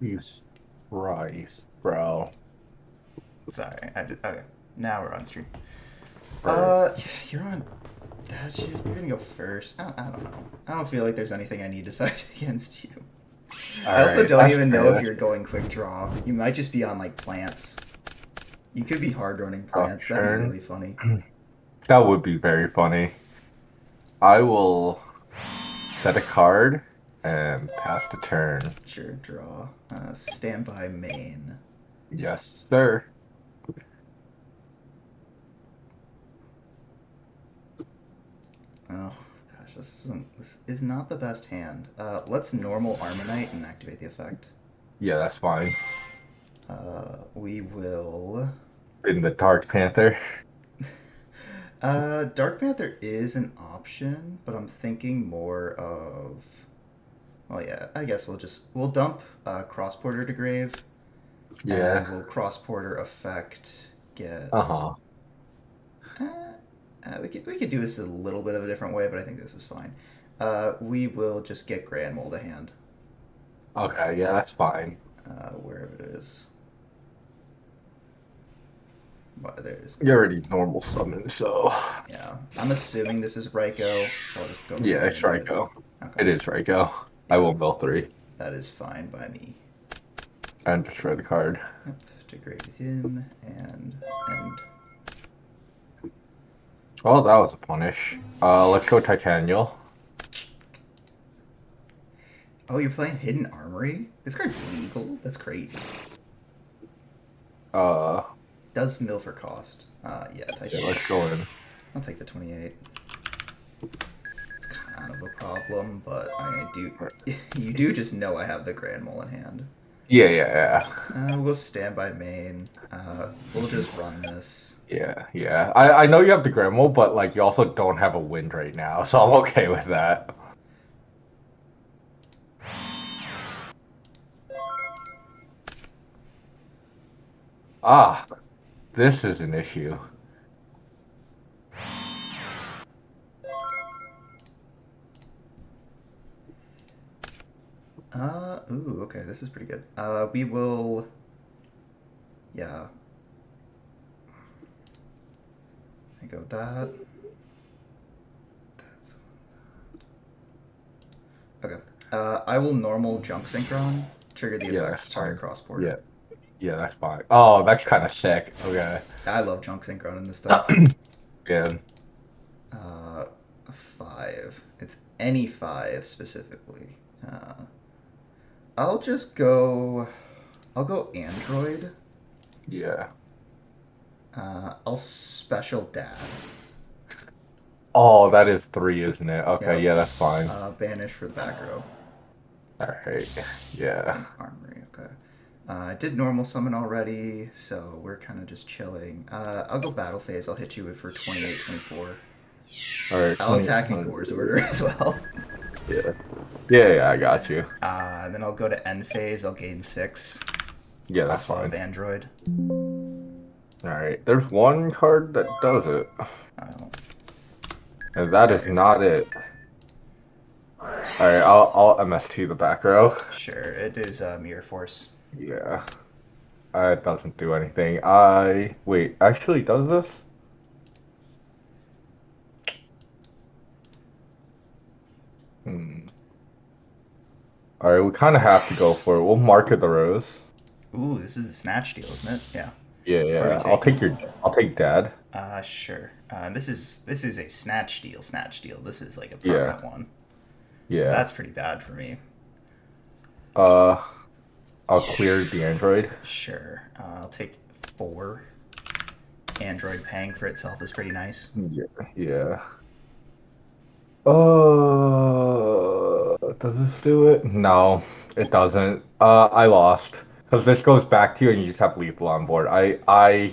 Jesus Christ, bro. Sorry, I did. Okay, now we're on stream. Right. You're on that shit. You're gonna go first. I don't know. I don't feel like there's anything I need to side against you. All I also right, don't that's even know fair. if That's you're going quick draw. You might just be on like plants. You could be hard running tough plants. That'd be turn. really funny. That would be very funny. I will set a card and pass the turn. Sure, draw. Standby main. Yes, sir. Oh gosh, this is not the best hand. Let's normal Armonite and activate the effect. Yeah, that's fine. We will. In the Dark Panther. Dark Panther is an option, but I'm thinking more of. Well, yeah, I guess we'll dump Cross Porter to Grave, and Yeah. we'll Cross Porter effect get. Uh-huh. Uh, we could do this a little bit of a different way, but I think this is fine. We will just get Grand Mold a hand, Okay, yeah, that's fine. wherever it is. But there's You're already normal summon, so yeah. I'm assuming this is Raikou, so I'll just go yeah, right it's into it. Raikou. Okay. It is Raikou. I Yeah, will mill three that is fine by me. and destroy the card. Yep, degrade with him and end. Well, that was a punish. Let's go Titanial. Oh, you're playing Hidden Armory? This card's legal? That's crazy. Uh, Does mill for cost. Yeah, yeah, Titanium. let's go in. I'll take the 28. It's kind of a problem, but I do. You do just know I have the Grand Mole in hand. Yeah, yeah, yeah. We'll stand by main. We'll just run this. Yeah, yeah. I know you have the Gremlin, but like you also don't have a wind right now, so I'm okay with that. Ah, this is an issue. Ooh, okay, this is pretty good. We will. Yeah. I go that. That's okay. I will normal junk synchron, trigger the Yeah, effect, that's target fine. cross Yeah, border. yeah, that's fine. Oh, that's kind of sick. Okay. I love junk synchron in this stuff. Yeah. Uh, 5. It's any 5 specifically. I'll just go. I'll go Android. Yeah. I'll special dad. Oh, that is three, isn't it? Okay, Yep. yeah, that's fine. Banish for the back row. All right. Yeah. And armory, okay. I did normal summon already, so we're kind of just chilling. I'll go battle phase. I'll hit you for 28, 24. All right. I'll 20. attack in Gore's order as well. Yeah. Yeah, yeah, I got you. Then I'll go to end phase. I'll gain 6 Yeah, that's off of fine. Android. All right. There's one card that does it, Oh, and that is there. not it. All right, I'll MST the back row. Sure, it is Mirror Force. Yeah. It doesn't do anything. I wait, actually does this? Hmm. Alright, we kinda have to go for it. We'll market the rose. Ooh, this is the snatch deal, isn't it? Yeah. Yeah, What are we yeah. taking? I'll take dad. Sure. This is a snatch deal. Snatch deal. This is like a Yeah, permanent one. So yeah. that's pretty bad for me. Uh I'll clear the android. Sure. I'll take 4. Android paying for itself is pretty nice. Yeah, yeah. Does this do it? No, it doesn't. I lost. Because this goes back to you and you just have lethal on board. I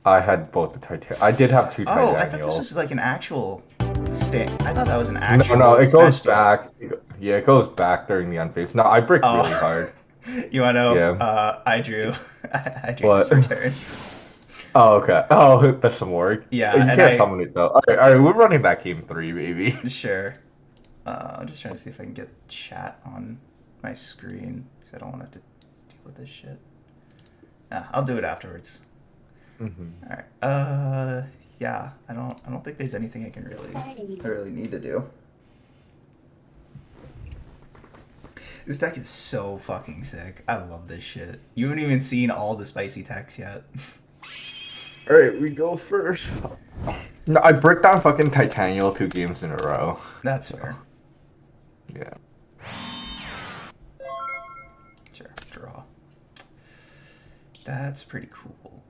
had both the Titan. I did have two Oh, I thought this Titanials. was like an actual stand. I thought that was an No, no, actual it goes snatch deal. back. Yeah, it goes back during the unphase. No, I bricked really Oh, hard. you want to know? Yeah. I drew. I drew this What? for turn. Oh, okay. Oh, that's some work. Yeah, You and can't I summon it though. All right, we're running back game three, baby. sure. I'm just trying to see if I can get chat on my screen. because I don't want to deal with this shit. I'll do it afterwards. Mm-hmm. All right. Yeah. I don't think there's anything I really need to do. This deck is so fucking sick. I love this shit. You haven't even seen all the spicy techs yet. All right, we go first. No, I break down fucking Titanial 2 games in a row. That's So, fair. yeah. Sure. Draw. That's pretty cool.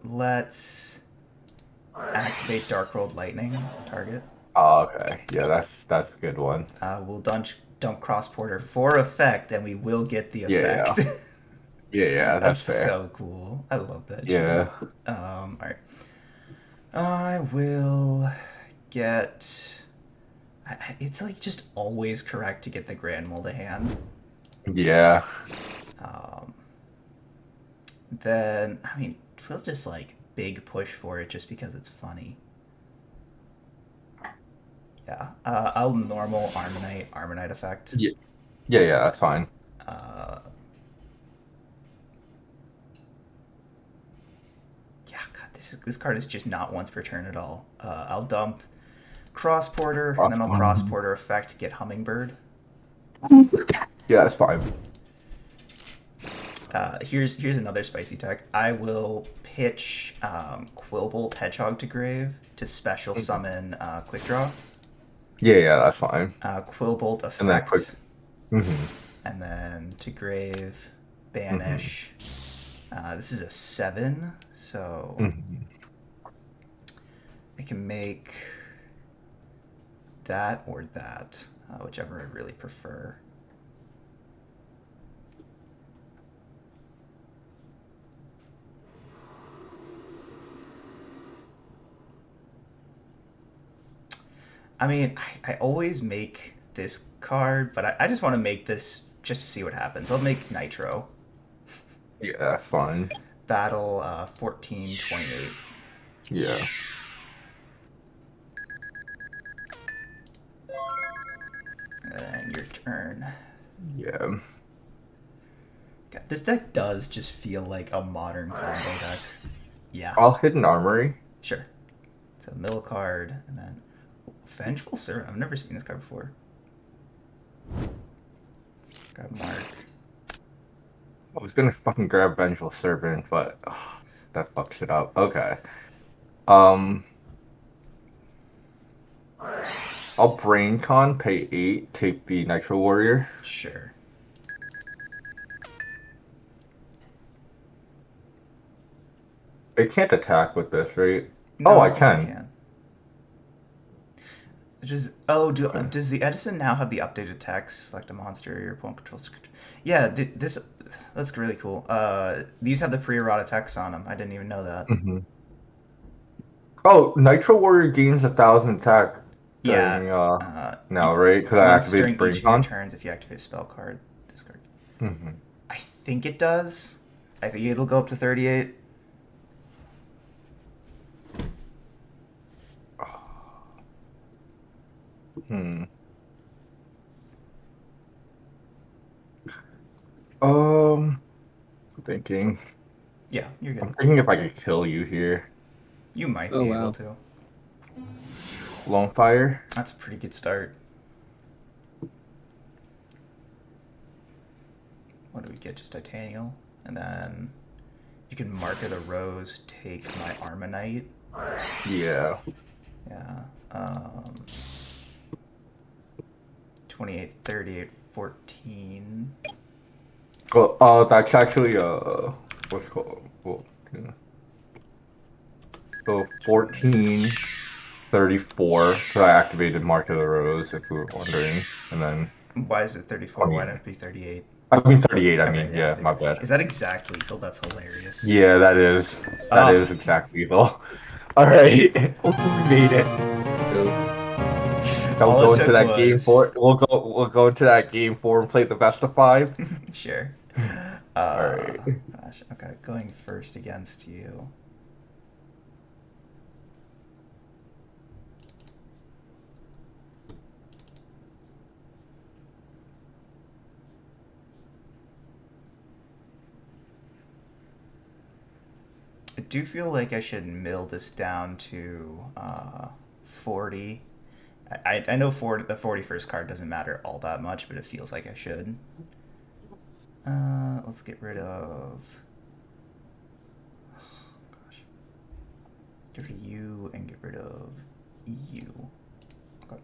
Let's activate Dark World Lightning target. Oh, okay. Yeah, that's a good one. We'll dump Cross Porter for effect, and we will get the Yeah, effect. yeah, That's that's fair. so cool. I love that Yeah. shit. All right. I will get. It's like just always correct to get the Grand Mold to hand. Yeah. Um, then I mean, we'll just like big push for it just because it's funny. Yeah. I'll normal Armonite effect. Yeah, yeah, that's fine. Uh, yeah, God, this card is just not once per turn at all. I'll dump Cross Porter, and then I'll Cross Porter effect to get Hummingbird. Yeah, that's fine. Here's another spicy tech. I will pitch Quillbolt Hedgehog to grave to special summon Quick Draw. Yeah, yeah, that's fine. Quillbolt And then quick. effect, Mm-hmm. and then to grave, Mm-hmm. banish. This is a 7, so Mm-hmm. I can make that or that, whichever I really prefer. I mean, I always make this card, but I just want to make this just to see what happens. I'll make Nitro. Yeah, that's fine. Battle 1428. Yeah. And your turn. Yeah. God, this deck does just feel like a modern combo deck. Yeah, I'll hit an armory. sure. It's a mill card, and then Vengeful Servant. I've never seen this card before. Grab Mark. I was gonna fucking grab Vengeful Servant, but that fucks it up. Okay. Um, I'll Brain Con, pay 8, take the Nitro Warrior. Sure. It can't attack with this, right? No, Oh, I I think I can. can. Does the Edison now have the updated text? Select a monster your opponent controls. Yeah, that's really cool. These have the pre-errata text on them. I didn't even know that. Hmm. Oh, Nitro Warrior gains 1,000 attack Yeah. during now, right? Because I Once activated during Brain each of your Con. turns, if you activate a spell card, this card. Hmm. I think it does. I think it'll go up to 38. Hmm. Um, thinking. Yeah, you're good. I'm thinking if I could kill you here. You might Oh, be wow. able to. Lone Fire. That's a pretty good start. What do we get? Just Titanial. And then you can Mark of the Rose, take my Armonite. Yeah. Yeah. 28, 38, 14. Well, that's actually what's it called? Well, yeah. So 14, 34. Because I activated Mark of the Rose, if we were wondering, and then Why is it 34? 20. Why not it be 38? I mean 38. I Okay, mean, yeah, my bad. Is that exact lethal? That's hilarious. Yeah, that is Ah. exactly lethal. All right, we made it. So All we'll go it into took that game was- four. We'll go into that game 4 and play the best of 5. Sure. All right. Gosh. Okay, going first against you. do feel like I should mill this down to 40. I know the 41st card doesn't matter all that much, but it feels like I should. Let's get rid of... Gosh. Get rid of you and get rid of you. Okay.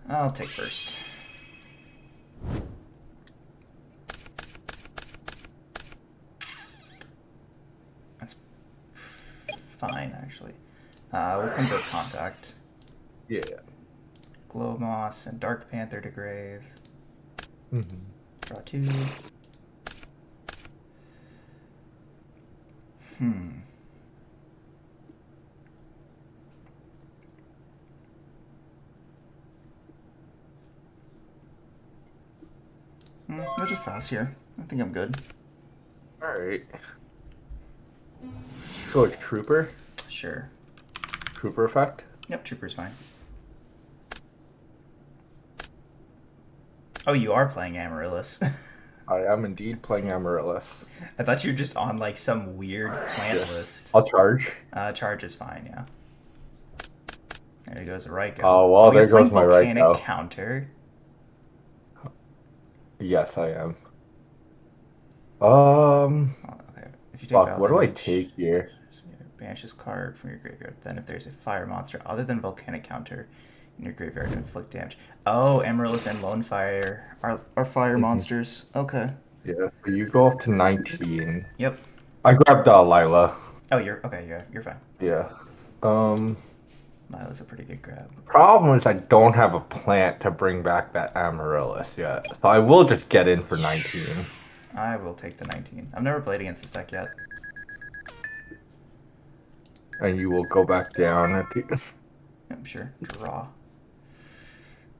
I'll take first. That's fine, actually. We'll convert contact. Yeah. Glow Moss and Dark Panther to grave. Mm-hmm. Draw 2. I'll just pass here. I think I'm good. Alright. So it's Trooper? Sure. Trooper effect? Yep, Trooper's fine. Oh, you are playing Amaryllis. I am indeed playing Amaryllis. I thought you were just on like some weird plant list. I'll charge. Charge is fine, yeah. There goes a Raikou. Oh, well, there you're goes playing my Volcanic Raikou. Counter. Yes, I am. Oh, okay. If you take Fuck, battle what do I damage, take here? banish this card from your graveyard. Then if there's a fire monster other than Volcanic Counter in your graveyard, inflict damage. Oh, Amaryllis and Lone Fire are fire monsters. Okay. Yeah, so you go up to 19. Yep. I grabbed Lila. Oh, you're okay. Yeah, you're fine. Yeah. Lila's a pretty good grab. Problem is I don't have a plant to bring back that Amaryllis yet. So I will just get in for 19. I will take the 19. I've never played against this deck yet. And you will go back down at the... Yep, sure. Draw.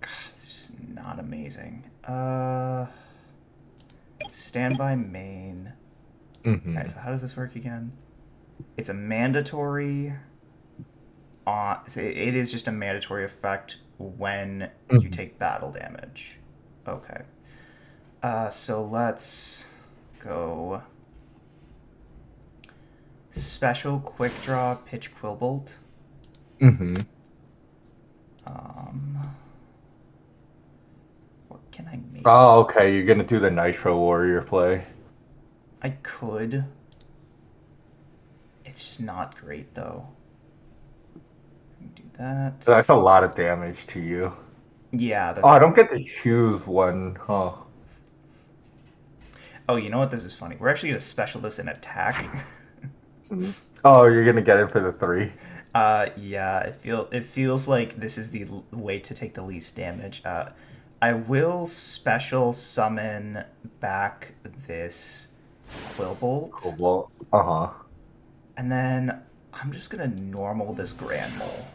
God, it's just not amazing. Standby main. Alright, so how does this work again? It's a mandatory... it is just a mandatory effect when you take battle damage. Okay. So let's go... Special Quick Draw Pitch Quillbolt. What can I make? Oh, okay. You're gonna do the Nitro Warrior play. I could. It's just not great though. Do that. That's a lot of damage to you. Yeah, that's... Oh, I don't get to choose one, huh? Oh, you know what? This is funny. We're actually gonna special this in attack. Oh, you're gonna get it for the 3? Yeah, it feels like this is the way to take the least damage. I will special summon back this Quillbolt. Well, uh-huh. And then I'm just gonna normal this Grand Mole.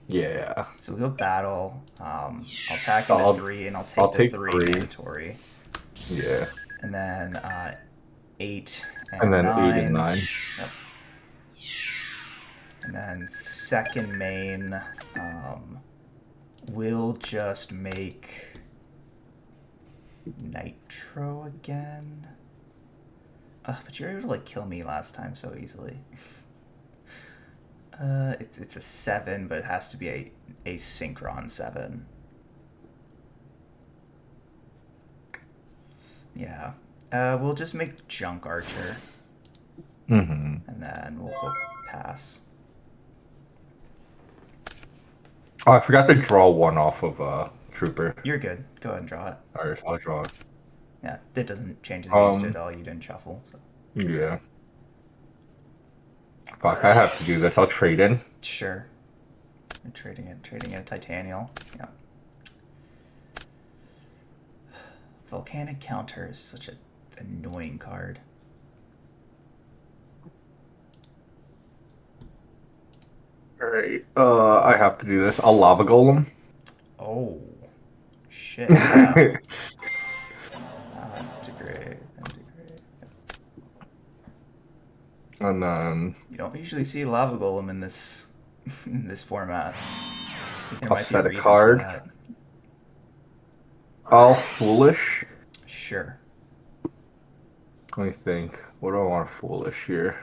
Yeah. So we go battle. I'll attack into 3, and I'll take the 3 mandatory. Yeah. And then 8 And then 9. 8 and 9. Yep. And then second main, we'll just make Nitro again. But you were able to like kill me last time so easily. It's a 7, but it has to be a Synchron 7. Yeah. We'll just make Junk Archer. And then we'll go pass. Oh, I forgot to draw one off of Trooper. You're good. Go ahead and draw it. Alright, I'll draw it. Yeah, it doesn't change the games at all. You didn't shuffle. So. Yeah. Fuck, I have to do this. I'll trade in. Sure. You're trading it Titanial. Yeah. Volcanic Counter is such an annoying card. Alright, I have to do this. I'll Lava Golem. Oh. Shit. Yeah. Integrate. And then... You don't usually see Lava Golem in this format. There I'll might be set a reason card. for that. All Foolish. Sure. Let me think. What do I want Foolish here?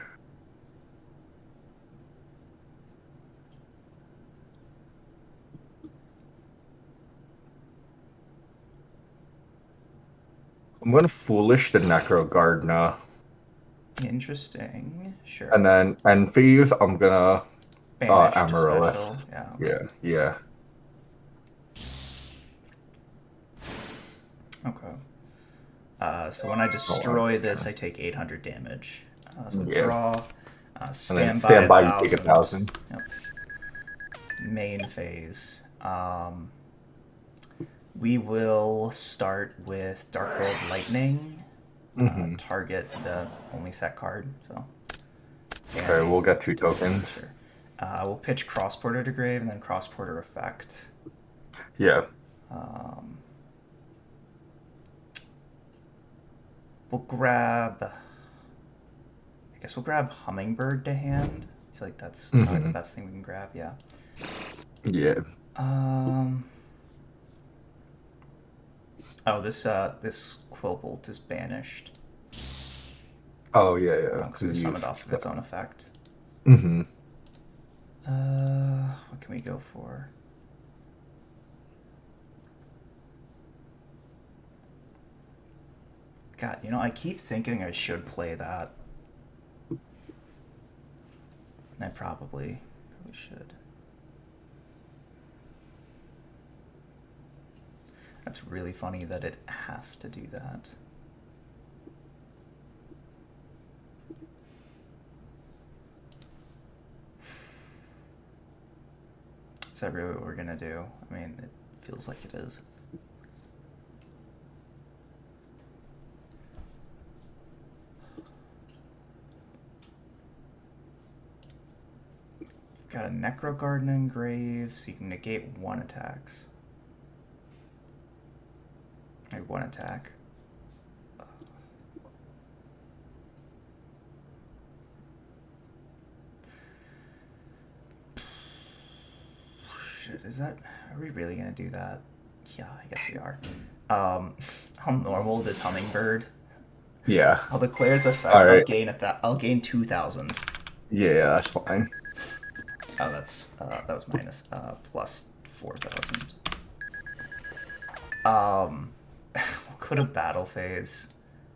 I'm gonna foolish the Necro Gardener. Interesting. Sure. And then Enphase, I'm gonna Banish to Amaryllis. special. Yeah, okay. Yeah, yeah. Okay. So when I Oh, on destroy your this, I turn. take 800 damage. So Yeah. draw, And then stand by stand a by, you take a thousand. thousand. Yep. Main phase. We will start with Dark World Lightning. Mm-hmm. Target the only set card. So. Okay, we'll Band. get 2 tokens. Sure. We'll pitch Cross Porter to grave and then Cross Porter effect. Yeah. Um, we'll grab. I guess we'll grab Hummingbird to hand. I feel like that's probably the Mm-hmm. best thing we can grab. Yeah. Yeah. Um. Oh, this Quillbolt is banished Oh, yeah, yeah. because it was summoned off of its own effect. Mm-hmm. What can we go for? God, I keep thinking I should play that. And I probably should. That's really funny that it has to do that. Is that really what we're gonna do? I mean, it feels like it is. Got a Necro Garden Engrave, so you can negate 1 attacks. Like 1 attack. Shit, is that... Are we really gonna do that? Yeah, I guess we are. How normal this Hummingbird? Yeah. I'll declare its effect. All right. I'll gain 2,000. Yeah, that's fine. Oh, that was minus plus 4,000. We'll go to battle phase.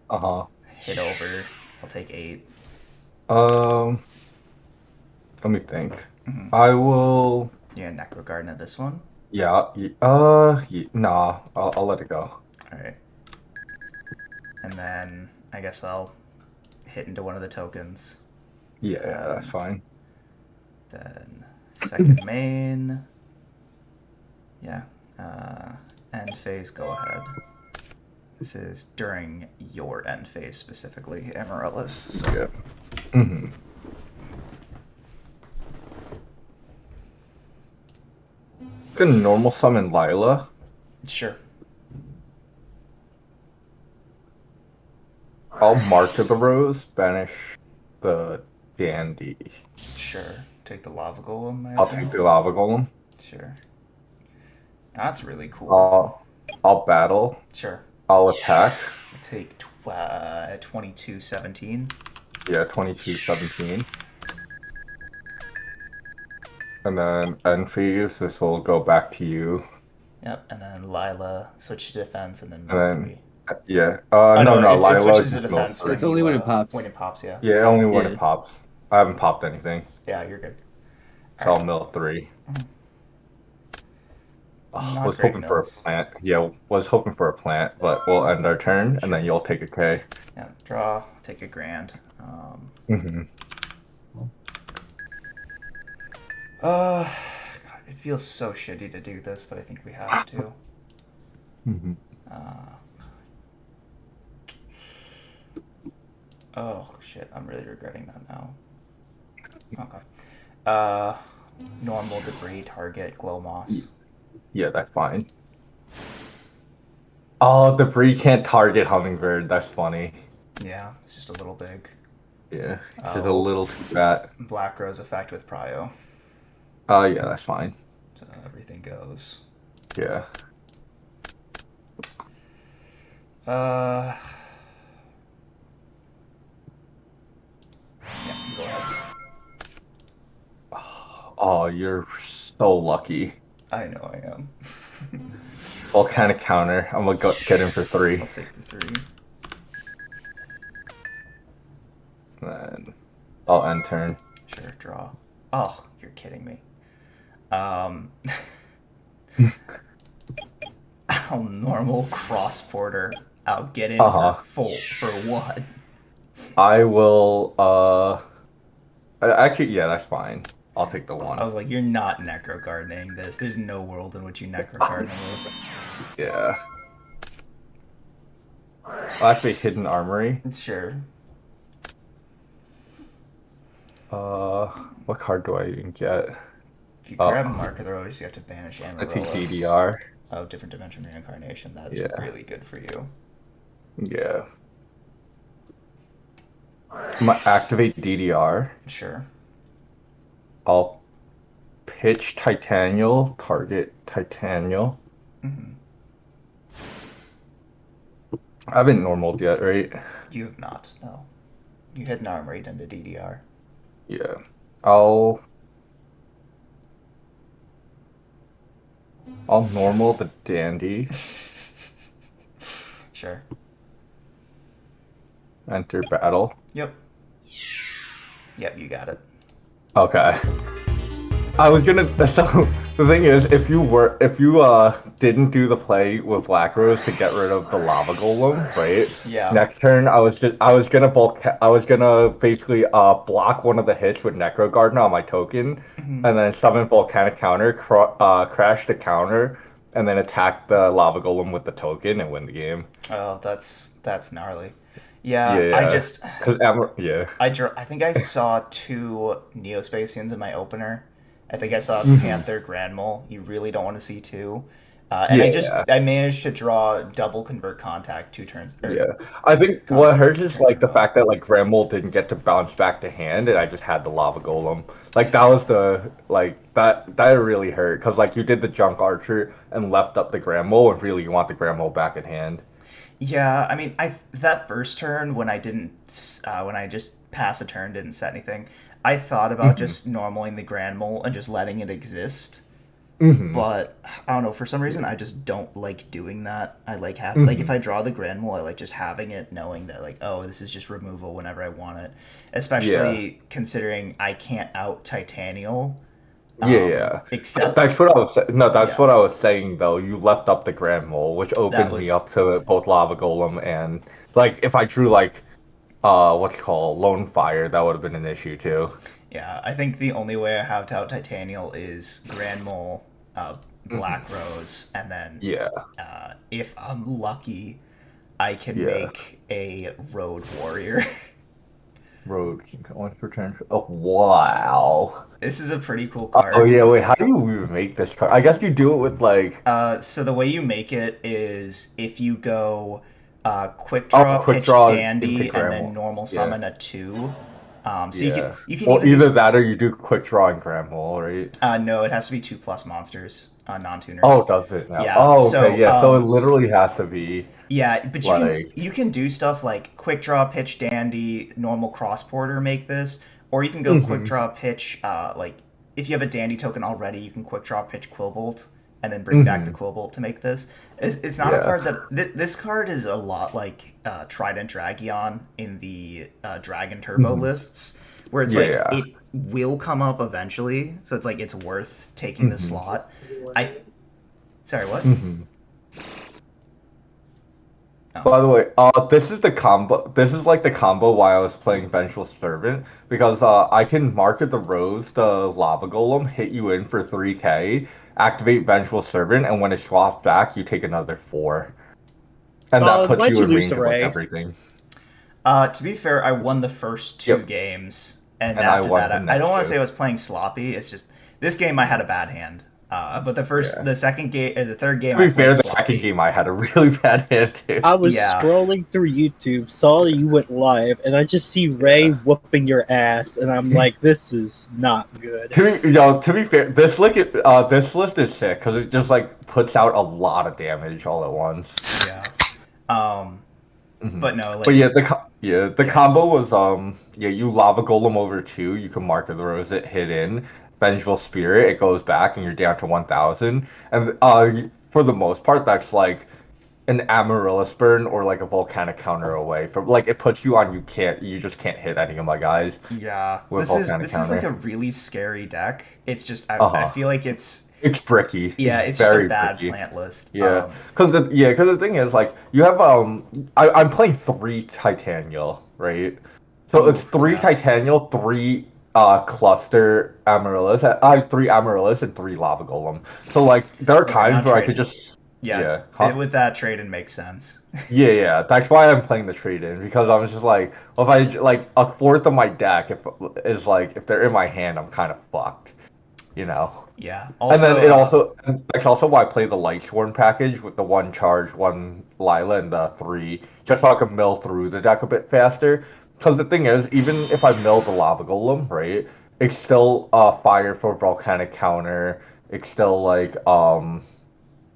Uh-huh. Hit over. I'll take 8. Um, Let me think. Mm-hmm. I will. Yeah, Necro Garden at this one. Yeah. Nah. I'll let it go. All right. And then I guess I'll hit into one of the tokens. Yeah, that's fine. Then second main. Yeah. End phase, go ahead. This is during your end phase specifically, Amaryllis. So. Yeah. Mm-hmm. Can normal summon Lila? Sure. I'll mark to the rose, banish the dandy. Sure. Take the lava golem. I'll take the lava golem. Sure. That's really cool. I'll battle. Sure. I'll attack. Take 2217. Yeah, 2217. And then end phase, this will go back to you. Yep, and then Lila switch to defense, and then And then, 3. yeah. Oh, No, no, it Lila switches is to just defense military. It's only when it pops. When it pops, yeah. Yeah, That's only fine. when Yeah. it pops. I haven't popped anything. Yeah, you're good. So I'll mill 3. Not Was great hoping for a mills. plant. Yeah, was hoping for a plant, but we'll end our turn, and then you'll take a K. Yeah, draw, take a grand. Mm-hmm. God, it feels so shitty to do this, but I think we have to. Mm-hmm. Oh, shit, I'm really regretting that now. Okay. Normal debris target, glow moss. Yeah, that's fine. Oh, debris can't target Hummingbird. That's funny. Yeah, it's just a little big. Yeah, it's just a little too fat. Black Rose effect with Prio. Oh, yeah, that's fine. So everything goes. Yeah. Yeah, go ahead. Oh, you're so lucky. I know I am. Volcanic counter. I'm gonna get in for 3. I'll take the 3. Then I'll end turn. Sure, draw. Oh, you're kidding me. Um, I'll normal cross border. I'll get in for Uh-huh. full for what? I will actually yeah, that's fine. I'll take the I one. was like, you're not necro gardening this. There's no world in which you necro gardening this. Yeah. Actually, hidden armory. Sure. Uh, what card do I even get? If you grab Oh, Mark of the Rose, you have to banish I take Amaryllis. DDR. Oh, different dimension reincarnation. That's Yeah, really good for you. yeah. Activate DDR. Sure. I'll pitch Titanial. Target Titanial. Mm-hmm. I haven't normaled yet, right? You have not. No. You hit an armory into DDR. Yeah. I'll I'll normal the dandy. Sure. Enter battle. Yep. Yep, you got it. Okay. I was gonna. So the thing is, if you didn't do the play with Black Rose to get rid of the lava golem, right? Yeah. Next turn, I was gonna I was gonna basically block one of the hits with Necro Gardener on my token, Mm-hmm. and then summon Volcanic Counter, crash the counter, and then attack the lava golem with the token and win the game. Oh, that's gnarly. Yeah, I Yeah, just because yeah. I think I saw two Neospatians in my opener. I think I saw Mhm. Panther Grand Mole. You really don't want to see two. And Yeah. I managed to draw double convert contact 2 turns or Yeah, I think what combo hurts two is turns in like a the row. fact that like Grandmole didn't get to bounce back to hand, and I just had the lava golem. Like that was the like that really hurt because like you did the junk archer and left up the Grandmole, and really you want the Grandmole back in hand. Yeah, I mean, I that first turn when I didn't when I just passed a turn didn't set anything. I thought about Hmm. just normaling the Grand Mole and just letting it exist. Hmm. But I don't know, for some reason Yeah. I just don't like doing that. I like if Hmm. I draw the Grand Mole, I like just having it knowing that like, oh, this is just removal whenever I want it. Yeah. Especially considering I can't out Titanial. Yeah. Yeah. Except That's what I was no, that's what yeah, I was saying though. You left up the Grandmole, which that opened me was up to both lava golem and like if I drew like what's it called Lone Fire, that would have been an issue too. yeah, I think the only way I have to out Titanial is Grand Mole, Hmm. Black Rose, and then Yeah. if I'm lucky, I can Yeah. make a Road Warrior. Road once per turn. Oh wow. This is a pretty cool Oh card. yeah, wait, how do you even make this card? I guess you do it with like So the way you make it is if you go quick oh draw, quick pitch draw into dandy, and then Gramble. normal Yeah, summon a two. So yeah. you can Or even do either that or you do quick draw and Gramble, right? no, it has to be 2+ monsters, non-tuners. Oh, does it now? Yeah. Oh, okay, So yeah. So it literally has to be yeah, but like you can do stuff like quick draw, pitch dandy, normal cross border make this, or you can go quick hmm draw, pitch like if you have a dandy token already, you can quick draw, pitch Quillbolt, and then bring back the hmm Quillbolt to make this. It's not a yeah. card that this card is a lot like Trident Dragion in the Dragon Turbo hmm lists, where it's like Yeah. it will come up eventually, so it's like it's worth taking the Hmm slot. I sorry, what? hmm Oh, By the way, this is the combo. This is like the combo while I was playing Vengeful Servant because I can market the rose, the lava golem, hit you in for 3K, activate Vengeful Servant, and when it swaps back, you take another 4, and that puts Why'd you you in lose range to of like Ray? everything. To be fair, I won the first two Yep, games, and and I after won that, the I don't next want to say two. I was playing sloppy. It's just this game I had a bad hand. But Yeah. the second game, or the third game, I To be played fair, the second sloppy. game I had a really bad hand too. I was Yeah, scrolling through YouTube, saw that you went live, and I just see Ray Yeah. whooping your ass, and I'm like, this is not good. To be fair, this list is sick because it just like puts out a lot of damage all at once. yeah. Um, Hmm. but no, But like yeah, the yeah, combo was yeah, you lava golem over 2, you can mark the rose it hit in, vengeful spirit, it goes back and you're down to 1,000. And for the most part that's like an Amaryllis burn or like a volcanic counter away from like it puts you on you just can't hit any of my guys Yeah, with this volcanic is like a counter. really scary deck. It's just I Uh-huh. feel like it's It's bricky. It's yeah, it's just a very bad bricky. plant list. Yeah. Cause the thing is like you have I'm playing three Titanial, right? So it's Oh three yeah, Titanial, three cluster Amaryllis, three Amaryllis and three Lava Golem. So like there are okay, times not where I could trading. just Yeah, yeah, huh? with that trade it makes sense. Yeah. That's why I'm playing the trade in because I was just like, well, if like a fourth of my deck if is like if they're in my hand, I'm kind of fucked, you know. Yeah. And then Also, and that's also why I play the Light Sworn package with the one charge, one Lila, and the three, just so I can mill through the deck a bit faster. Because the thing is, even if I mill the Lava Golem, right, it's still fire for volcanic counter. It's still like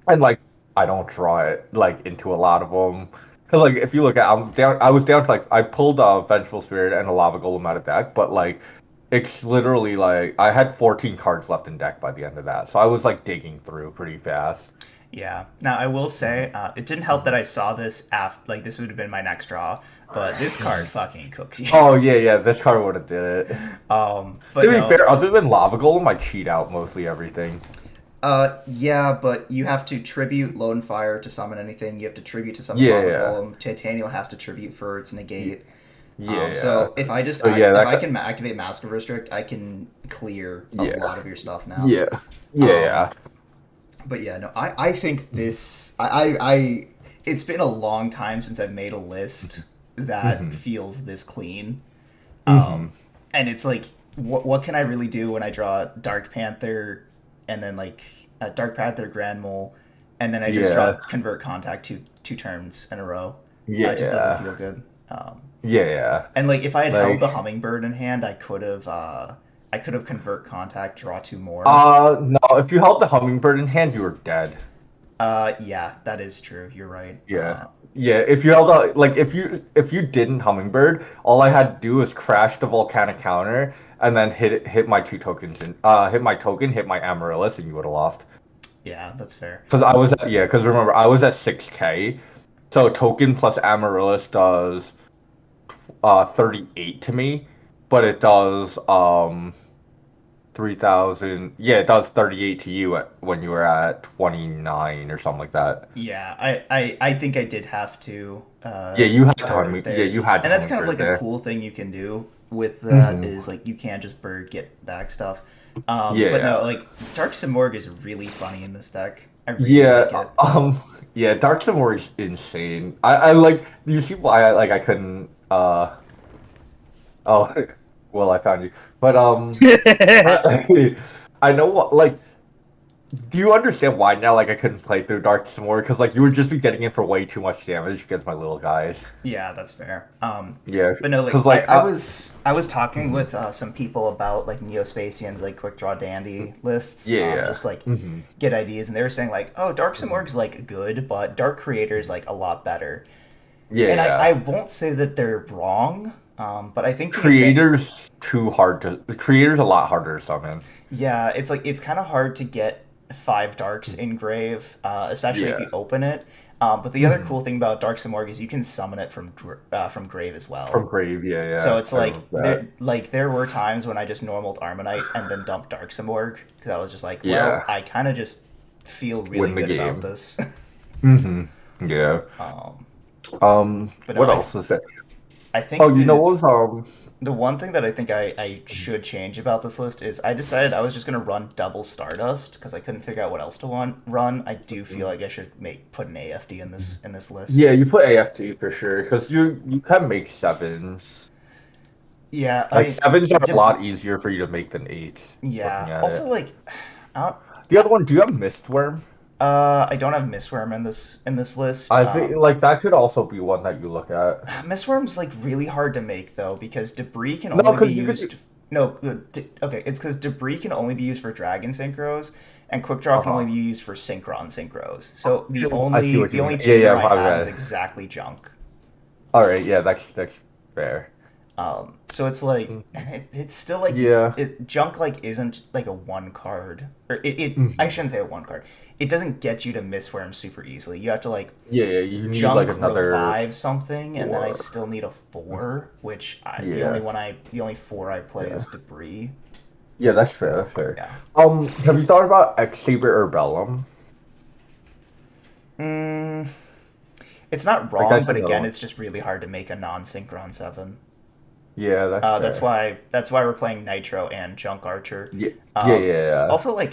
and like I don't draw it like into a lot of them. Cause like if you look at, I'm down. I was down to like I pulled Vengeful Spirit and a Lava Golem out of deck, but like it's literally like I had 14 cards left in deck by the end of that, so I was like digging through pretty fast. yeah. Now I will say, it didn't help that I saw this after, like this would have been my next draw, but this card fucking cooks you. Oh yeah, this card would have did it. But To be no, fair, other than Lava Golem, I cheat out mostly everything. yeah, but you have to tribute Lone Fire to summon anything. You have to tribute to summon Yeah, Lava yeah, Golem. Titanial has to tribute for its negate. yeah. So if I just So yeah, if that. I can activate Mask of Restrict, I can clear a Yeah, lot of your stuff now. yeah, Um, yeah. but yeah, no, I think this I it's been a long time since I've made a list that Mhm, feels this clean. mhm. And it's like what can I really do when I draw Dark Panther and then like Dark Panther Grand Mole and then I just draw Yeah, Convert Contact two turns in a row. It just doesn't yeah, feel good. Um, yeah. and like if I had held the Like, Hummingbird in hand, I could have Convert Contact, draw two more. no, if you held the hummingbird in hand, you were dead. Yeah, that is true. You're right. Yeah. Yeah, if you held a like if you didn't hummingbird, all I had to do was crash the volcanic counter and then hit my two tokens and hit my token, hit my amaryllis, and you would have lost. Yeah, that's fair. Because I was at because remember I was at 6K, so token plus amaryllis does 38 to me, but it does 3,000. Yeah, it does 38 to you when you were at 29 or something like that. Yeah, I think I did have to Yeah, you had bird time. Yeah, there, you had and that's kind of hummingbird like a there. cool thing you can do with that Hmm. is like you can just bird get back stuff. But no, Yeah, like Dark Simorg is really funny in this deck. I really yeah, like it. yeah. Dark Samurai is insane. I like. You see why I couldn't. Oh, well, I found you. But I know what like. Do you understand why now? Like I couldn't play through Dark Samurai because like you would just be getting in for way too much damage against my little guys. Yeah, that's fair. Yeah, But no, like because like I was talking with some people about like Neospatians like Quick Draw Dandy lists, yeah, just like hmm get ideas, and they were saying like, oh, Dark hmm Simorg's like good, but Dark Creator is like a lot better. And I yeah. won't say that they're wrong, but I think Creators too hard to. The creators a lot harder to summon. yeah, it's like it's kind of hard to get five darks in grave, especially if Yeah. you open it. But the other hmm cool thing about Dark Simorg is you can summon it from grave as From well. Grave, So yeah. it's I like remember that. there were times when I just normaled Armonite and then dumped Dark Simorg because I was just like, well, Yeah. I kind of just feel really Win the good about game. this. Hmm Yeah. um, but no, What else is it? I Oh, think you know what was the one thing that I think I should change about this list is I decided I was just gonna run double Stardust because I couldn't figure out what else to run. I do feel like I should put an AFD in this yeah, list. you put AFT for sure because you can make sevens. Yeah, I Like mean, sevens are a de- lot easier for you to make than eights. Looking yeah. at it. Also, like, I don't, The other one, do you have Mistworm? I don't have Mistworm in this list. I think like that could also be one that you look at. Mistworm's like really hard to make though because debris can No, only be because you could. used. No, okay, it's because debris can only be used for dragon synchros, and quick draw Uh can only huh. be used for synchron synchros. So I see what the you only mean. Yeah, tutor yeah, I my have is bad. exactly junk. All right, yeah, that's fair. So it's like Mhm. it's still like Yeah. junk like isn't like a one card, or it I Mhm. shouldn't say a one card. It doesn't get you to Mistworm super easily. You have to like Yeah, yeah, you need like junk another revive something, and then I 4. still need a four, which Yeah, the only four I play yeah. is debris. Yeah, that's fair, So that's fair. yeah. Have you thought about X Saber or Bellum? Mm, it's not Like wrong, that's but another again, one. it's just really hard to make a non-synchron seven. Yeah, that's fair. That's why we're playing Nitro and Junk Archer. Yeah, yeah, Um, yeah, Also, like,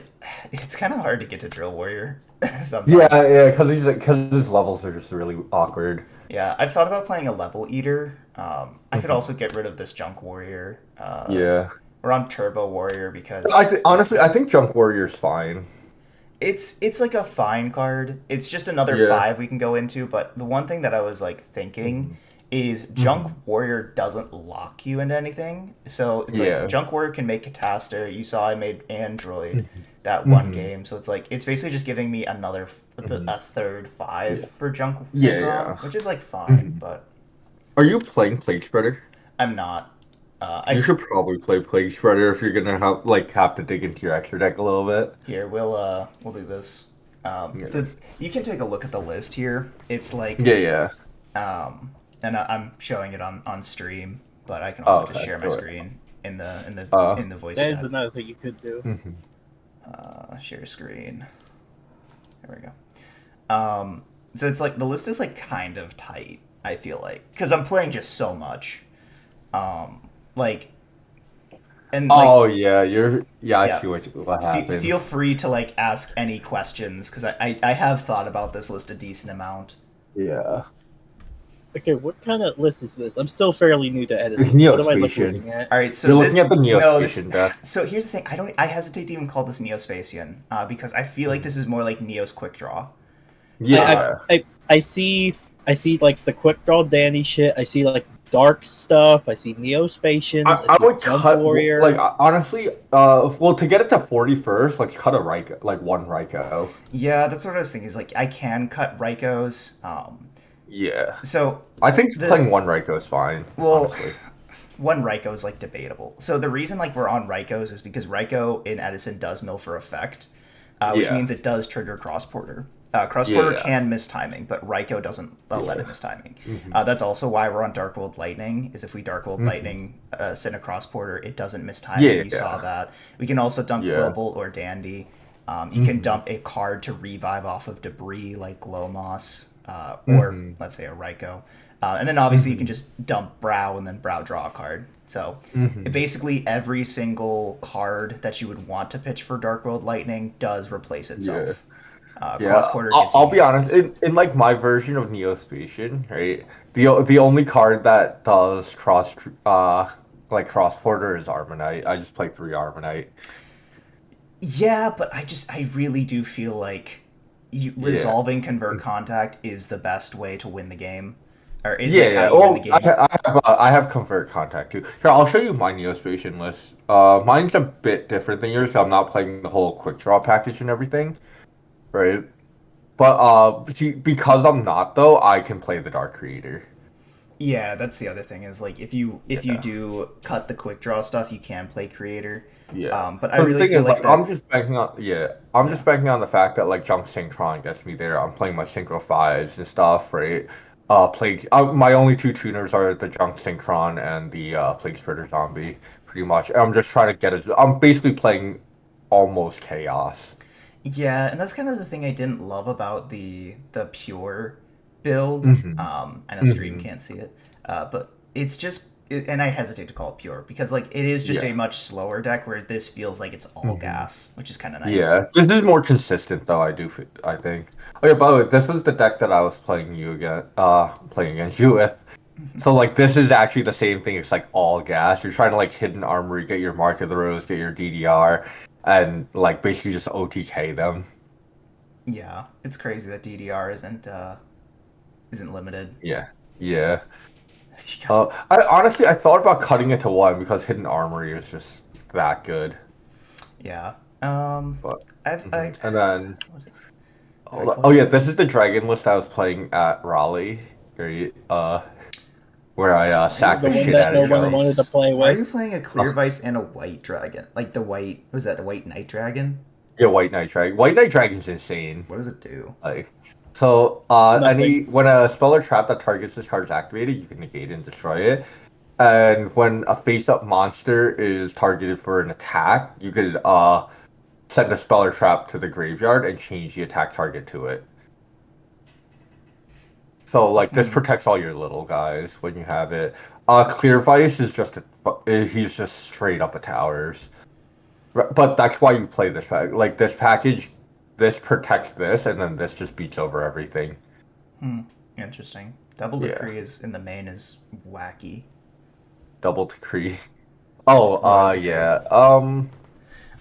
it's kind of hard to get to Drill Warrior yeah, sometimes. yeah. Because his levels are just really awkward. Yeah, I've thought about playing a Level Eater. I could Mhm. also get rid of this Junk Warrior. Yeah. We're on Turbo Warrior because Honestly, I think Junk Warrior's fine. it's like a fine card. It's just another Yeah. five we can go into. But the one thing that I was like thinking Hmm. is Junk Hmm. Warrior doesn't lock you into anything. So it's like Yeah. Junk Warrior can make Cataster. You saw I made Android that one Hmm. game. So it's like it's basically just giving me Hmm. a third five Yeah. for Junk Yeah, Synchron, yeah. which is like fine, Hmm. but Are you playing Plague Spreader? I'm not. You I should probably play Plague Spreader if you're gonna have to dig into your extra deck a little bit. Here we'll do this. Yeah. So you can take a look at the list here. It's like Yeah, yeah. and I'm showing it on stream, but I can Oh, also just okay. share my Go ahead. screen Uh. in the voice That is chat. another thing you could do. Mhm. Share screen. There we go. So it's like the list is like kind of tight. I feel like because I'm playing just so much. Like and like Oh yeah, yeah. I yeah. see what happened. Feel free to like ask any questions because I have thought about this list a decent amount. Yeah. Okay, what kind of list is this? I'm still fairly new to It's Edison. What am I Neospatian. looking at? All right, so You're this looking at the no this Neospatian deck. so here's the thing. I hesitate to even call this Neospatian because I feel like this is more like Neo's Quick Draw. Yeah. I see like the quick draw Danny shit. I see like dark stuff. I see Neospatians. I I see would Jump cut like Warrior. honestly, well to get it to 40 first, like cut a Raiko, like one Raiko. Yeah, that's what I was thinking. Is like I can cut Raikos. Yeah. So I think the playing one Raiko is fine, well, honestly. one Raiko is like debatable. So the reason like we're on Raikos is because Raiko in Edison does mill for effect, which Yeah. means it does trigger cross porter. Cross Yeah, porter yeah. can miss timing, but Raiko doesn't let Yeah. it miss timing. Hmm. That's also why we're on Dark World Lightning. Is if we Dark World Hmm. Lightning send a cross porter, it doesn't miss Yeah, timing. You saw yeah. that. We can also dump Yeah. Global or Dandy. You can Hmm. dump a card to revive off of debris like Glowmoss or Hmm. let's say a Raiko. And then obviously you can Hmm. just dump Brow and then Brow draw a card. So Hmm. basically every single card that you would want to pitch for Dark World Lightning does replace Yeah. itself. Yeah, Cross Porter gets you I'll be honest. Neospatial. In like my version of Neospatian, right? The only card that does cross porter is Armonite. I just play 3 Armonite. Yeah, but I really do feel like Yeah. resolving convert contact is the best way to win the game, or is Yeah, like how yeah. you win the Oh, game. I have convert contact too. Here, I'll show you my Neospatian list. Mine's a bit different than yours. So I'm not playing the whole quick draw package and everything, right? But because I'm not though, I can play the Dark Creator. Yeah, that's the other thing is like if you Yeah. do cut the quick draw stuff, you can play creator. Yeah. But I But the really thing feel is, like like, I'm that. just banking on, I'm Yeah. just banking on the fact that, like, Junk Synchron gets me there. I'm playing my Synchro 5s and stuff, right? My only 2 tuners are the Junk Synchron and the, Plague Spreader Zombie, pretty much. And I'm just trying to I'm basically playing almost Chaos. Yeah, and that's kind of the thing I didn't love about the pure build. Hmm. I know stream Hmm. can't see it, but it's just, and I hesitate to call it pure because like it is just a Yeah. much slower deck where this feels like it's all Hmm. gas, which is kind of nice. Yeah. This is more consistent, though, I think. Oh, yeah, by the way, this is the deck that I was playing against you with. So like this is actually the same thing. It's like all gas. You're trying to like hidden armory, get your Mark of the Rose, get your DDR, and like basically just OTK them. Yeah, it's crazy that DDR isn't limited. Yeah, yeah. I honestly I thought about cutting it to 1 because hidden armory is just that good. Yeah. But I and then what is it's like oh what yeah, this is the is dragon list I was playing at Raleigh. Right? where I sack The the one shit that out no of one Joe. wanted to play Why are with. you playing a clear vice and a white dragon? Like the white, was that a white knight dragon? Yeah, White Knight Dragon. White Knight Dragon's insane. What does it do? Like, so Nothing. when a spell or trap that targets this card is activated, you can negate it and destroy it. And when a face-up monster is targeted for an attack, you could send a spell or trap to the graveyard and change the attack target to it. So like this protects all your little guys when you have it. Clear Vice is just he's just straight up a towers. But that's why you play this pack. Like this package, this protects this, and then this just beats over everything. Interesting. Double Yeah. Decree is in the main is wacky. Double Decree. Oh, yeah.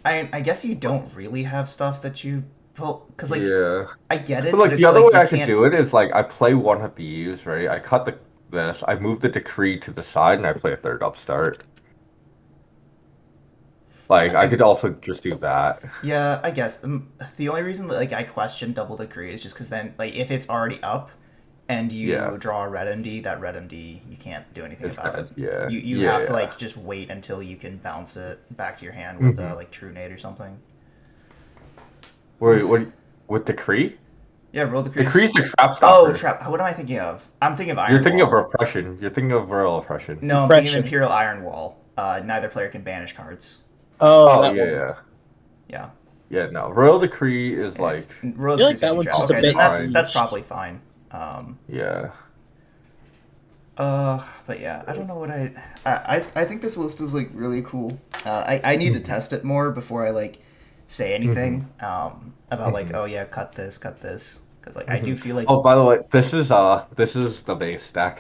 I guess you don't really have stuff that you pull because like Yeah. I get it, But like but the it's other like way you I could can't. do it is like I play one of these, right? I cut this, I move the Decree to the side, and I play a third upstart. Like I could also just do that. Yeah, I guess the only reason that like I question Double Decree is just because then like if it's already up and you Yeah. draw a red MD, that red MD you can't do anything It's about dead, it. yeah. You Yeah, have to yeah. like just wait until you can bounce it back to your hand with like True Nade or something. Wait, what with Decree? Yeah, Royal Decree. Decree's the trap Oh, stopper. trap. What am I thinking of? I'm thinking of Iron You're thinking Wall. of Repression. You're thinking of Royal Oppression. No, I'm thinking of Repression. Imperial Iron Wall. Neither player can banish cards. Oh, Oh that yeah, one. yeah. Yeah. Yeah, no. Royal Decree is like It's, Royal I feel like Decree's that empty one's trap. just a Okay, bit then that's niche. probably fine. yeah. But yeah, I don't know what I think this list is like really cool. I need to test it more before I like say anything about like oh yeah cut this because like I do feel like Oh, by the way, this is the base deck.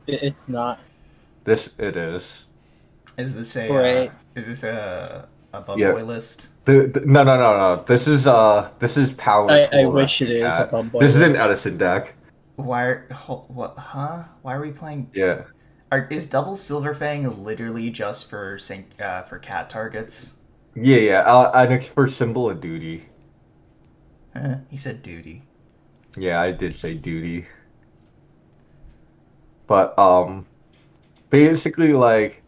It's not. It is. is this a Right. is this a bug Yeah. boy list? No. This is power. I Tool wish it Rescue is a Cat. Bumboy This is an list. Edison deck. What why are we playing? Yeah. Is double Silverfang literally just for for cat targets? Yeah. And it's for Symbol of Duty. He said duty. Yeah, I did say duty. But basically like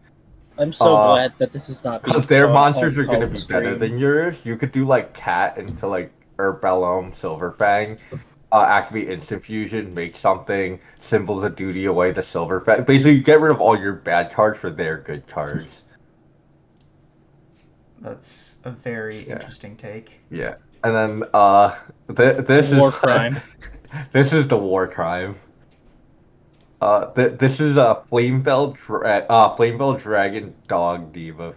I'm so glad that this is not being because their taught monsters on are gonna home be better stream. than yours, you could do like Cat into like Urbellum, Silverfang, activate Instant Fusion, make something, Symbols of Duty away the Silverfang. Basically, you get rid of all your bad cards for their good cards. That's a very interesting take. Yeah, and then this War is crime. this is the war crime. This is a Flamebell Dragon Dog Diva.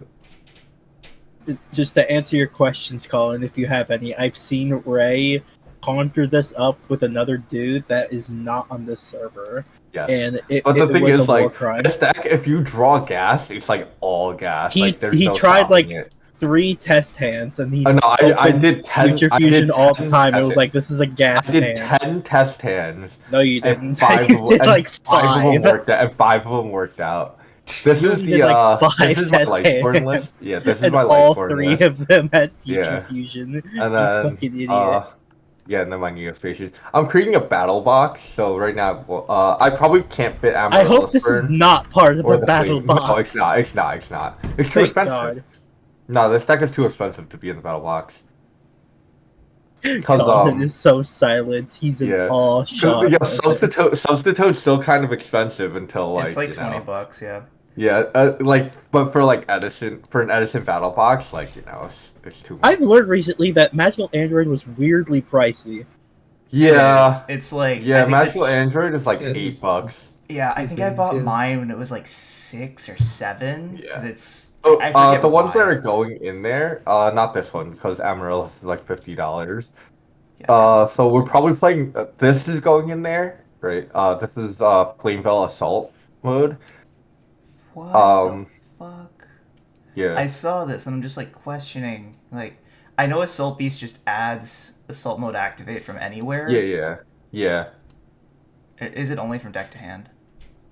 Just to answer your questions, Colin, if you have any, I've seen Ray conjure this up with another dude that is not on this server. Yeah. And it But the thing was is, a war like, crime. this deck, if you draw gas, it's like all gas. He like, there's he no tried stopping like it. 3 test hands, and he's Oh, no, I did 10 Future I did Fusion all the 10 time. It was test like, this is a gas I did hand. 10 test hands. No, you And didn't. 5 You of did them, like and 5 of them 5. worked out, and 5 of them worked out. This You is did like 5 this is my test Lightborn list. hands. Yeah, this is And my all Lightborn 3 list. of them had Future Yeah. Fusion. And You then, fucking idiot. yeah, and then my Neospatian. I'm creating a battle box, so right now, I probably can't fit I Amaryllis hope this is Burn not part of or the battle Flame. box. No, it's not. It's not. It's not. It's too Thank expensive. God. No, this deck is too expensive to be in the battle box. Because Colin is so silent. He's in yeah. awe shock. Yeah, Substitute's still kind of expensive until like It's like you $20, know. yeah. Yeah, but for like Edison, for an Edison battle box, like it's too much. I've learned recently that Magical Android was weirdly pricey. Yeah, It's like I yeah. think Magical that- Android is like Yeah, it's- $8. Yeah, I think I bought Yeah. mine when it was like 6 or 7 Yeah. because it's. Oh, I forget the ones why. that are going in there, not this one because Amaryllis is like $50. Yeah, So we're probably playing. This is going in there, right? This is Flamevell Assault mode. What the fuck? Yeah. I saw this and I'm just like questioning. Like, I know Assault Beast just adds Assault Mode Activate from anywhere. Yeah. Is it only from deck to hand?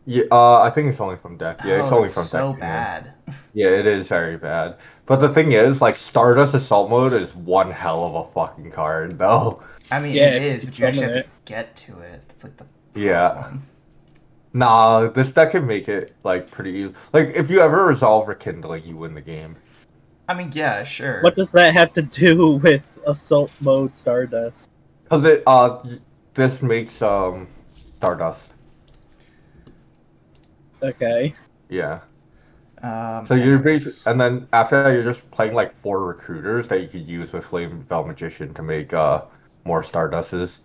Yeah, I think it's only from deck. Yeah, it's only that's from so deck. Yeah. bad. Yeah, it is very bad. But the thing is, like, Stardust Assault Mode is one hell of a fucking card, though. I mean, Yeah, it is, but you actually have summon to get to it. That's like the Yeah. Nah, this deck can make it like pretty easy. Like if you ever resolve rekindling, you win the game. I mean, yeah, sure. What does that have to do with Assault Mode Stardust? Cause this makes Stardust. Okay. Yeah. So you're basically, Anyways. and then after that, you're just playing like 4 recruiters that you could use with Flame Bell Magician to make more Stardusts,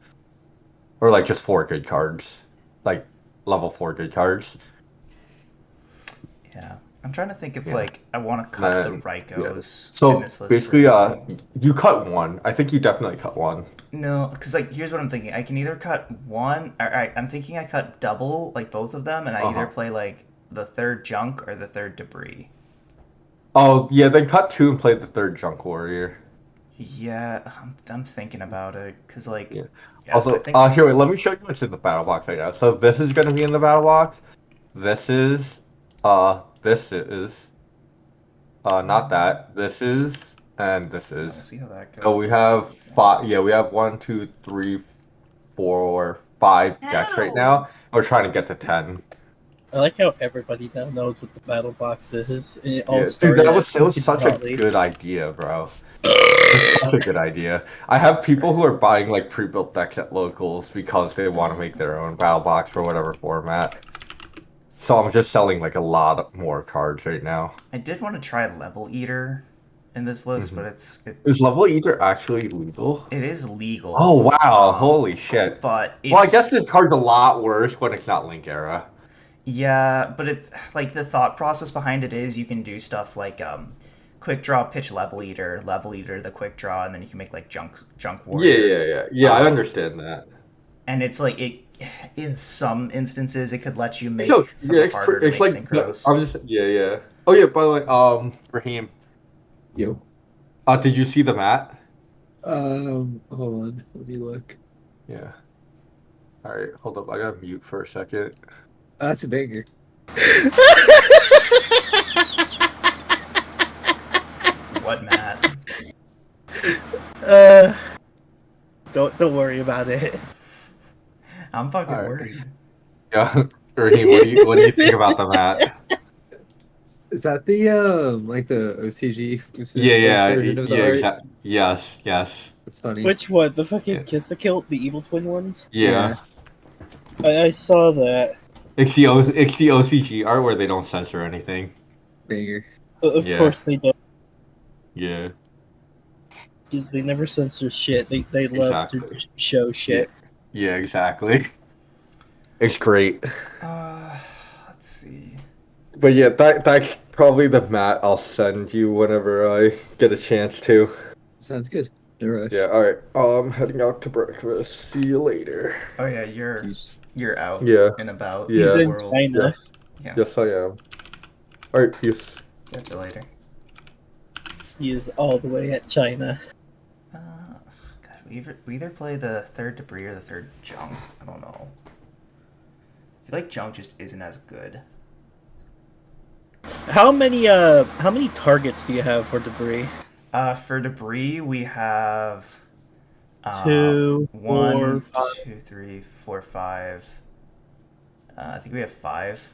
or like just 4 good cards, like level 4 good cards. Yeah. I'm trying to think if, Yeah. like, I want to And cut the then yeah. Raikos in So this list for basically, anything. you cut one. I think you definitely cut one. No, because, like, here's what I'm thinking. I can either cut one, or I'm thinking I cut double, like, both of them, and I either Uh-huh. play, like, the third junk or the third debris. Oh yeah, then cut 2 and play the third Junk Warrior. Yeah, I'm thinking about it, because, like, Yeah. yeah, so I Also, think. here, wait, let me show you what's in the battle box right now. So this is gonna be in the battle box. This is, not that. This is, and this I is. want to see how that So goes. we have 5. Yeah, we have 1, 2, 3, 4, 5 decks right Ow. now. We're trying to get to 10. I like how everybody now knows what the battle box is. And it all Yeah, dude, started that at was fucking such a Raleigh. good idea, bro. It's such a good idea. I have Jesus people who Christ. are buying like pre-built decks at locals because they want to make their own battle box for whatever format. So I'm just selling like a lot more cards right now. I did want to try Level Eater in this list, Hmm. but Is level eater actually legal? it is Oh legal. wow, holy shit. But Well, I guess it's this card's a lot worse when it's not Link Era. yeah, but it's like the thought process behind it is you can do stuff like quick draw pitch level eater the quick draw, and then you can make like junk Yeah, warrior. yeah, yeah. Yeah, I Um, understand that. and it's like it in some instances it could let you So make some yeah, harder to it's make like synchros. I'm just yeah, yeah. Oh yeah, by the way, Raheem, Yo. did you see the mat? Hold on. Let me look. Yeah. All right, hold up. I gotta mute for a second. That's a banger. What, Matt? Uh, don't worry about it. I'm fucking All right. worried. Yeah, Raheem, what do you think about the mat? Is that the like the OCG exclusive Yeah, like, yeah, version of the yeah, art? Yes, yes. That's funny. Which one? The fucking Yeah. Kiss-a-Kill, the evil twin ones? Yeah. I saw that. It's the OCG art where they don't censor anything. Banger. Of Yeah. course they don't. Yeah, They never censor shit. They love to exactly. just show shit. Yeah, exactly. It's great. Let's see. But yeah, that's probably the mat I'll send you whenever I get a chance to. Sounds good. No rush. Yeah, alright. I'm heading out to breakfast. See you later. Oh yeah, you're Peace. you're out Yeah. and about Yeah. He's the in world. China. Yes. Yeah. Yes, I am. Alright, peace. Catch you later. He is all the way at China. God, we either play the third debris or the third junk. I don't know. I feel like junk just isn't as good. How many targets do you have for debris? For debris, we have 2, 4, one, 5. 2, 3, 4, 5. I think we have 5.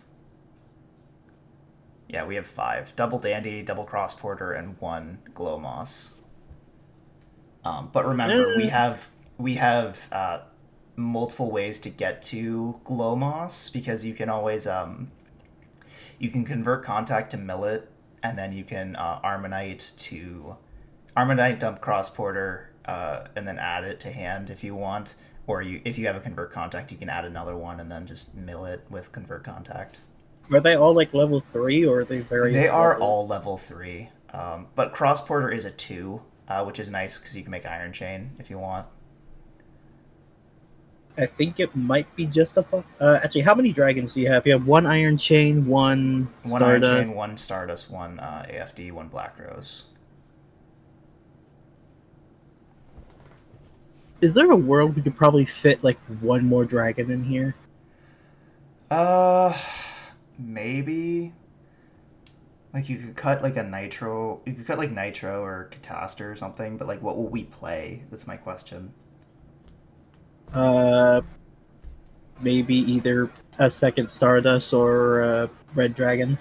Yeah, we have 5. Double dandy, double cross porter, and 1 glow moss. But remember, we have multiple ways to get to glow moss because you can always you can convert contact to millet, and then you can Armonite dump cross porter, and then add it to hand if you want. Or if you have a convert contact, you can add another one and then just mill it with convert contact. Are they all like level 3 or are they various They are levels? all level 3, but cross porter is a 2, which is nice because you can make iron chain if you want. I think it might be just a actually, how many dragons do you have? You have 1 Iron Chain, 1 One iron Stardust. chain, 1 stardust, 1 AFD, 1 black rose. Is there a world we could probably fit like 1 more dragon in here? Maybe. Like you could cut like a nitro. You could cut like nitro or cataster or something. But like, what will we play? That's my question. maybe either a second Stardust or Red Dragon.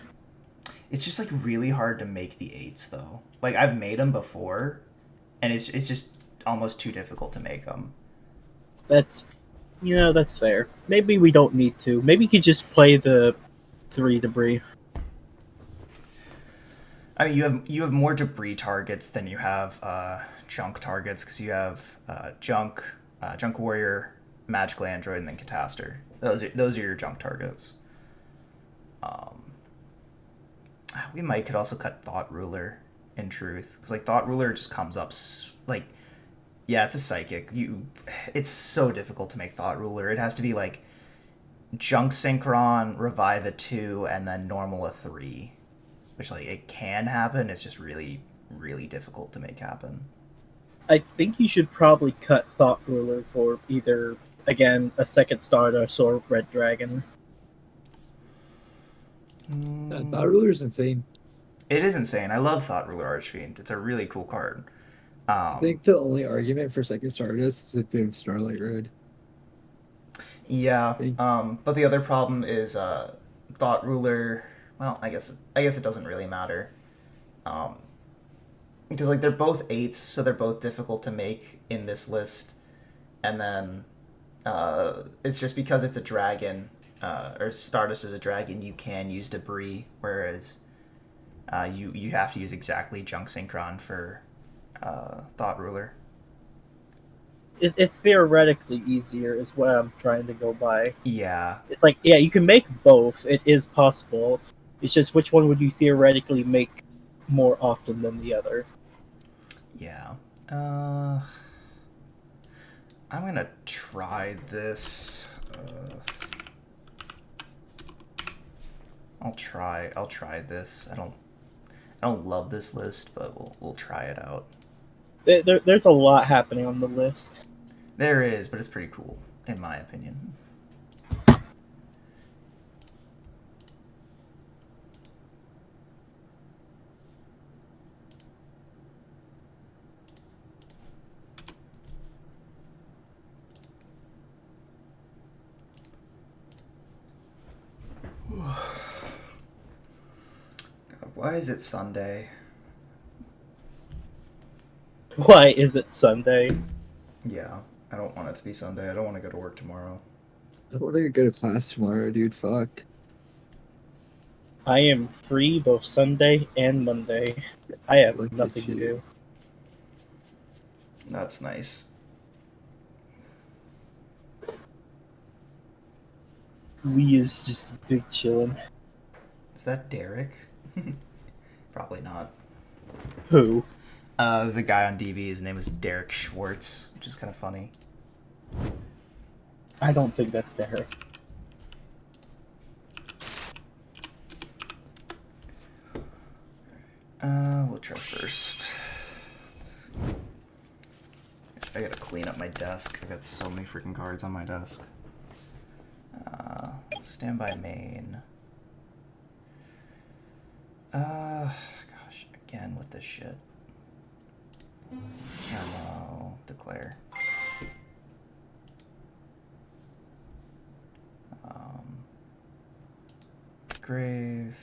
It's just like really hard to make the 8s though. Like I've made them before, and it's just almost too difficult to make them. That's that's fair. Maybe we don't need to. Maybe you could just play the 3 debris. I mean, you have more debris targets than you have junk targets because you have junk, junk warrior, magical android, and then cataster. Those are your junk targets. We could also cut thought ruler. In truth, because like thought ruler just comes up like, yeah, it's a psychic. It's so difficult to make thought ruler. It has to be like junk synchron, revive a 2, and then normal a 3. Which, like, it can happen. It's just really, really difficult to make happen. I think you should probably cut Thought Ruler for either, again, a second Stardust or Red Dragon. Thought Ruler's insane. It is insane. I love Thought Ruler Archfiend. It's a really cool card. I think the only argument for second Stardust is if you have Starlight Red. Yeah. But the other problem is Thought Ruler. Well, I guess it doesn't really matter. Because like they're both 8s, so they're both difficult to make in this list. And then it's just because it's a dragon, or Stardust is a dragon, you can use debris, whereas you have to use exactly junk synchron for Thought Ruler. It's theoretically easier, is what I'm trying to go by. Yeah. It's like, yeah, you can make both. It is possible. It's just which one would you theoretically make more often than the other? Yeah. I'm gonna try this. I'll try this. I don't love this list, but we'll try it out. There's a lot happening on the list. There is, but it's pretty cool, in my opinion. Why is it Sunday? Why is it Sunday? Yeah, I don't want it to be Sunday. I don't want to go to work tomorrow. I want to go to class tomorrow, dude. Fuck. I am free both Sunday and Monday. I have Look at nothing to you. do. That's nice. We is just big chillin'. Is that Derek? Probably not. Who? There's a guy on DB. His name is Derek Schwartz, which is kind of funny. I don't think that's Derek. We'll try first. Let's see. I gotta clean up my desk. I got so many freaking cards on my desk. Standby main. Gosh, again with this shit. Hello, declare. Grave.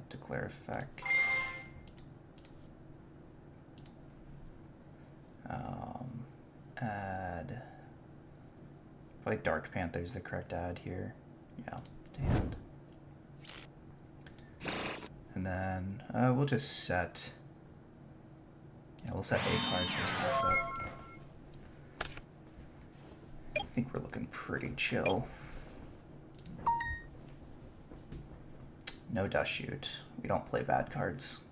Declare effect. Add. Probably Dark Panther's the correct add here. Yeah, to hand. And then we'll just set. Yeah, we'll set 8 cards. Just pass it up. I think we're looking pretty chill. No dust shoot. We don't play bad cards.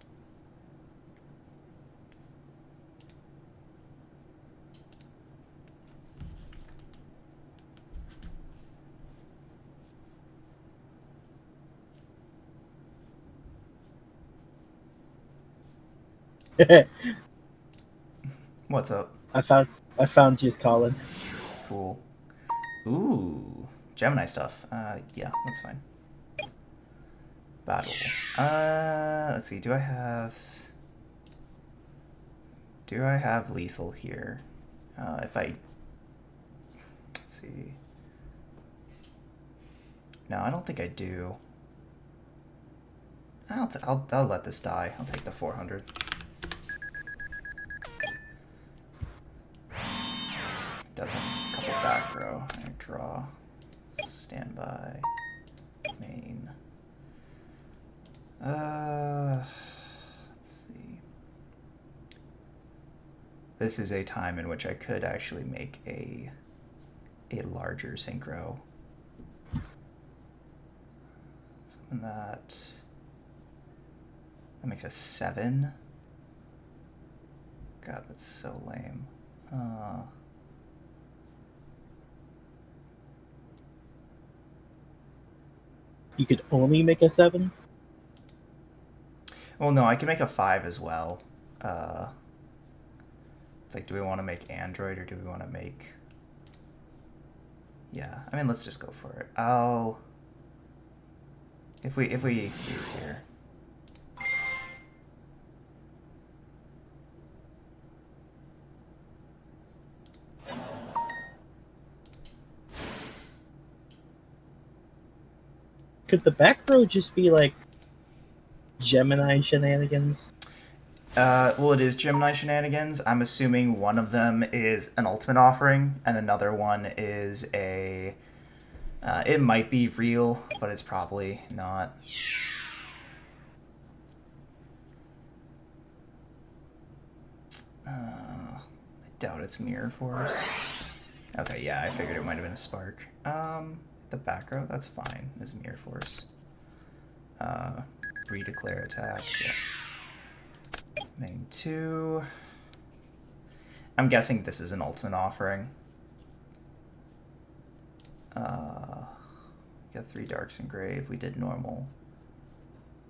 What's up? I found you, Colin. Cool. Ooh, Gemini stuff. Yeah, that's fine. Battle. Let's see. Do I have lethal here? If I, let's see. No, I don't think I do. I'll let this die. I'll take the 400. Does have a couple back row. I draw. Standby. Main. Let's see. This is a time in which I could actually make a larger synchro. Something that makes a 7. God, that's so lame. You could only make a 7? Well, no, I can make a 5 as well. It's like, do we want to make Android or do we want to make... Yeah, I mean, let's just go for it. If we use here. Could the back row just be like Gemini shenanigans? Well, it is Gemini shenanigans. I'm assuming one of them is an ultimate offering, and another one is a... it might be real, but it's probably not. I doubt it's Mirror Force. Okay, yeah, I figured it might have been a Spark. The back row, that's fine, is Mirror Force. Redeclare attack, yeah. Main 2. I'm guessing this is an ultimate offering. Got 3 Darks Engrave. We did normal.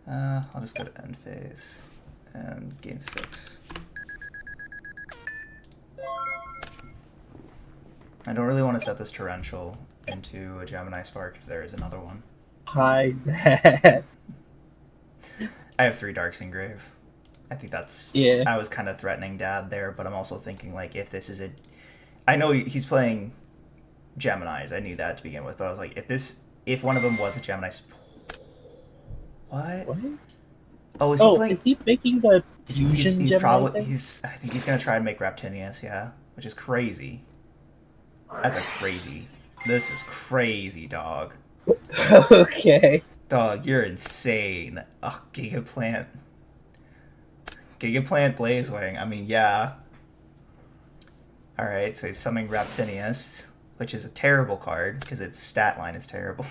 I'll just go to end phase and gain 6. I don't really want to set this torrential into a Gemini Spark if there is another one. Hide that. I have 3 Darks Engrave. I think that's... Yeah. I was kind of threatening Dad there, but I'm also thinking, like, if this is a... I know he's playing Geminis. I knew that to begin with, but I was like, if one of them was a Gemini... What? What? Oh, is he playing... is he making the fusion he's Gemini probably... thing? I think he's going to try and make Raptinius, yeah. Which is crazy. That's a crazy... This is crazy, dog. Okay. Dog, you're insane. Ugh, Gigaplant. Gigaplant Blazewing. I mean, yeah. Alright, so he's summoning Raptinius, which is a terrible card, because its stat line is terrible.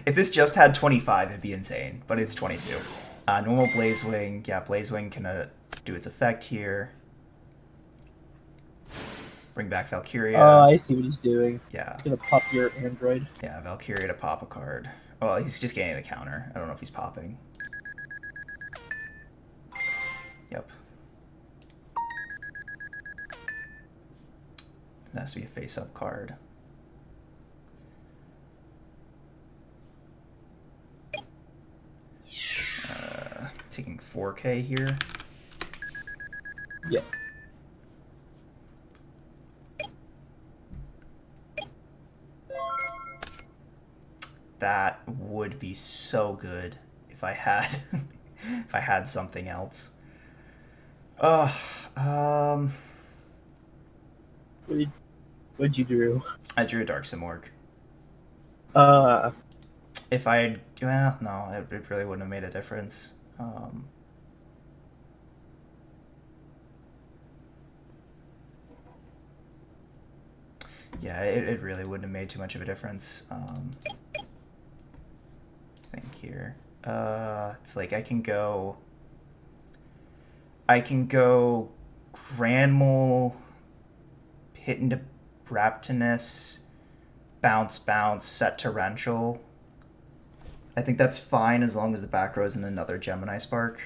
If this just had 25, it'd be insane, but it's 22. Normal Blazewing. Yeah, Blazewing can do its effect here. Bring back Valkyria. Oh, I see what he's doing. Yeah. He's gonna pop your android. Yeah, Valkyria to pop a card. Well, he's just getting the counter. I don't know if he's popping. Yep. It has to be a face-up card. Taking 4K here. Yes. That would be so good if I had if I had something else. What'd you do? I drew a Dark Simorg. If I had, well, no, it really wouldn't have made a difference. Yeah, it really wouldn't have made too much of a difference. Think here. It's like I can go Granmole, hit into Raptinus, bounce, set Torrential. I think that's fine as long as the back row is in another Gemini Spark.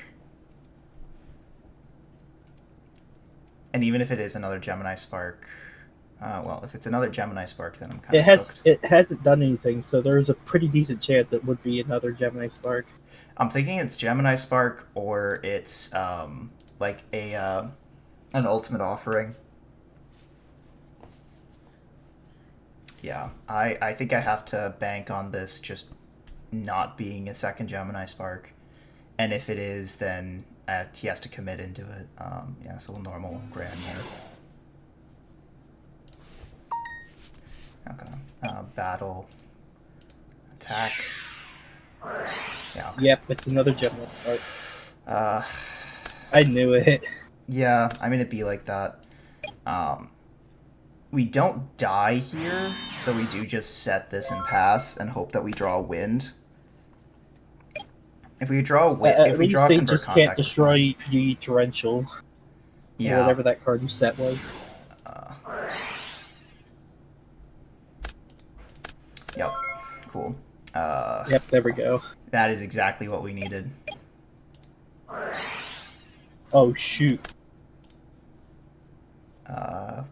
And even if it is another Gemini Spark, well, if it's another Gemini Spark, then I'm kind of hooked. It hasn't done anything, so there's a pretty decent chance it would be another Gemini Spark. I'm thinking it's Gemini Spark or it's like an ultimate offering. Yeah, I think I have to bank on this just not being a second Gemini Spark. And if it is, then he has to commit into it. Yeah, so normal Grand here. Okay. Battle. Attack. Yeah. Okay. Yep, it's another Gemini Spark. Uh, I knew it. yeah, I mean, it'd be like that. We don't die here, so we do just set this and pass and hope that we draw a wind. If we draw a wind, if we draw a they convert just contact, can't destroy the torrential, or yeah. whatever that card you set was. Yep. Cool. Yep, there we go. That is exactly what we needed. Oh shoot!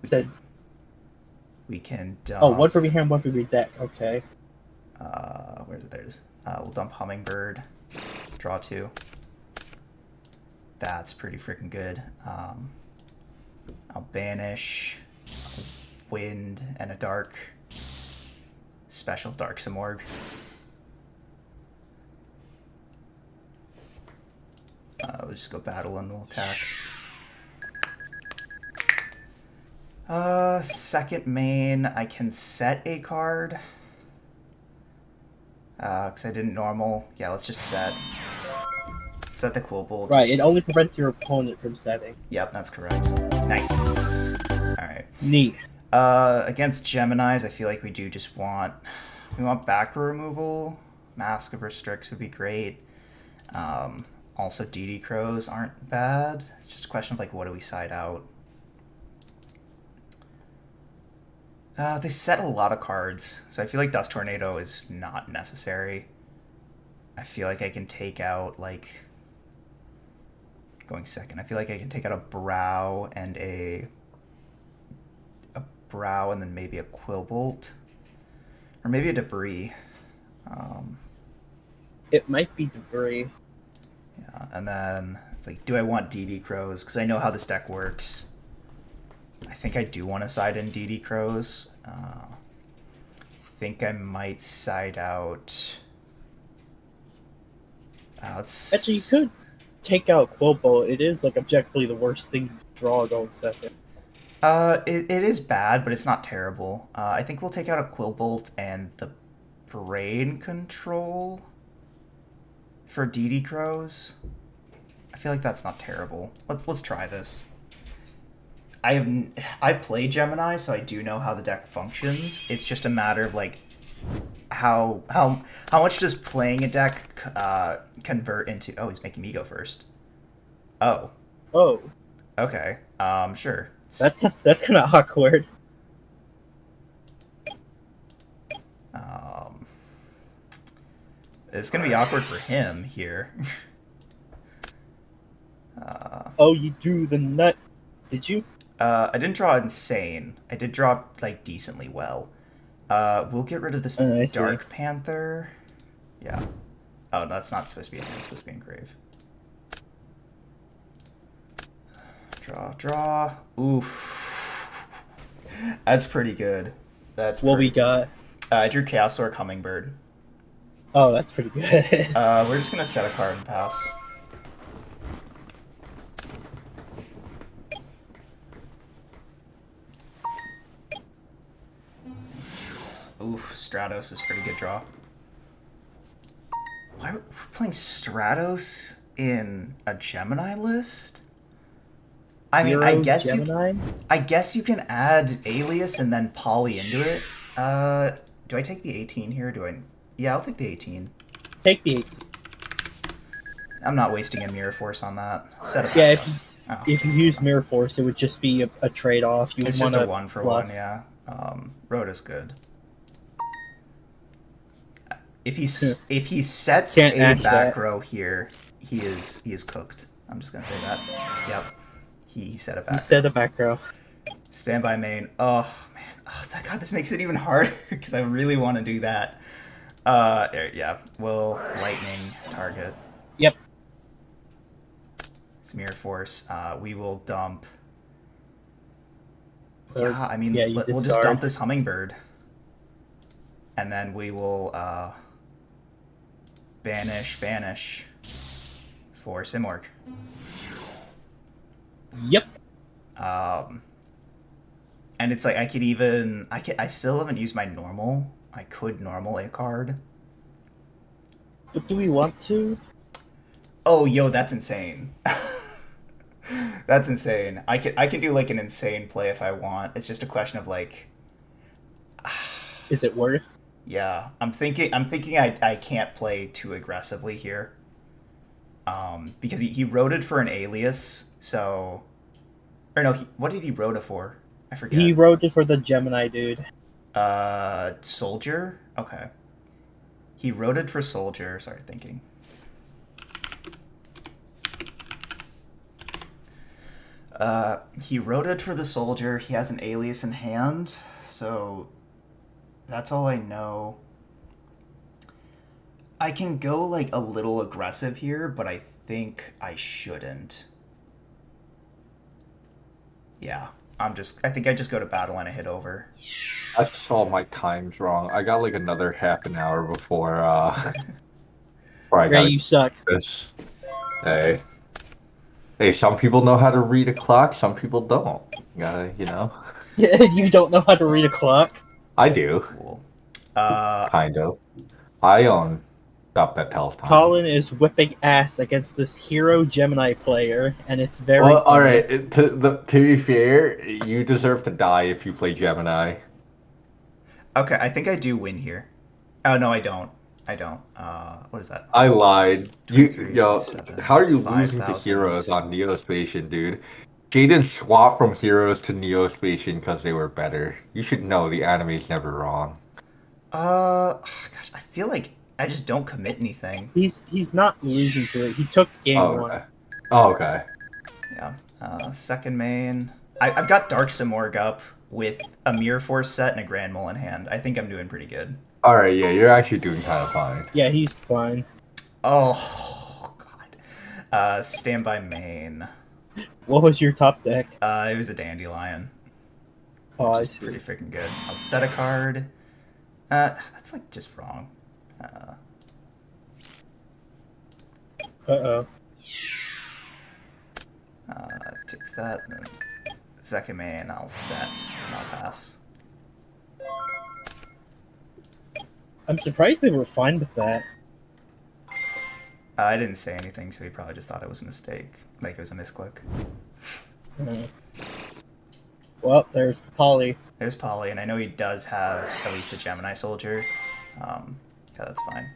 Said. We can dump. Oh, one for your hand, one for your deck. Okay. Where's it? There it is. We'll dump Hummingbird. Draw 2. That's pretty freaking good. I'll banish a Wind and a Dark. Special Dark Simorg. We'll just go battle and we'll attack. Second main, I can set a card. Because I didn't normal. Yeah, let's just set. Set the Quillbolt. Right, it only prevents your opponent from setting. Yep, that's correct. Nice. Alright. Neat. Against Geminis, I feel like we do just want... We want back row removal. Mask of Restricts would be great. Also, DD Crows aren't bad. It's just a question of, like, what do we side out? They set a lot of cards, so I feel like Dust Tornado is not necessary. I feel like I can take out, like... Going second. I feel like I can take out a Brow and a Brow and then maybe a Quillbolt. Or maybe a Debris. It might be Debris. Yeah, and then it's like, do I want DD Crows? Because I know how this deck works. I think I do want to side in DD Crows. I think I might side out... Actually, you could take out Quillbolt. It is, like, objectively the worst thing to draw going second. It is bad, but it's not terrible. I think we'll take out a Quillbolt and the Brain Control for DD Crows. I feel like that's not terrible. Let's try this. I play Gemini, so I do know how the deck functions. It's just a matter of like how much does playing a deck convert into. Oh, he's making me go first. Oh. Oh. Okay. Sure. That's kind of awkward. It's gonna be awkward for him here. Oh, you drew the nut. Did you? I didn't draw insane. I did draw like decently well. We'll get rid of this Dark Panther. Yeah. Oh, that's not supposed to be a hand. It's supposed to be engrave. Draw. Oof. That's pretty good. That's what we got. I drew Chaos Orc Hummingbird. Oh, that's pretty good. We're just gonna set a card and pass. Oof, Stratos is pretty good draw. Why are we playing Stratos in a Gemini list? I mean, I guess you can add Alias and then Poly into it. Do I take the 18 here? Yeah, I'll take the 18. Take the 18. I'm not wasting a Mirror Force on that. Set up. Yeah, if you use Mirror Force, it would just be a trade-off. It's just a 1-for-1, yeah. Rhoda's good. If he sets a back row here, he is cooked. I'm just gonna say that. Yep. He set a back. He set a back row. Standby main. Oh man. Oh God, this makes it even harder because I really want to do that. Yeah. We'll lightning target. Yep. It's Mirror Force. We will dump. Or, Yeah, I mean, yeah, we'll just dump this Hummingbird. and then we will banish for Simorg. Yep. And it's like I still haven't used my normal. I could normal a card. But do we want to? Oh, yo, that's insane. That's insane. I can do like an insane play if I want. It's just a question of like, Is it worth? yeah. I'm thinking I can't play too aggressively here. Because he roted for an alias, so, or no, what did he rota for? I forget. He wrote it for the Gemini dude. Soldier? Okay. He roted for Soldier. Sorry, thinking. He roted for the Soldier. He has an alias in hand, so that's all I know. I can go like a little aggressive here, but I think I shouldn't. Yeah, I think I just go to battle and I hit over. I saw my times wrong. I got like another half an hour before before I Ray, got you suck. this. Hey. Hey, some people know how to read a clock, some people don't. You know. You don't know how to read a clock? I do. Cool. Kind of. I own stuff that tells time. Colin is whipping ass against this hero Gemini player, and it's very Well, funny. alright, to be fair, you deserve to die if you play Gemini. Okay, I think I do win here. Oh no, I don't. What is that? I lied. 23, Yo, 27. how are That's you losing to 5,000. heroes on Neospatian, dude? Jaden swapped from heroes to Neospatian because they were better. You should know the anime's never wrong. Gosh, I feel like I just don't commit anything. He's not losing to it. He took game Oh, one. okay. Oh, okay. Yeah. Second main. I've got Dark Simorg up with a Mirror Force set and a Grand Mole in hand. I think I'm doing pretty good. Alright, yeah, you're actually doing kind of fine. Yeah, he's fine. Oh, God. Standby main. What was your top deck? It was a Dandelion. Oh, I Which is see. pretty freaking good. I'll set a card. That's like just wrong. Uh-oh. Takes that. And then second main, I'll set and I'll pass. I'm surprised they were fine with that. I didn't say anything, so he probably just thought it was a mistake. Like it was a misclick. Uh, Well, there's the poly. There's Polly, and I know he does have at least a Gemini soldier. Yeah, that's fine.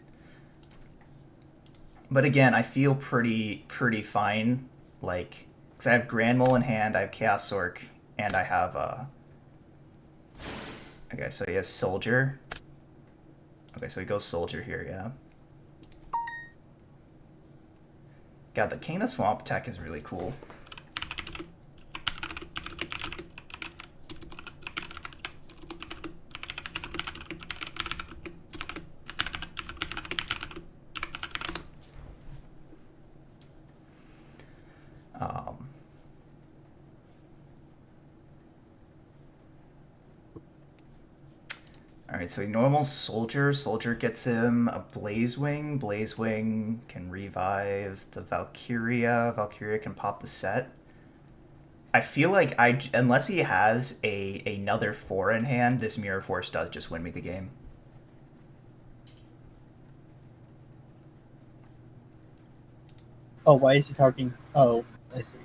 But again, I feel pretty fine. Like, because I have Grand Mole in hand, I have Chaos Sork, and I have okay, so he has Soldier. Okay, so he goes Soldier here, yeah. God, the King of the Swamp tech is really cool. Alright, so he normal Soldier. Soldier gets him a Blaze Wing. Blaze Wing can revive the Valkyria. Valkyria can pop the set. I feel like unless he has another 4 in hand, this Mirror Force does just win me the game. Oh, why is he talking? Oh, I see.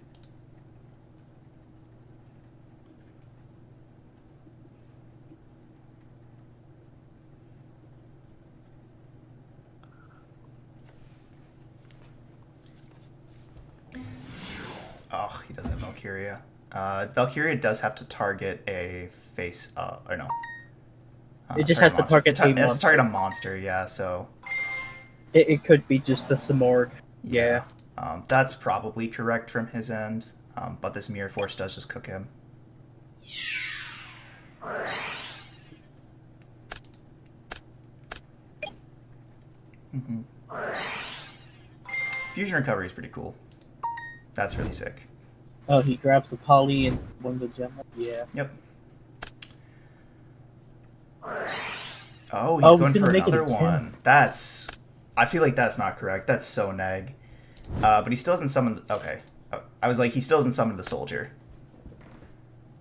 Oh, he does have Valkyria. Valkyria does have to target a face, or no. It just has to target a It has to target a monster. monster, yeah, so. It could be just the Simorg. Yeah. That's probably correct from his end, but this Mirror Force does just cook him. Fusion Recovery is pretty cool. That's really sick. Oh, he grabs the poly and one of the Gemini. Yeah. Yep. Oh, he's Oh, going he's for gonna make it another again. one. That's... I feel like that's not correct. That's so neg. But he still hasn't summoned... Okay. Oh, I was like, he still hasn't summoned the soldier.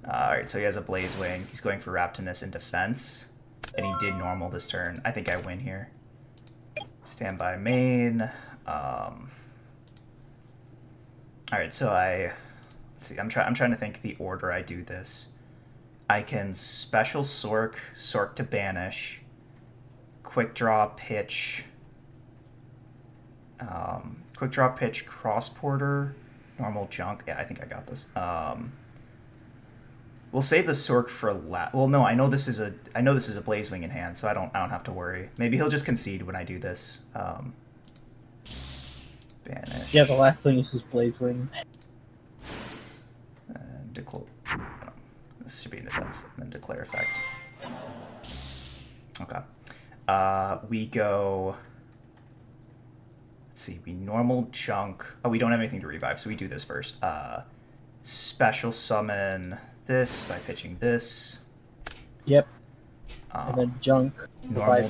Alright, so he has a Blaze Wing. He's going for Raptinus in defense. And he did normal this turn. I think I win here. Standby main. Alright, so let's see, I'm trying to think the order I do this. I can special Sork to banish, quick draw pitch, cross porter, normal junk. Yeah, I think I got this. We'll save the Sork for well, no, I know this is a Blaze Wing in hand, so I don't have to worry. Maybe he'll just concede when I do this. Banish. Yeah, the last thing is his Blaze Wings. And this should be in defense. And then declare effect. Okay. We go... Let's see. We normal junk. Oh, we don't have anything to revive, so we do this first. Special summon this by pitching this. Yep. And then junk. Normal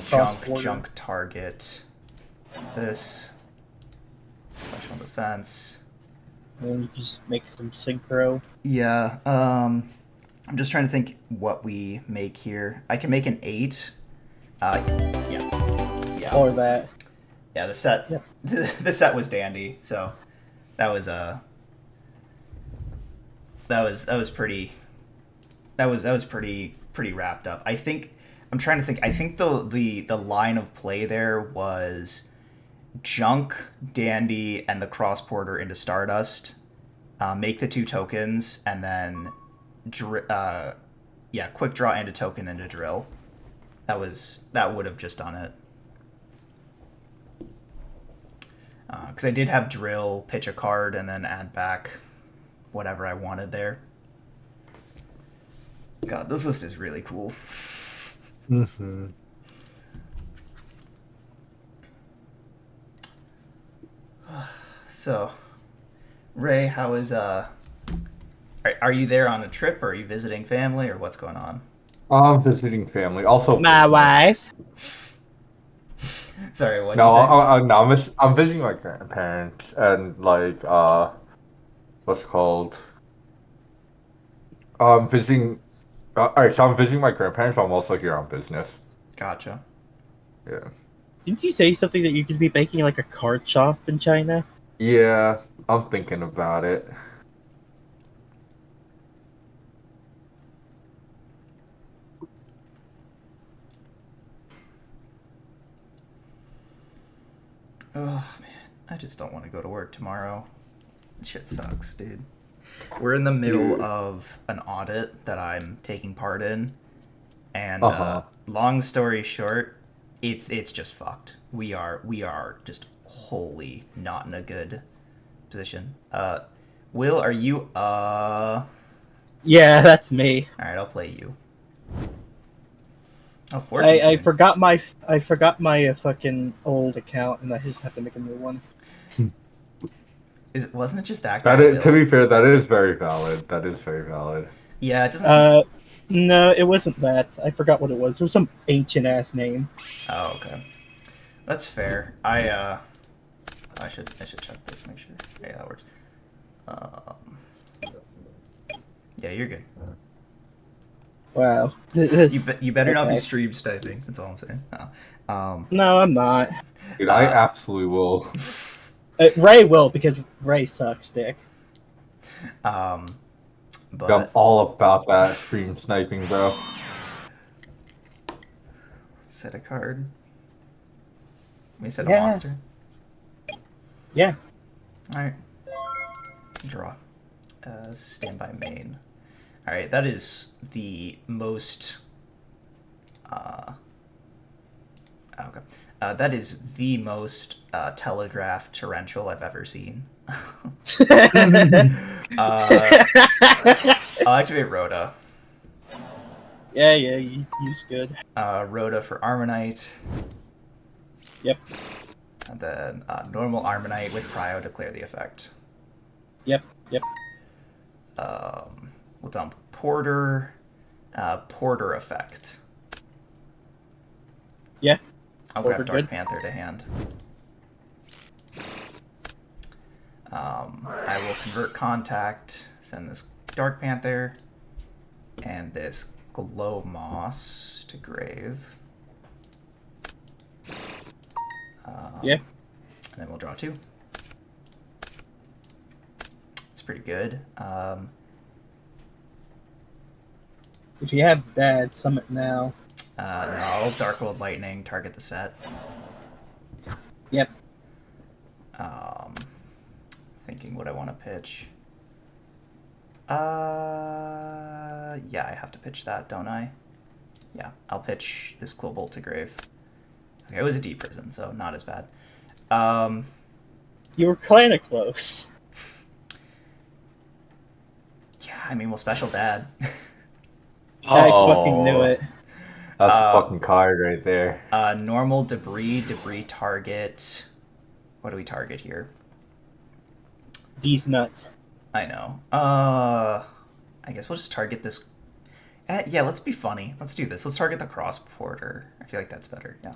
junk target. This. Special defense. And then you just make some synchro. Yeah. I'm just trying to think what we make here. I can make an 8. Yeah. Or that. Yeah, the set. Yep. The set was dandy. So that was pretty. That was pretty wrapped up. I think I'm trying to think. I think the line of play there was junk, dandy, and the cross porter into Stardust. Make the 2 tokens, and then quick draw and a token into drill. That would have just done it. Because I did have drill, pitch a card, and then add back whatever I wanted there. God, this list is really cool. Mm-hmm. So, Ray, how is are you there on a trip, or are you visiting family, or what's going on? I'm visiting family. Also, My wife. Sorry, what? no, you say? I'm visiting my grandparents and like what's it called? I'm visiting. Alright, so I'm visiting my grandparents, but I'm also here on business. Gotcha. Yeah. Didn't you say something that you could be making like a card shop in China? Yeah, I'm thinking about it. Oh man, I just don't want to go to work tomorrow. Shit sucks, dude. We're in the middle of an audit that I'm taking part in, and long story short, it's just fucked. We are just wholly not in a good position. Will, are you Yeah, that's me. All right, I'll play you. Oh, I forgot my fucking old account, and I just have to make a new one. Wasn't it just that guy? To be fair, that is very valid. That is very valid. Yeah, it doesn't. No, it wasn't that. I forgot what it was. It was some ancient ass name. Oh, okay. That's fair. I should check this, make sure. Yeah, that works. Yeah, you're good. Wow. You better not be okay. stream sniping. That's all I'm saying. No. No, I'm not. Dude, I absolutely will. Ray will, because Ray sucks dick. But I'm all about that stream sniping, bro. set a card. We set a Yeah. monster. Yeah. All right. Draw. Standby main. All right, that is the most. Okay. That is the most telegraphed torrential I've ever seen. I'll activate Rhoda. Yeah, he's good. Rhoda for Armonite. Yep. And then normal Armonite with Cryo, declare the effect. Yep. We'll dump Porter. Porter effect. Yeah. I'll grab Over Dark good. Panther to hand. I will convert contact, send this Dark Panther, and this Glow Moss to grave. Yeah. And then we'll draw 2. It's pretty good. If you have that, summon now. No, I'll Dark World Lightning, target the set. Yep. Thinking what I want to pitch. Yeah, I have to pitch that, don't I? Yeah, I'll pitch this Quillbolt to grave. Okay, it was a deep prison, so not as bad. You were kind of close. Yeah, I mean, well, special dad. I fucking knew it. That's a fucking card right there. Normal debris target. What do we target here? These nuts. I know. I guess we'll just target this. Yeah, let's be funny. Let's do this. Let's target the cross porter. I feel like that's better. Yeah.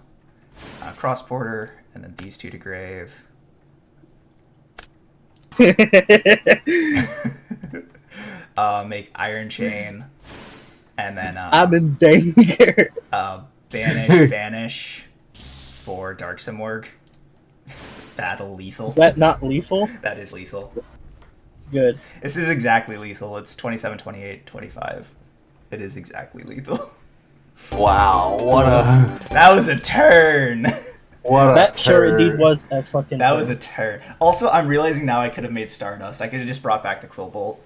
Cross porter, and then these 2 to grave. Make Iron Chain, and then I'm in danger. banish for Dark Simorg. Battle lethal. Is that not lethal? That is lethal. Good. This is exactly lethal. It's 27, 28, 25. It is exactly lethal. Wow, what a That was a turn. what a That sure turd. indeed was a fucking. That was a turn. Also, I'm realizing now I could have made Stardust. I could have just brought back the Quillbolt.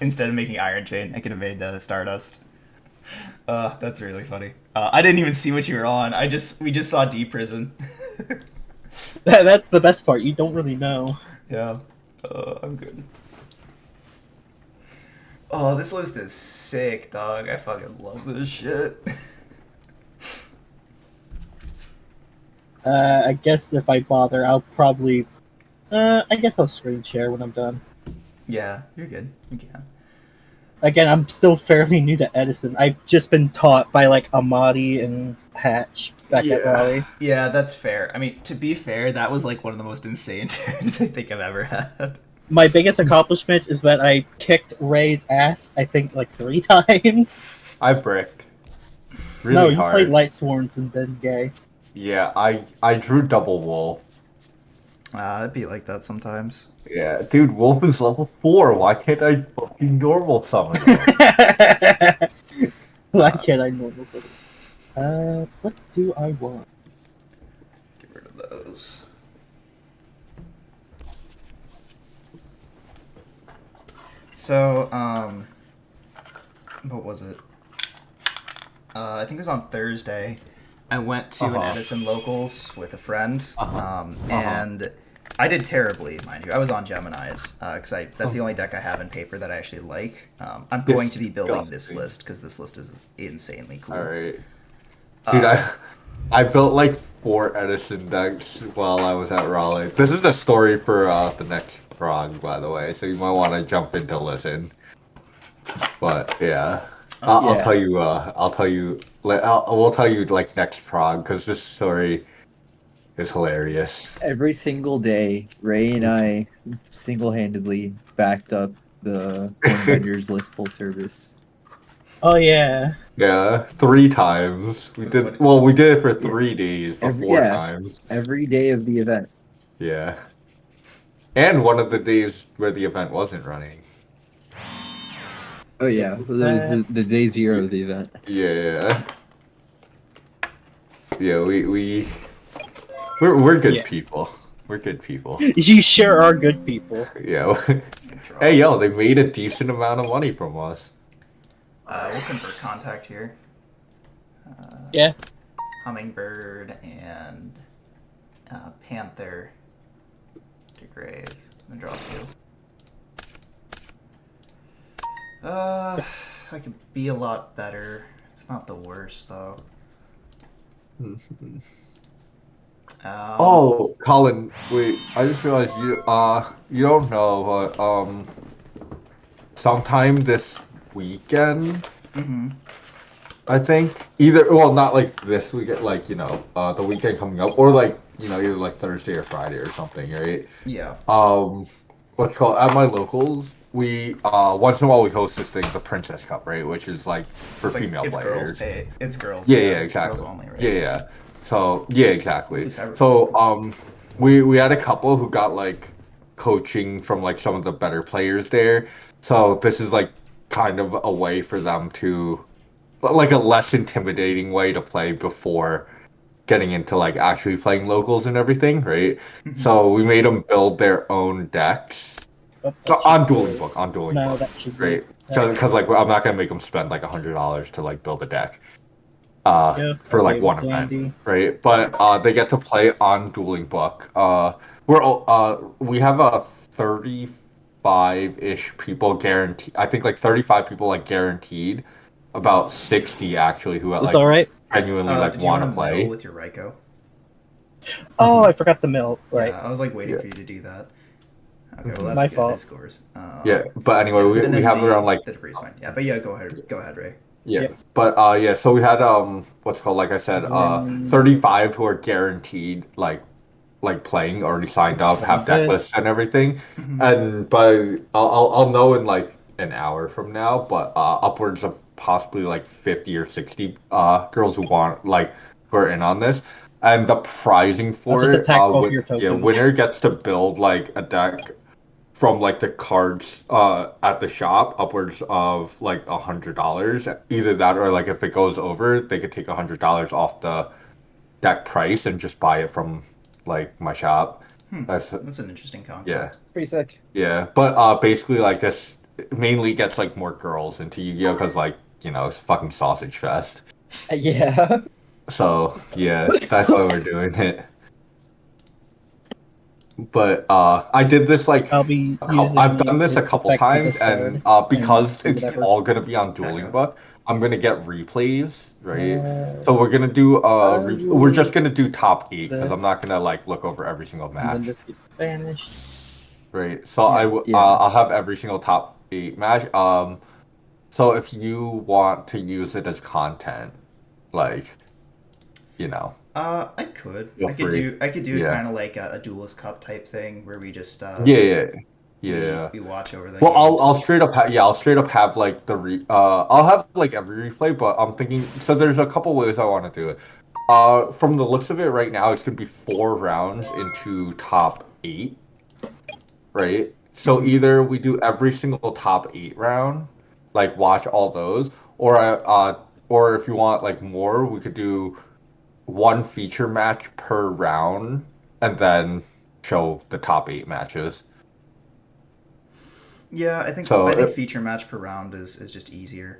Instead of making Iron Chain, I could have made Stardust. That's really funny. I didn't even see what you were on. We just saw D Prison. That's the best part. You don't really know. Yeah. I'm good. Oh, this list is sick, dog. I fucking love this shit. I guess if I bother, I'll probably. I guess I'll screen share when I'm done. Yeah, you're good. You can. Again, I'm still fairly new to Edison. I've just been taught by like Amadi and Hatch back at Yeah. Raleigh. Yeah, that's fair. I mean, to be fair, that was like one of the most insane turns I think I've ever had. My biggest accomplishment is that I kicked Ray's ass, I think, like 3 times. I bricked. Really no, you hard. played Light Sworns and then Gay. Yeah, I drew double wolf. It'd be like that sometimes. Yeah, dude, wolf is level 4. Why can't I fucking normal summon him? Why can't I normal summon? What do I want? Get rid of those. So, what was it? I think it was on Thursday. I went to an Edison Locals with a friend, and I did terribly, mind you. I was on Gemini's, because that's the only deck I have in paper that I actually like. I'm going to be building this list, because this list is insanely cool. Alright. Dude, I built like 4 Edison decks while I was at Raleigh. This is a story for the next frog, by the way, so you might want to jump in to listen. But yeah. I'll tell you. We'll tell you like next prog because this story is hilarious. Every single day, Ray and I single-handedly backed up the Avengers list pull service. Oh yeah. Yeah, 3 times. We did. Well, we did it for 3 days, but 4 times. Every day of the event. Yeah. And one of the days where the event wasn't running. Oh yeah, that was the day 0 of the event. Yeah. Yeah, we're good people. We're good people. You sure are good people. Yeah. Hey, yo, they made a decent amount of money from us. We'll convert contact here. Yeah. Hummingbird and Panther to grave. And draw 2. I could be a lot better. It's not the worst though. Oh, Colin, wait, I just realized you don't know, but sometime this weekend, I think either, well, not like this weekend, like, the weekend coming up, or like, either like Thursday or Friday or something, right? Yeah. Um, what's called at my locals, we once in a while we host this thing, the Princess Cup, right? Which is like for It's like female it's girls players. pay. It's girls. Yeah, Yeah, exactly. Girls only, right? Yeah. So yeah, exactly. Who's ever- So we had a couple who got like coaching from like some of the better players there. So this is like kind of a way for them to like a less intimidating way to play before getting into like actually playing locals and everything, right? Mhm. So we made them build their own decks But that on should Dueling be- Book, on Dueling No, Book, that should be. right? Because like I'm not gonna make them spend like $100 to like build a deck, Yeah, for like okay, one dandy. event, right? But they get to play on Dueling Book. We have a 35-ish people guaranteed. I think like 35 people like guaranteed. About 60 actually who It's like all right. genuinely like Did you want want to to mill play. with your Ryko? Oh, I forgot the mill. Right. Yeah, I was like waiting Yeah. for you to do that. Okay, well Mhm. that's My good. fault. His scores. Yeah, but anyway, yeah, we and then have the, around like the debris is fine. Yeah, but yeah, go ahead, Ray. yeah. Yep. But yeah, so we had what's called, like I said, Then- 35 who are guaranteed like playing, already signed up, have deck This. lists and everything. Mhm. And by I'll know in like an hour from now, but upwards of possibly like 50 or 60 girls who are in on this. And the prizing for I'll just it, attack both your tokens. winner gets to build like a deck from like the cards at the shop upwards of like $100. Either that or like if it goes over, they could take $100 off the deck price and just buy it from like my shop. That's That's an interesting concept. yeah. Pretty sick. Yeah, but basically like this mainly gets like more girls into Yu-Gi-Oh because like it's a fucking sausage fest. Yeah. So yeah, that's why we're doing it. But I did this like I'll be. I've done this a using couple effect times, discard and because do it's whatever. all gonna be on Dueling Okay. Book, I'm gonna get replays, right? Uh, So we're gonna do we're just you gonna do top 8 because I'm this. not gonna like look over every single and then match, this gets banished. right? So Yeah. I'll have every single top 8 match. So if you want to use it as content, like, I could. Feel I could free. do. I could do Yeah. kind of like a duelist cup type thing where we just yeah. we watch over the. Well, games. I'll straight up I'll straight up have like I'll have like every replay, but I'm thinking so there's a couple ways I want to do it. From the looks of it right now, it's gonna be 4 rounds into top 8, right? So either we do every single top 8 round, like watch all those, or if you want like more, we could do one feature match per round and then show the top 8 matches. Yeah, I think So, feature match per round is just easier.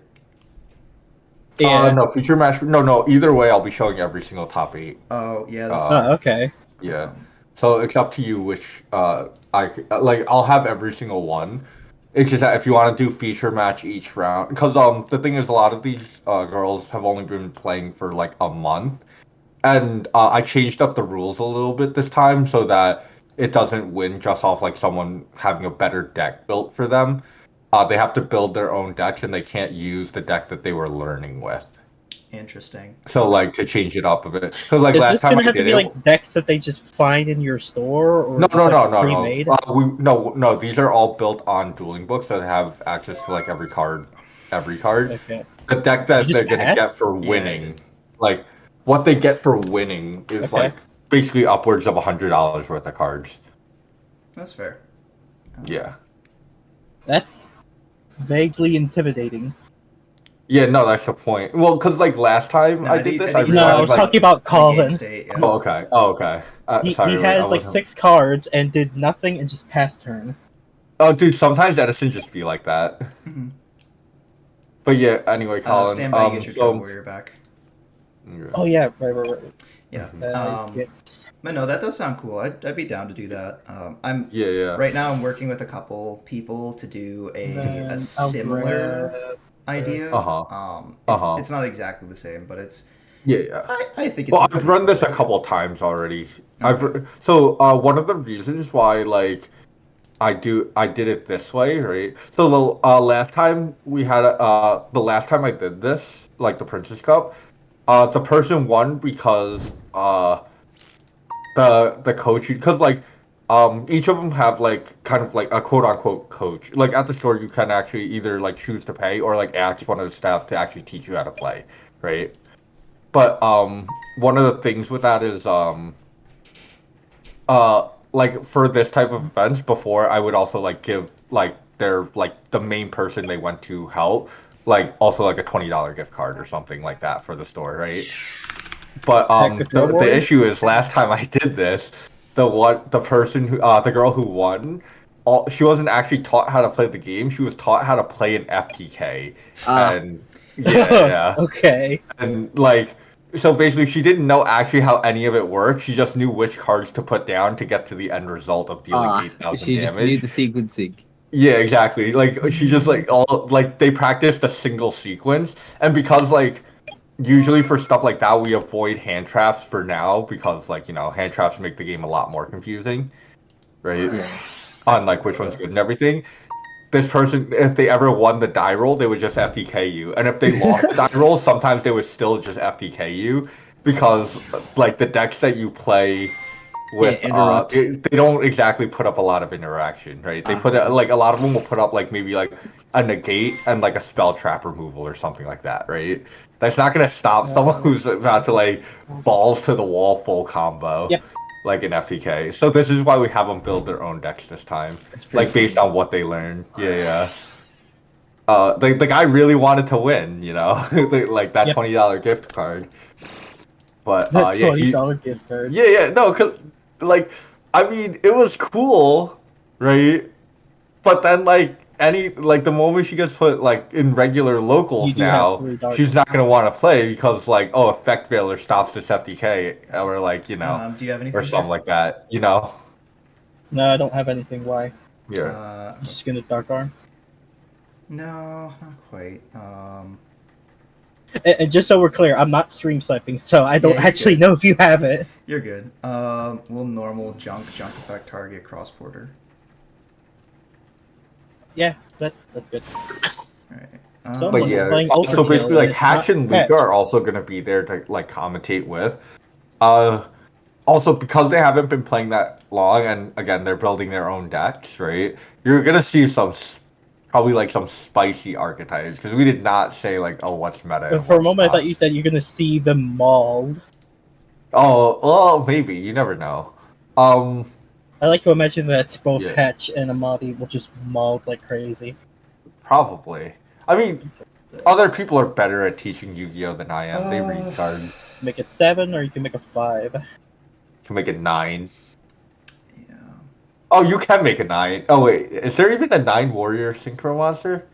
Yeah. No, feature match. No. Either way, I'll be showing every single top 8. Oh yeah, that's Uh, Oh, okay. Yeah. So it's up to you which I'll have every single one. It's just that if you want to do feature match each round, because the thing is a lot of these girls have only been playing for like a month, and I changed up the rules a little bit this time so that it doesn't win just off like someone having a better deck built for them. They have to build their own decks and they can't use the deck that they were learning with. interesting. So like to change it up a bit, because like Is last this time gonna I have to did be it. like decks that they just find in your store, or No, is no, this, no, like, no, pre-made? no. No. These are all built on Dueling Books that have access to like every card. Okay. The deck that You just they're gonna pass? get for Yeah, winning, like what they get for winning is Okay. like basically upwards of $100 worth of cards. That's fair. Yeah. That's vaguely intimidating. Yeah, no, that's the point. Well, because like last time No, I I did think- this, I I think No, it's I realized was like, talking about The game Colin. state, yeah. oh, okay, oh, okay. He Sorry, Ray, has I like wasn't- 6 cards and did nothing and just passed turn. Oh, dude, sometimes Edison just be like that. Mhm. But yeah, anyway, Colin. Stand by, get your Troll Warrior back. Oh yeah, right. Yeah. Mhm. It's- But no, that does sound cool. I'd be down to do that. I'm Yeah. right now. I'm working with a couple people to do then a I'll similar grab- idea. Uh-huh. It's not exactly the same, but it's. Yeah. I think it's. Well, a I've pretty run cool this a idea. couple times already. Okay. So one of the reasons why like I did it this way, right? So last time we had the last time I did this, like the Princess Cup, the person won because the coach, because like each of them have like kind of like a quote unquote coach. Like at the store, you can actually either like choose to pay or like ask one of the staff to actually teach you how to play, right? But one of the things with that is like for this type of events before, I would also like give like their like the main person they went to help, like also like a $20 gift card or something like that for the store, right? But Control the Warrior? issue is last time I did this, the person who the girl who won, she wasn't actually taught how to play the game. She was taught how to play an FTK, Ah, and yeah, Okay. and like so basically she didn't know actually how any of it worked. She just knew which cards to put down to get to the end result of dealing 8,000 she just knew damage. the sequencing. Yeah, exactly. Like she just like all like they practiced a single sequence, and because like usually for stuff like that we avoid hand traps for now because like hand traps make the game a lot more confusing, right? Yeah. On like which one's good and everything. This person, if they ever won the die roll, they would just FTK you, and if they lost the die roll, sometimes they would still just FTK you because like the decks that you play with interrupts. they don't exactly put up a lot of interaction, right? They put like a lot of them will put up like maybe like a negate and like a spell trap removal or something like that, right? That's not gonna stop someone who's about to like balls to the wall full combo. Yep. Like an FTK. So this is why we have them build their own decks this time. That's pretty Like based on what they learned. Yeah, yeah. The guy really wanted to win, like that Yep. $20 gift card. But That yeah, $20 gift card. yeah, no, cause like I mean it was cool, right? But then the moment she gets put like in regular locals You do have now, $3. she's not gonna want to play because like effect veiler stops this FTK or like Do you have anything? or something like that, No, I don't have anything. Why? Yeah. I'm just gonna Dark Arm. No, not quite. And just so we're clear, I'm not stream sniping, so I don't Yeah, you're actually good. know if you have it. You're good. We'll normal junk effect target cross border. Yeah, that's good. Alright. So- But Someone is yeah, playing so Overkill, basically, and like it's Hatch not and Hatch. Luca are also gonna be there to like commentate with. Also because they haven't been playing that long, and again they're building their own decks, right? You're gonna see probably like some spicy archetypes because we did not say like, oh, what's meta. But and for a what's moment, I not. thought you said you're gonna see them mauled. Oh, well, maybe you never know. I like to imagine that it's both Yeah. Hatch and Amadi will just maul like crazy. Probably. I mean, other people are better at teaching Yu-Gi-Oh than I am. They read cards. Make a 7, or you can make a 5. Can make it 9. Yeah. Oh, you can make a 9. Oh wait, is there even a 9 warrior synchro monster?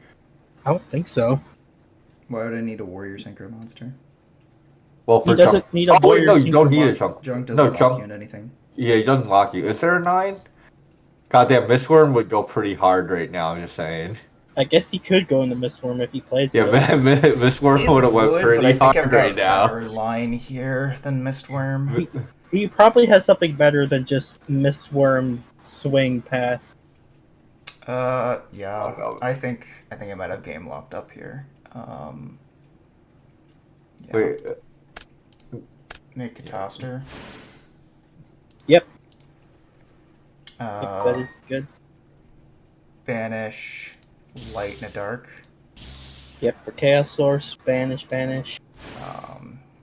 I don't think so. Why would I need a warrior synchro monster? Well, He doesn't need a wait, warrior no, you don't synchro need a monster. junk. Junk No, doesn't lock junk. you in anything. Yeah, he doesn't lock you. Is there a 9? Goddamn, Mistworm would go pretty hard right now. I'm just saying. I guess he could go into Mistworm if he plays Yeah, it. Mistworm would have went but I pretty think I've hard got right a now. better line here than Mistworm. He probably has something better than just Mistworm swing pass. Yeah. Oh, no. I think I might have game locked up here. Yeah. Wait, Make Cataster. Yep, Uh, that is good. Banish Light in the Dark. Yep, for Chaos Source, banish.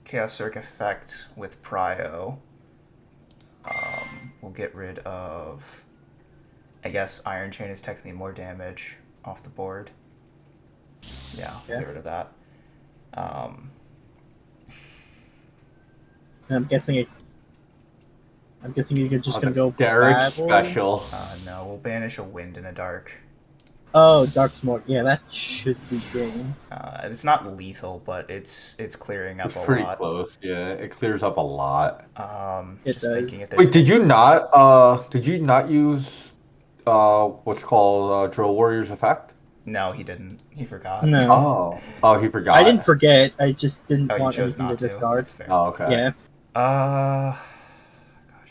Chaos Circ effect with Prio. We'll get rid of. I guess Iron Chain is technically more damage off the board. Yeah, Yeah. get rid of that. And I'm guessing you're just gonna go Derek Babel? special. No, we'll banish a Wind in the Dark. Oh, Dark Smoke. Yeah, that should be game. It's not lethal, but it's clearing up It's a pretty lot. close. Yeah, it clears up a lot. It Just does. thinking if there's Wait, did you not use what's called Drill Warrior's effect? No, he didn't. He forgot. No, Oh, he forgot. I didn't forget. I just didn't Oh, you want chose anything to not to. discard. That's fair. Oh, okay. Yeah, Gosh,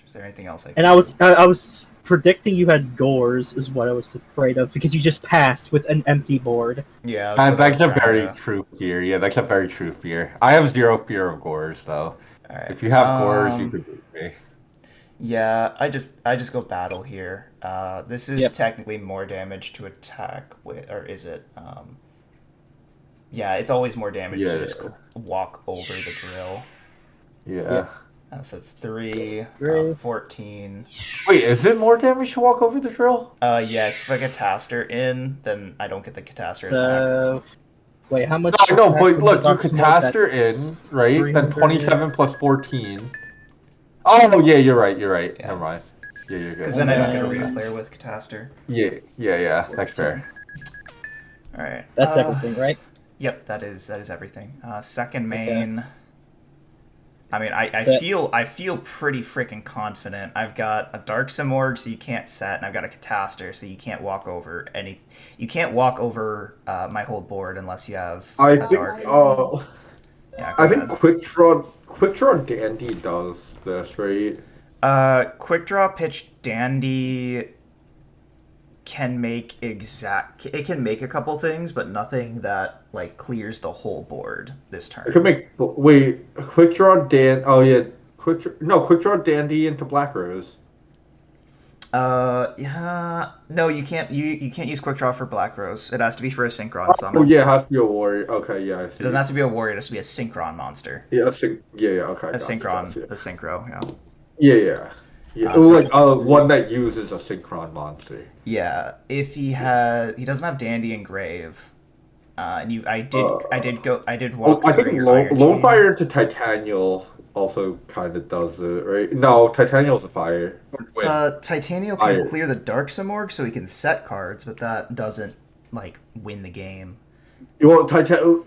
Is there anything else I can And I was predicting you had Gores is what I was afraid of because you just passed with an empty board. Yeah, that's what I That's was a trying very to... true fear. Yeah, that's a very true fear. I have zero fear of gores, though. Alright. If you have gores, you could beat me. Yeah, I just go battle here. This is Yep. technically more damage to attack with, or is it? Yeah, it's always more damage to just walk over the drill. Yeah. So it's 3, Three. 14. Wait, is it more damage to walk over the drill? Yeah, 'cause if I get Cataster in, then I don't get the Cataster attack. So, wait, how much? No, no, attack but from look, the you Dark could Smoke? caster That's in, right? Then 300. 27 plus 14. Oh, yeah, you're right. Yeah. Never mind. Yeah, you're good. Because then I don't get a Okay. replayer with Cataster. Yeah. That's fair. Alright. That's everything, right? Yep, that is everything. Second Okay. main. I mean, I So- feel pretty freaking confident. I've got a Dark Simorg, so you can't set, and I've got a Cataster, so you can't walk over any. You can't walk over my whole board unless you have I a think, Dark. Yeah, go I think ahead. Quick Draw Dandy does this, right? Quick Draw Pitch Dandy can make it can make a couple things, but nothing that like clears the whole board this turn. I could make, Quick Draw Quick Draw Dandy into Black Rose. Yeah, no, you can't. You can't use Quick Draw for Black Rose. It has to be for a Synchron summon. Oh, yeah, it has to be a warrior. Okay, yeah, I see. It doesn't have to be a warrior. It has to be a Synchron monster. Yeah, okay. A Gotcha, Synchron, gotcha. the Synchro. Yeah. Yeah. One that uses a Synchron monster. Yeah. If he doesn't have Dandy and Grave. And I did walk I through think your Iron Lone Chain. Fire into Titanial also kind of does it, right? No, Titanial's a fire. Wait, Titanial Fire. can clear the Dark Simorg, so he can set cards, but that doesn't like win the game. well,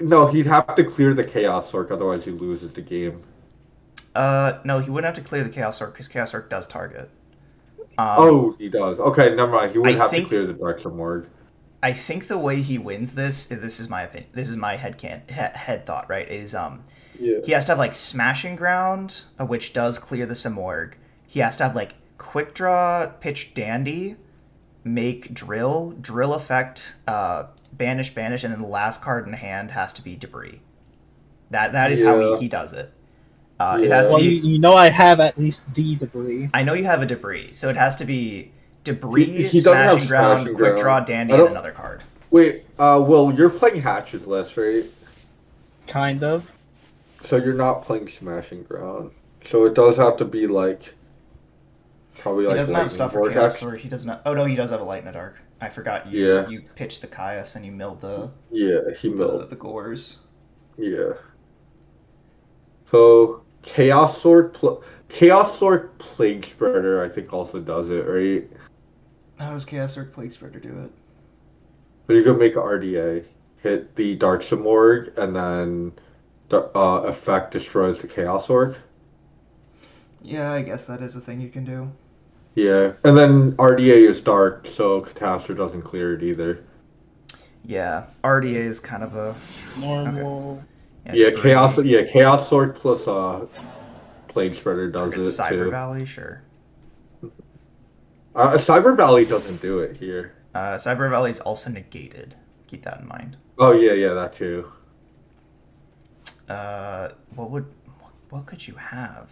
no, he'd have to clear the Chaos Orc, otherwise he loses the game. No, he wouldn't have to clear the Chaos Orc because Chaos Orc does target. He does. Okay, never mind. He would I have think- to clear the Dark Simorg. I think the way he wins this is my opinion. This is my head thought, right? Is Yeah. he has to have like Smashing Ground, which does clear the Simorg. He has to have like Quick Draw, Pitch Dandy, make Drill effect, banish, and then the last card in hand has to be Debris. That is how he does it. It has to Well, be. you know I have at least the debris. I know you have a Debris, so it has to be Debris, He doesn't have Smashing Ground, Smashing Quick Draw, Ground. Dandy, I and don't- another card. Wait, Will, you're playing Hatches list, right? Kind of. So you're not playing Smashing Ground. So it does have to be like probably He like doesn't have Lightning stuff for Vortex. Chaos, or he doesn't have... Oh, no, he does have a Light in the Dark. I forgot you Yeah. you pitched the Caius and you milled the Yeah, he milled. the Gores. Yeah. So Chaos Sword Plague Spreader I think also does it, right? How does Chaos Orc Plague Spreader do it? So you can make RDA, hit the Dark Simorg, and then the effect destroys the Chaos Orc. Yeah, I guess that is a thing you can do. Yeah, and then RDA is dark, so Catastrophe doesn't clear it either. Yeah, RDA is kind of a... Normal. Yeah, Debris. Chaos Sword plus Plague Spreader does it Cyber too. Valley, sure. Cyber Valley doesn't do it here. Cyber Valley is also negated. Keep that in mind. Oh yeah, that too. What could you have?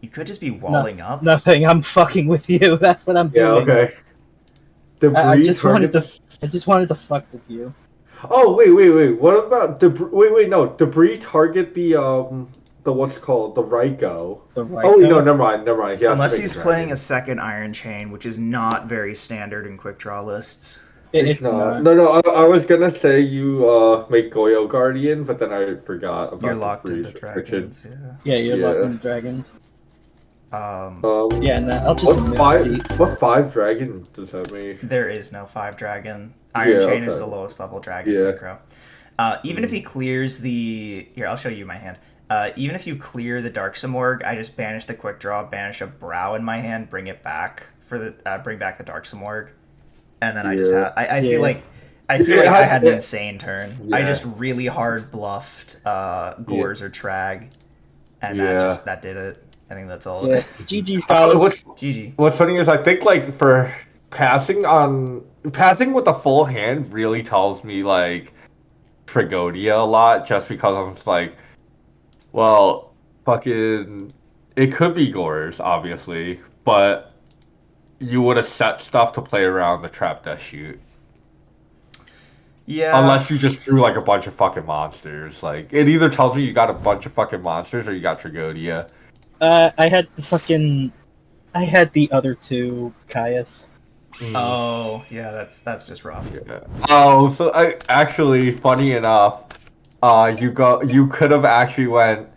You could just be walling up. Nothing. I'm fucking with you. That's what I'm Yeah, doing. okay. Debris I just wanted target- to. I just wanted to fuck with you. Oh wait. What about Debris? Wait, no. Debris target the what's called the Ryko. The right. Oh no, never mind. He has Unless to make he's a playing dragon. a second Iron Chain, which is not very standard in quick draw lists. It's not. No. I was gonna say you make Goyo Guardian, but then I forgot about You're locked Debri's into restriction. dragons, yeah. Yeah, you're Yeah. locked into dragons. Yeah, no, I'll just. What 5 dragon does that mean? There is no 5 dragon. Iron Yeah, Chain is okay. the lowest level dragon Yeah. synchro. Even if he clears the... Here, I'll show you my hand. Even if you clear the Dark Simorg, I just banish the quick draw, banish a Brow in my hand, bring it back for the bring back the Dark Simorg, and then I just Yeah. have... I Yeah. feel like I had an insane turn. I Yeah. just really hard bluffed Gores or Trag, and Yeah. that did it. I think that's all. Yeah, It is. GG's Colin. GG. What's funny is I think like for passing with a full hand really tells me like Trigodia a lot, just because I'm just like, well, fucking, it could be Gores, obviously, but you would have set stuff to play around the trap death shoot. Yeah. Unless you just drew like a bunch of fucking monsters. Like, it either tells me you got a bunch of fucking monsters or you got Trigodia. I had the other two Caius. Oh, yeah. That's just rough. Yeah. Oh, so I actually, funny enough, you could have actually went.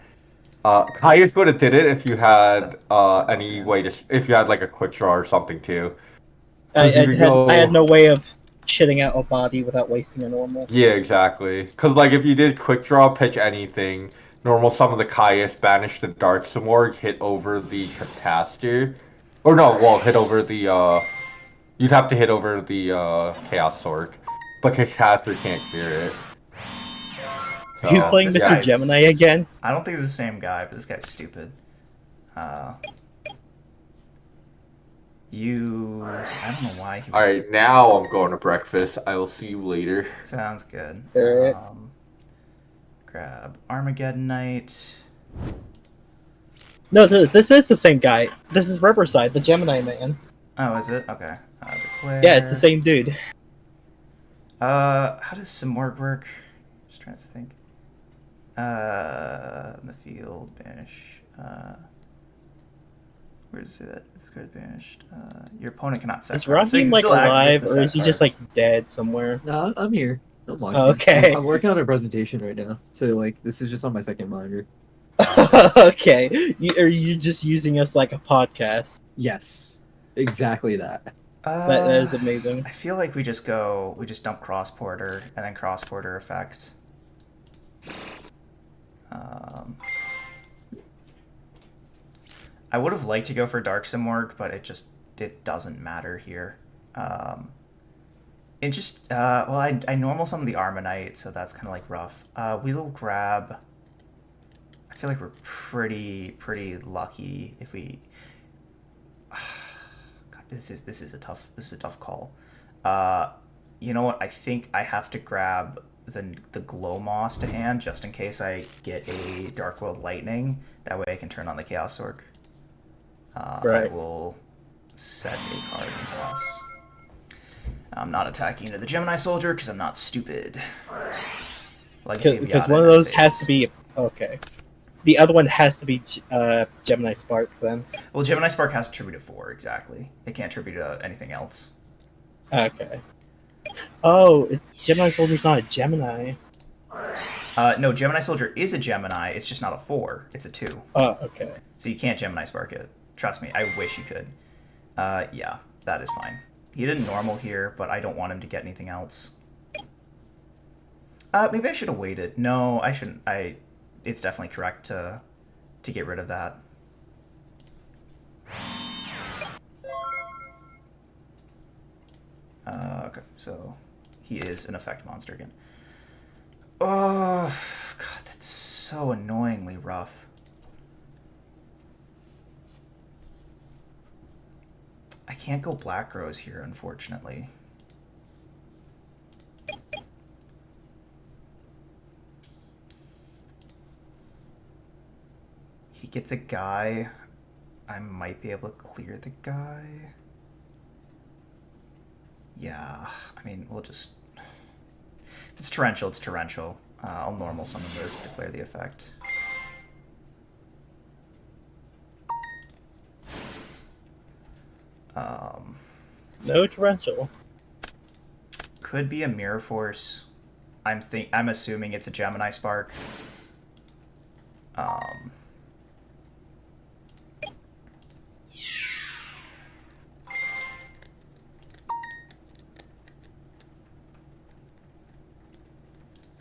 Caius would have did it if you had So any rough, way to if you had like a quick draw or something too. I, 'Cause you I could had I had go. no way of shitting out a body without wasting a normal. Yeah, exactly. Because like if you did quick draw, pitch anything, normal summon the Caius, banish the Dark Simorgh, hit over the Catastor, or no, well hit over the you'd have to hit over the Chaos Sork, but Catastor can't clear it. Are you So, playing this Mr. guy's- Gemini again? I don't think it's the same guy, but this guy's stupid. I don't know why he. All right, now I'm going to breakfast. I will see you later. Sounds good. Alright. Grab Armageddon Knight. No, this is the same guy. This is Riverside, the Gemini man. Oh, is it? Okay. Declare. Yeah, it's the same dude. How does Simorgh work? Just trying to think. In the field, banish. Where is it? This card banished. Your opponent cannot set Is cards, so you Raheem can like still activate alive, the or set is he just cards. like dead somewhere? No, I'm here. I'm watching. Okay. I'm working on a presentation right now, so like this is just on my second monitor. Okay, are you just using us like a podcast? Yes, exactly that. That is amazing. I feel like we just dump cross porter and then cross porter effect. I would have liked to go for Dark Simorgh, but it doesn't matter here. It just well, I normal summon the Armanite, so that's kind of like rough. We'll grab. I feel like we're pretty lucky if we. God, this is a tough call. You know what? I think I have to grab the Glow Moss to hand just in case I get a Dark World Lightning. That way I can turn on the Chaos Orc. Right. I will set a card in toss. I'm not attacking into the Gemini Soldier because I'm not stupid. Legacy of Because Yada one of and those has to Phase. be okay. The other one has to be Gemini Sparks then. Well, Gemini Spark has to tribute to 4, exactly. It can't tribute to anything else. Okay. Oh, Gemini Soldier's not a Gemini. No, Gemini Soldier is a Gemini, it's just not a 4, it's a 2. Oh, okay. So you can't Gemini Spark it. Trust me, I wish you could. Yeah, that is fine. He did normal here, but I don't want him to get anything else. Maybe I should have waited. No, I shouldn't. It's definitely correct to get rid of that. Okay, so he is an effect monster again. Oh, God, that's so annoyingly rough. I can't go Black Rose here, unfortunately. He gets a guy. I might be able to clear the guy. Yeah, I mean, we'll just... If it's torrential, it's torrential. I'll normal summon this to clear the effect. No torrential. Could be a Mirror Force. I'm assuming it's a Gemini Spark.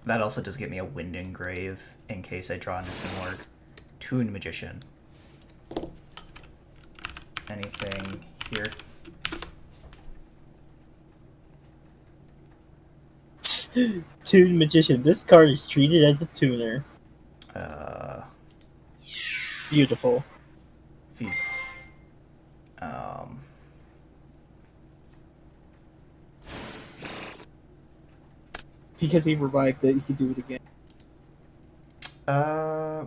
That also does get me a Wind Engrave in case I draw into Simorgh. Toon Magician. Anything here? Toon Magician. This card is treated as a tuner. Beautiful. If he, Because he revived it, he could do it again.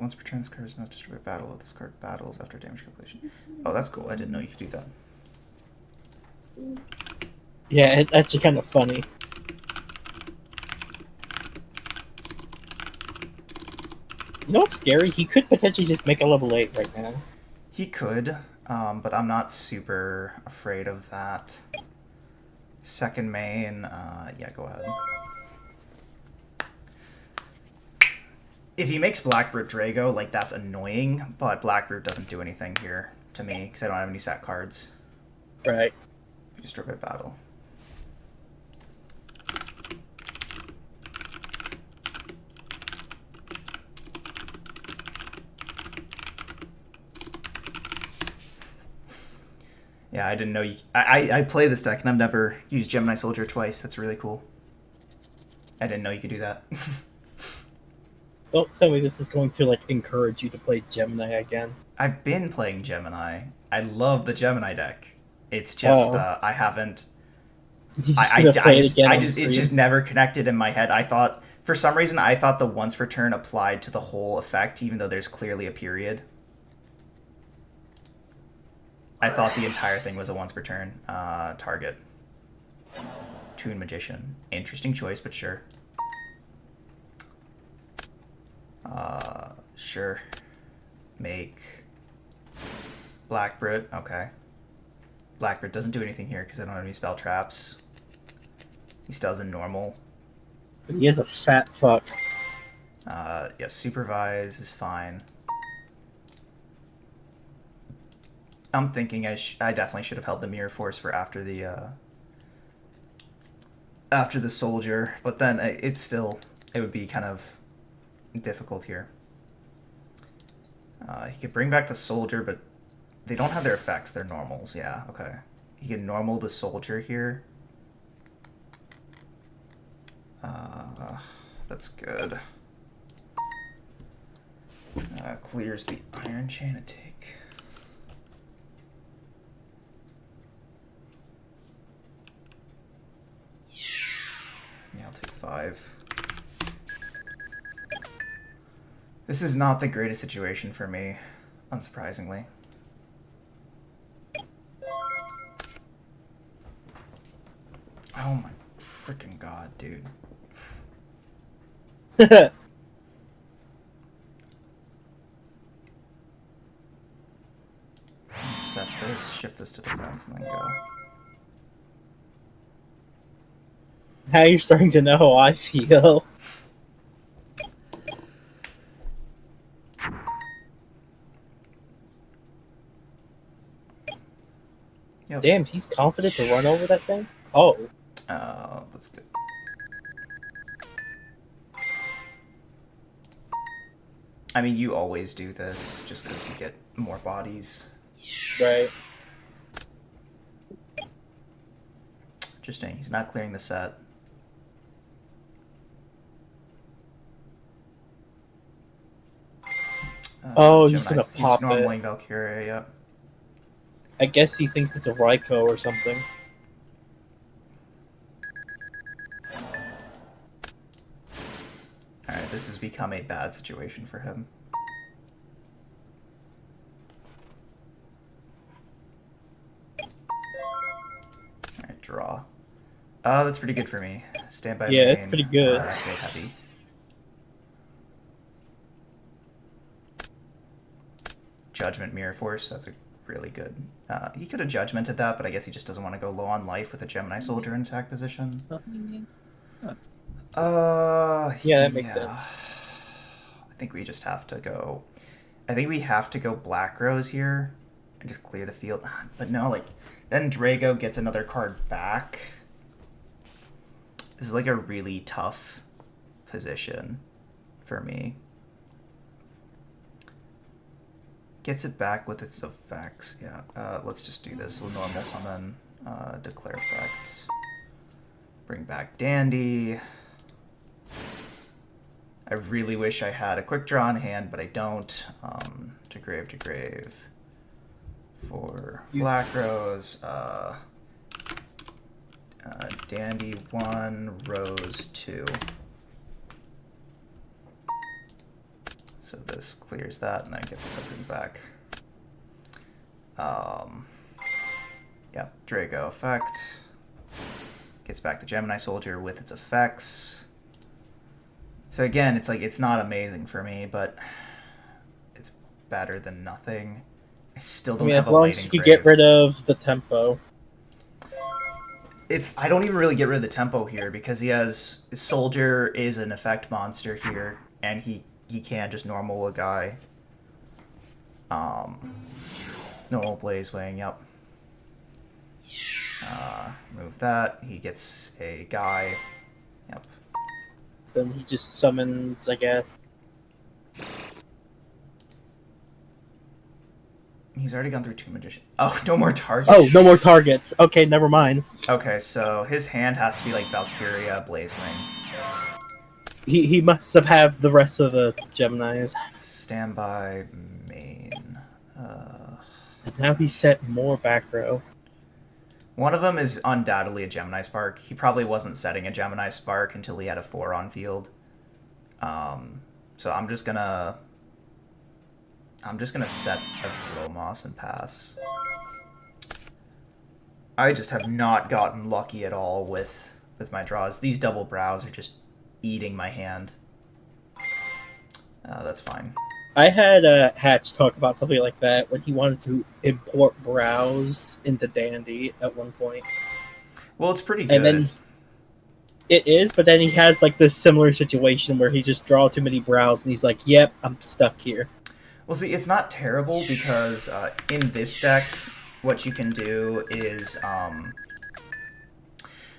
once per turn, this card is not destroyed battle. This card battles after damage calculation. Oh, that's cool. I didn't know you could do that. Yeah, it's actually kind of funny. You know what's scary? He could potentially just make a level 8 right now. He could, but I'm not super afraid of that. Second main, yeah, go ahead. If he makes Blackroot Drago, like, that's annoying, but Blackroot doesn't do anything here to me, because I don't have any sat cards. Right. You destroy by battle. Yeah, I didn't know you... I play this deck, and I've never used Gemini Soldier twice. That's really cool. I didn't know you could do that. Don't tell me this is going to, like, encourage you to play Gemini again. I've been playing Gemini. I love the Gemini deck. It's just, I haven't... You just gonna play it again on it stream? just never connected in my head. I thought... For some reason, I thought the once per turn applied to the whole effect, even though there's clearly a period. I thought the entire thing was a once per turn target. Toon Magician. Interesting choice, but sure. Sure. Make Blackbrit. Okay. Blackbrit doesn't do anything here because I don't have any spell traps. He still has a normal. But he is a fat fuck. Yeah, Supervise is fine. I'm thinking I definitely should have held the Mirror Force for after the Soldier, but then it would be kind of difficult here. He could bring back the Soldier, but they don't have their effects. They're normals. Yeah, okay. He can normal the Soldier here. That's good. Clears the Iron Chain of Take. Yeah, I'll take 5. This is not the greatest situation for me, unsurprisingly. Oh my freaking god, dude. Set this, shift this to defense, and then go. Now you're starting to know how I feel. Yep. Damn, he's confident to run over that thing? Oh. That's good. I mean, you always do this just because you get more bodies. Right. Interesting. He's not clearing the set. Oh, he's Gemini, gonna pop he's it. normaling Valkyria, yep. I guess he thinks it's a Raikou or something. Alright, this has become a bad situation for him. Alright, draw. That's pretty good for me. Stand by Yeah, main. it's pretty good. Actually heavy. Judgment Mirror Force, that's a really good. He could have judgmented that, but I guess he just doesn't want to go low on life with a Gemini Soldier in attack position. Yeah, that makes sense. I think we just have to go. I think we have to go Black Rose here and just clear the field. But no, like then Drago gets another card back. This is like a really tough position for me. Gets it back with its effects. Yeah, let's just do this. We'll normal summon, declare effect. Bring back Dandy. I really wish I had a quick draw in hand, but I don't. To grave, to grave. For Black Rose, Dandy 1, Rose 2. So this clears that and then gets the tokens back. Yep, Draco effect. Gets back the Gemini Soldier with its effects. So again, it's like, it's not amazing for me, but it's better than nothing. I still don't have as a long as lighting you could grave. get rid of the tempo. I don't even really get rid of the tempo here because he has Soldier is an effect monster here, and he can just normal a guy. Normal Blaze Wing, yep. Remove that. He gets a guy. Yep. Then he just summons, I guess. He's already gone through 2 magician. Oh, no more targets. Oh, no more targets. Okay, never mind. Okay, so his hand has to be like Valkyria, Blaze Wing. He must have had the rest of the Geminis. Standby main. And now he set more back row. One of them is undoubtedly a Gemini Spark. He probably wasn't setting a Gemini Spark until he had a 4 on field. So I'm just gonna set a Glowmoss and pass. I just have not gotten lucky at all with my draws. These double brows are just eating my hand. That's fine. I had Hatch talk about something like that when he wanted to import brows into Dandy at one point. Well, it's pretty good. And then it is, but then he has like this similar situation where he just draw too many brows and he's like, "Yep, I'm stuck here." Well, see, it's not terrible because in this deck, what you can do is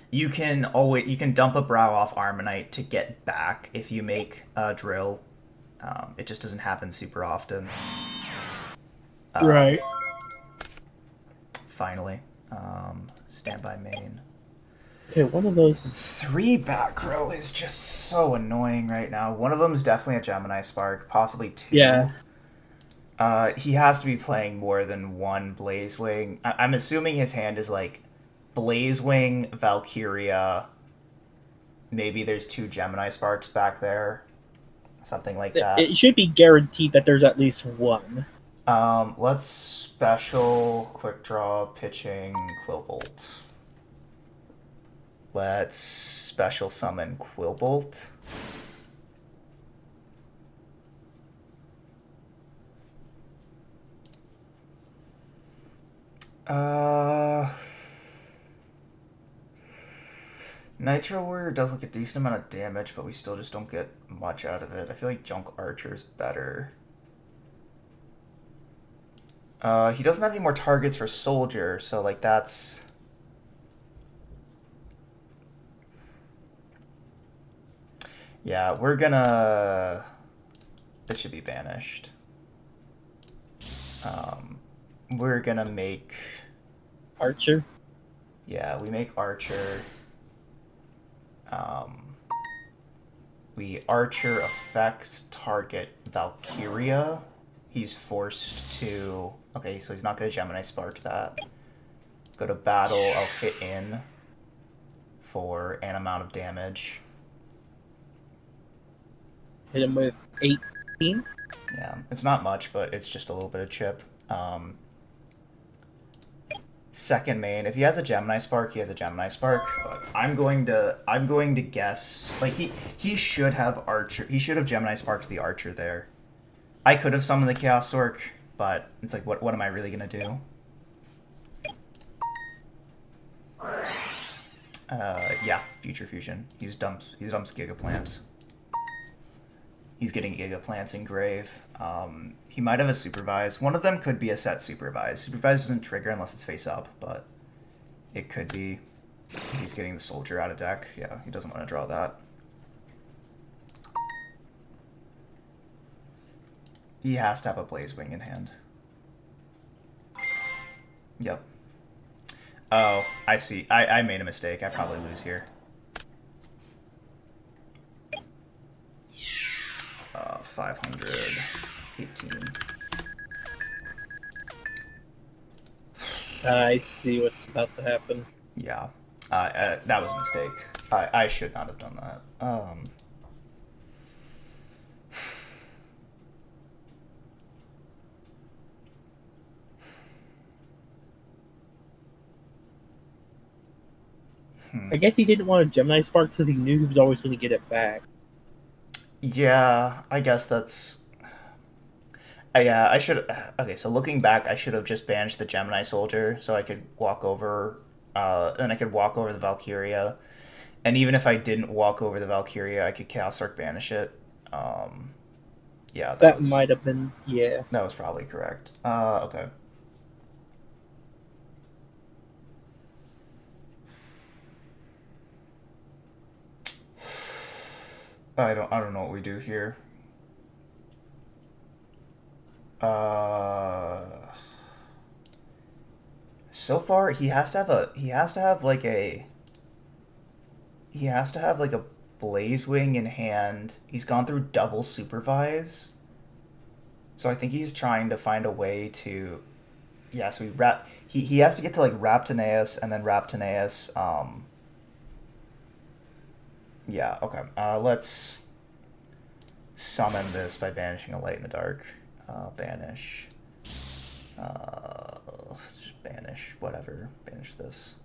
you can dump a brow off Armonite to get back if you make a drill. It just doesn't happen super often. Right. Finally, standby main. Okay, one of those is 3 back row is just so annoying right now. One of them is definitely a Gemini Spark, possibly 2. yeah. He has to be playing more than 1 Blaze Wing. I'm assuming his hand is like Blaze Wing, Valkyria. Maybe there's 2 Gemini Sparks back there. Something like that. It should be guaranteed that there's at least one. Let's special quick draw pitching Quillbolt. Let's special summon Quillbolt. Nitro Warrior does like a decent amount of damage, but we still just don't get much out of it. I feel like Junk Archer is better. He doesn't have any more targets for Soldier, so like that's... Yeah, we're gonna... This should be banished. We're gonna make... Archer. Yeah, we make Archer. We Archer affects target Valkyria. He's forced to... Okay, so he's not going to Gemini Spark that. Go to battle, I'll hit in for an amount of damage. Hit him with 18. Yeah, it's not much, but it's just a little bit of chip. Second main, if he has a Gemini Spark, he has a Gemini Spark. But I'm going to guess like he should have Archer. He should have Gemini Sparked the Archer there. I could have summoned the Chaos Orc, but it's like what am I really gonna do? Yeah, Future Fusion. He dumps Gigaplant. He's getting Gigaplants in Grave. He might have a Supervise. One of them could be a set Supervise. Supervise doesn't trigger unless it's face up, but it could be. He's getting the Soldier out of deck. Yeah, he doesn't want to draw that. He has to have a Blaze Wing in hand. Yep. Oh, I see. I made a mistake. I probably lose here. 518. I see what's about to happen. Yeah. That was a mistake. I should not have done that. I guess he didn't want a Gemini Spark because he knew he was always going to get it back. Yeah, I guess that's. Yeah, I should. Okay, so looking back, I should have just banished the Gemini Soldier so I could walk over. And I could walk over the Valkyria. And even if I didn't walk over the Valkyria, I could Chaos Arc banish it. Yeah, That might have been, yeah. that was probably correct. Okay. I don't know what we do here. So far he has to have like a Blaze Wing in hand. He's gone through double supervise. So I think he's trying to find a way to, yeah, so he has to get to like Raptinaeus and then Raptinaeus yeah, okay. Let's summon this by banishing a Light in the Dark. Banish. Just banish whatever. Banish this.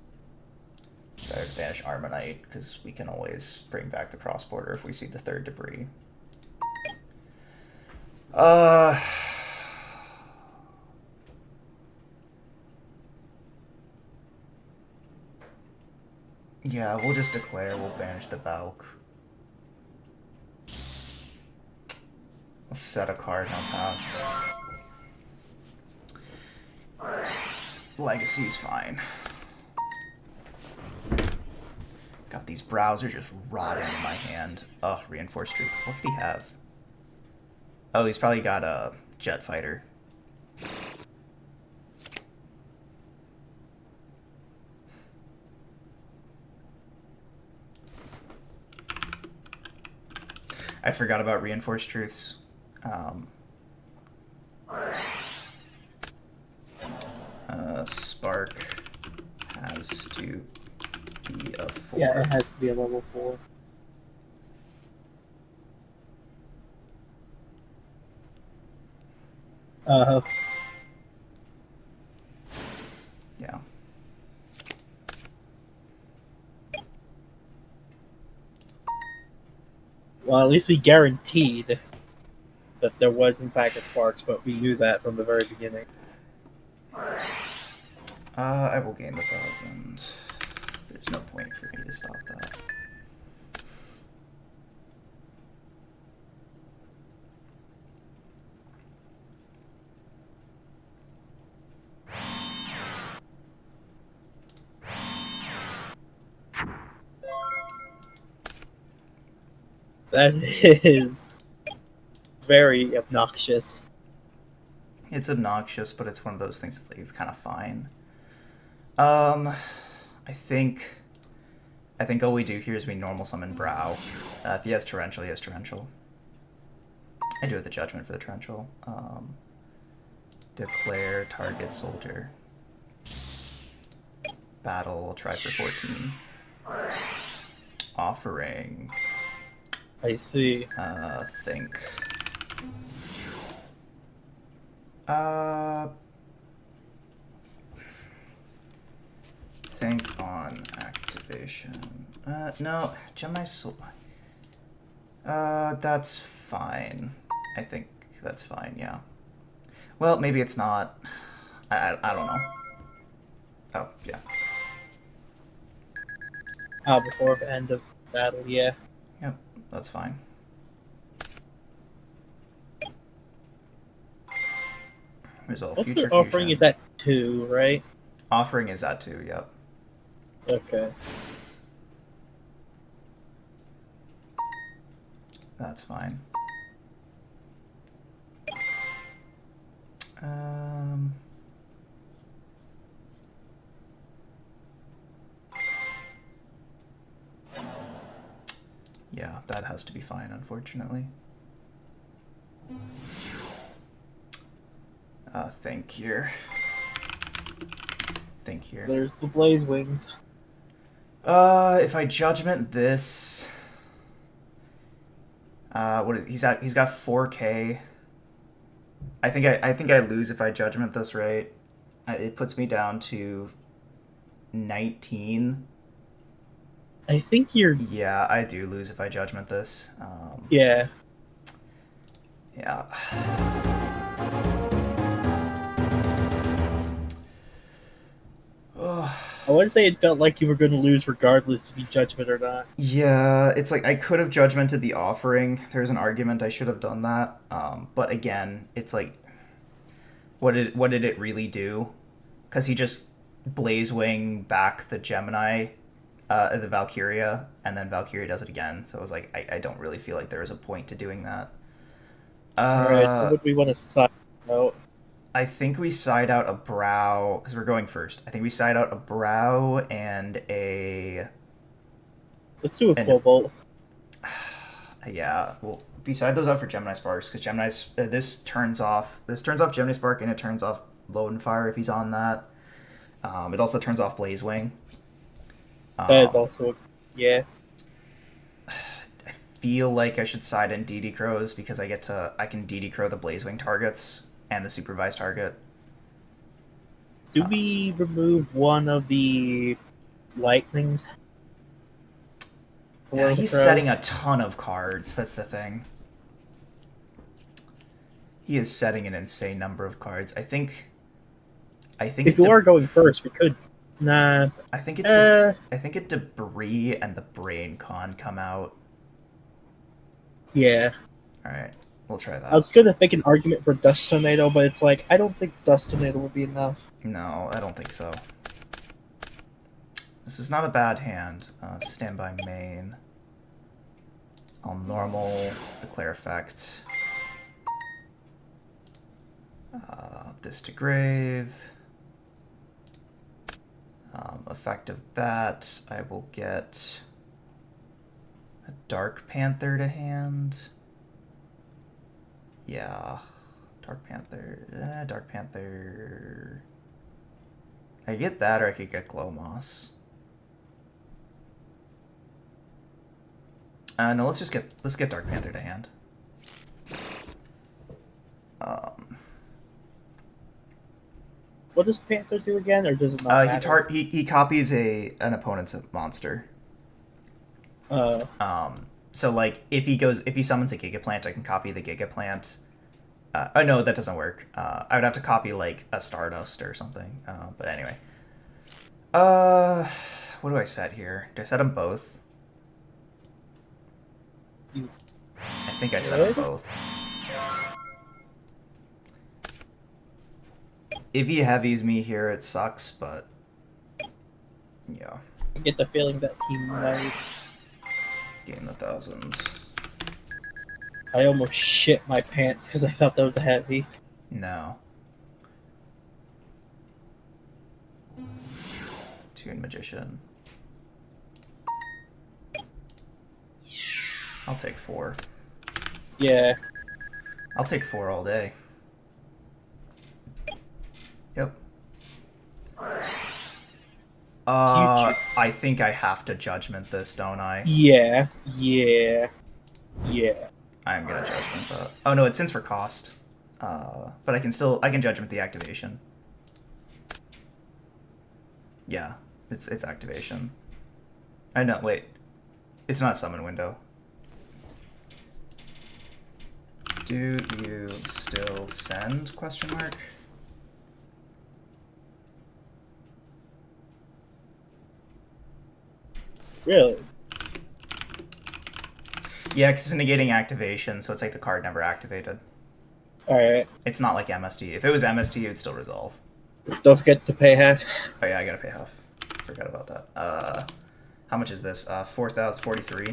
Better to banish Armonite, because we can always bring back the cross border if we see the third debris. Yeah, we'll just declare we'll banish the Valk. Let's set a card and I'll pass. Legacy's fine. Got these browsers just rotting in my hand. Ugh, Reinforced Truth. What did he have? Oh, he's probably got a Jet Fighter. I forgot about Reinforced Truths. Spark has to be a 4. Yeah, it has to be a level 4. Yeah. Well, at least we guaranteed that there was in fact a Sparks, but we knew that from the very beginning. I will gain the 1,000. There's no point for me to stop that. That is very obnoxious. It's obnoxious, but it's one of those things that's like, it's kind of fine. I think all we do here is we normal summon Brow. If he has Torrential, he has Torrential. I do have the Judgment for the Torrential. Declare target soldier. Battle, try for 14. Offering. I see. Think. Think on activation. No, Gemini Soul. That's fine. I think that's fine, yeah. Well, maybe it's not. I don't know. Oh, yeah. Before the end of battle, yeah. Yep, that's fine. Resolve future Ultimate Offering fusion. is at 2, right? Offering is at 2, yep. Okay. That's fine. Yeah, that has to be fine, unfortunately. Think here. think here. There's the Blaze Wings. If I judgment this, what is he's at? He's got 4K. I think I lose if I judgment this, right? It puts me down to 19. I think you're. Yeah, I do lose if I judgment this. Yeah. Yeah. I would say it felt like you were going to lose regardless if you judgment or not. Yeah, it's like I could have judgmented the offering. There's an argument I should have done that. But again, it's like, what did it really do? Because he just blaze wing back the Gemini, the Valkyria, and then Valkyria does it again. So it was like I don't really feel like there was a point to doing that. Alright, so what do we want to side out? I think we side out a brow because we're going first. I think we side out a brow and a Let's do a Cobalt. yeah. Well, we side those out for Gemini Sparks because Gemini's this turns off Gemini Spark and it turns off Load and Fire if he's on that. It also turns off Blaze Wing. That is also, yeah. I feel like I should side in DD Crows because I can DD Crow the Blaze Wing targets and the supervised target. Do we remove one of the lightnings? Yeah, he's setting a ton of cards. That's the thing. He is setting an insane number of cards. I think. If you are going first, we could. Nah. I think it Debris and the Brain Con come out. Yeah. All right, we'll try that. I was gonna make an argument for Dust Tornado, but it's like I don't think Dust Tornado would be enough. No, I don't think so. This is not a bad hand. Standby main. I'll normal, declare effect. This to grave. Effect of that, I will get a Dark Panther to hand. Yeah, Dark Panther. Dark Panther. I get that, or I could get Glow Moss. No, let's get Dark Panther to hand. What does Panther do again, or does it not matter? He copies an opponent's monster. So like if he summons a Gigaplant, I can copy the Gigaplant. Oh no, that doesn't work. I would have to copy like a Stardust or something. But anyway. What do I set here? Do I set them both? I think I set them both. If he heavies me here, it sucks, but yeah. I get the feeling that he might. Gain the 1000. I almost shit my pants because I thought that was a heavy. No. Toon Magician. I'll take 4. Yeah. I'll take 4 all day. Yep. I think I have to judgment this, don't I? Yeah. I'm gonna judgment that. Oh no, it's since for cost. But I can judgment the activation. Yeah, it's activation. I know. Wait, it's not a summon window. Do you still send? Question mark. Really? Yeah, because it's negating activation, so it's like the card never activated. Alright. It's not like MST. If it was MST, it would still resolve. Don't forget to pay half. Oh yeah, I gotta pay half. Forgot about that. How much is this? 4,043.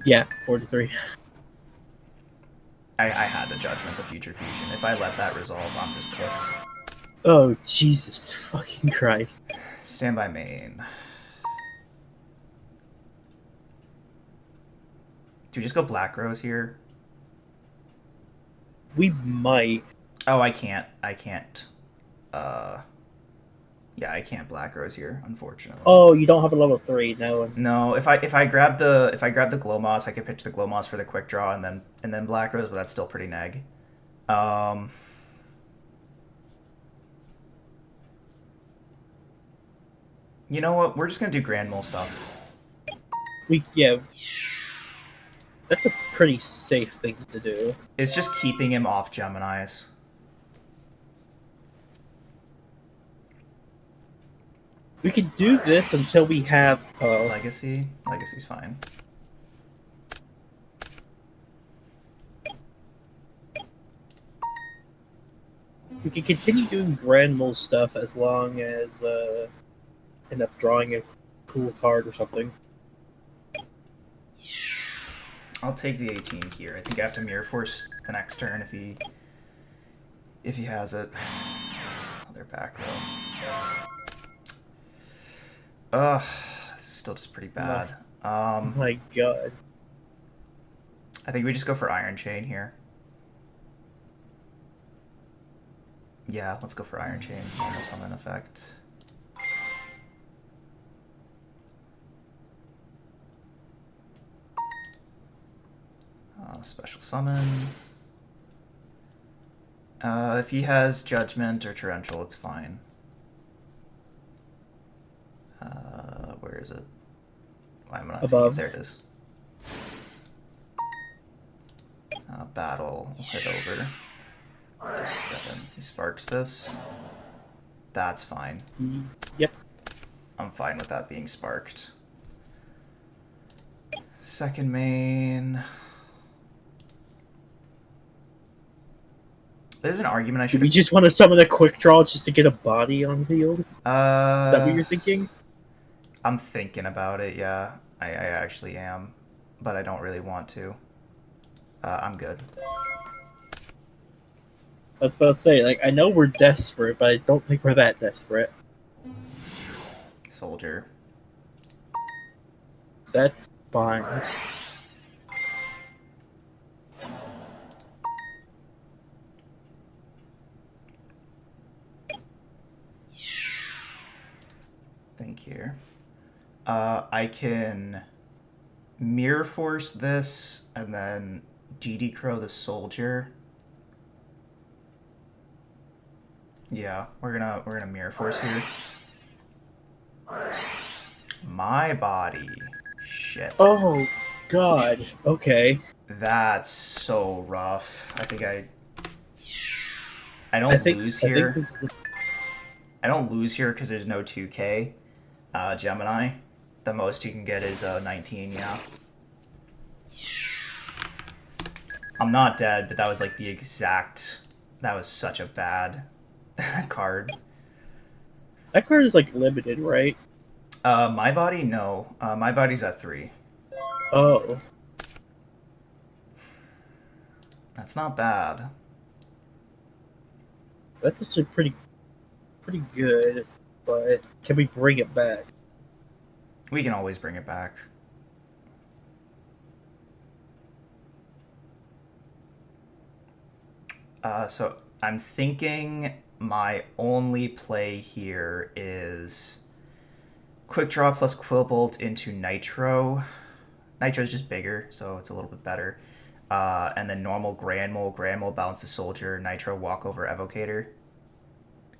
Yeah, 43. I had to judgment the future fusion. If I let that resolve, I'm just cooked. Oh, Jesus fucking Christ. Standby main. Do we just go Black Rose here? We might. Oh, I can't. Yeah, I can't Black Rose here, unfortunately. Oh, you don't have a level 3, no. No, if I grab the Glow Moss, I could pitch the Glow Moss for the quick draw and then Black Rose, but that's still pretty neg. You know what? We're just gonna do Grand Mole stuff. Yeah. That's a pretty safe thing to do. It's just keeping him off Gemini's. We could do this until we have Legacy. Legacy's fine. we could continue doing Grand Mole stuff as long as end up drawing a cool card or something. I'll take the 18 here. I think I have to Mirror Force the next turn if he has it. Oh, they're back row. Ugh, this is still just pretty bad. My god. I think we just go for Iron Chain here. Yeah, let's go for Iron Chain. Normal summon effect. Special summon. If he has Judgment or Torrential, it's fine. Where is it? Why am I not seeing it? Above. There it is. Battle, hit over. Does 7. He sparks this. That's fine. Yep. I'm fine with that being sparked. Second main. There's an argument I should. Do we just want to summon a quick draw just to get a body on field? Is that what you're thinking? I'm thinking about it, yeah. I actually am. But I don't really want to. I'm good. I was about to say, like, I know we're desperate, but I don't think we're that desperate. Soldier. That's fine. Think here. I can Mirror Force this and then DD Crow the Soldier. Yeah, we're gonna Mirror Force here. My body. Shit. Oh, God. Okay. That's so rough. I think I don't I think lose here. this is I don't lose here because there's no 2K. Gemini. The most you can get is 19, yeah. I'm not dead, but that was like the exact... That was such a bad card. that card is, like, limited, right? My body? No. My body's at 3. Oh. That's not bad. That's actually pretty good, but can we bring it back? We can always bring it back. So I'm thinking my only play here is Quick Draw plus Quillbolt into Nitro. Nitro's just bigger, so it's a little bit better. And then normal Grand Mole. Grand Mole balances Soldier. Nitro Walkover Evocator.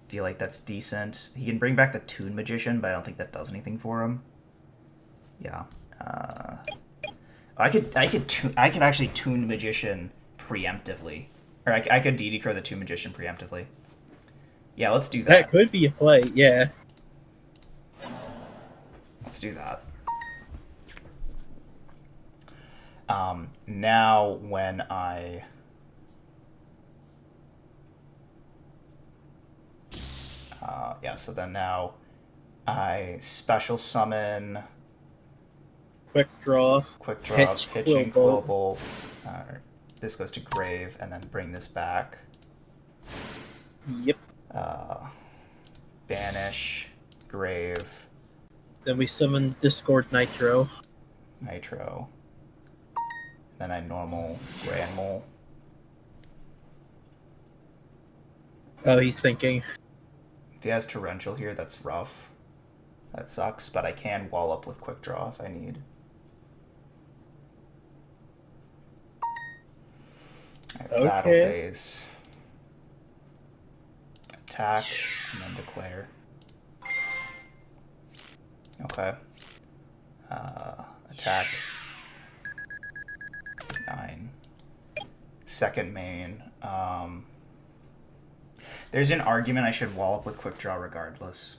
Feel like that's decent. He can bring back the Toon Magician, but I don't think that does anything for him. Yeah. I could actually Toon Magician preemptively. Or I could DD Crow the Toon Magician preemptively. Yeah, let's do that. That could be a play, yeah. Let's do that. Now when I... yeah, so then now I special summon... Quick draw. Quick draw, Pitch, pitching, Quillbolt. Quillbolt. This goes to Grave, and then bring this back. Yep. Banish, Grave, Then we summon Discord Nitro. Nitro. Then I normal Grand Mole. Oh, he's thinking. If he has Torrential here, that's rough. That sucks, but I can wall up with Quick Draw if I need. Alright, Okay. Battle phase. Attack, and then declare. Okay. Attack. 9. Second main. There's an argument I should wall up with Quick Draw regardless.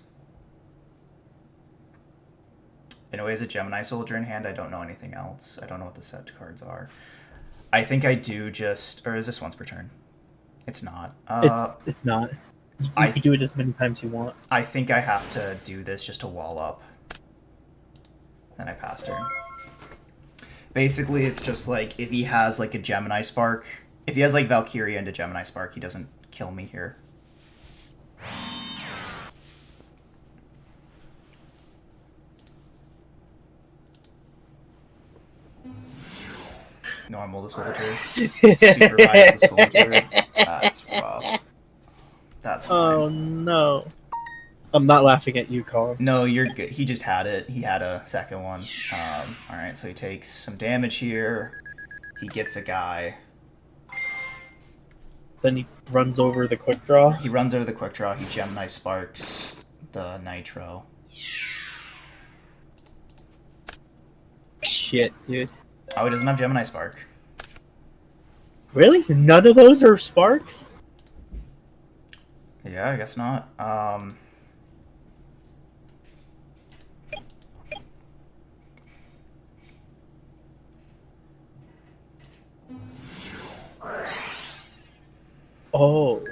Anyway, as a Gemini Soldier in hand, I don't know anything else. I don't know what the set cards are. I think I do just... Or is this once per turn? It's not. It's not. You I- can do it as many times you want. I think I have to do this just to wall up. Then I pass turn. Basically, it's just like if he has like a Gemini Spark, if he has like Valkyria into Gemini Spark, he doesn't kill me here. Normal the soldier. Supervise the soldier. That's rough. That's fine. Oh no. I'm not laughing at you, Colin. No, you're good. He just had it. He had a second one. Alright, so he takes some damage here. He gets a guy. Then he runs over the quick draw. He runs over the quick draw. He Gemini Sparks the Nitro. Shit, dude. Oh, he doesn't have Gemini Spark. Really? None of those are sparks? Yeah, I guess not. Oh.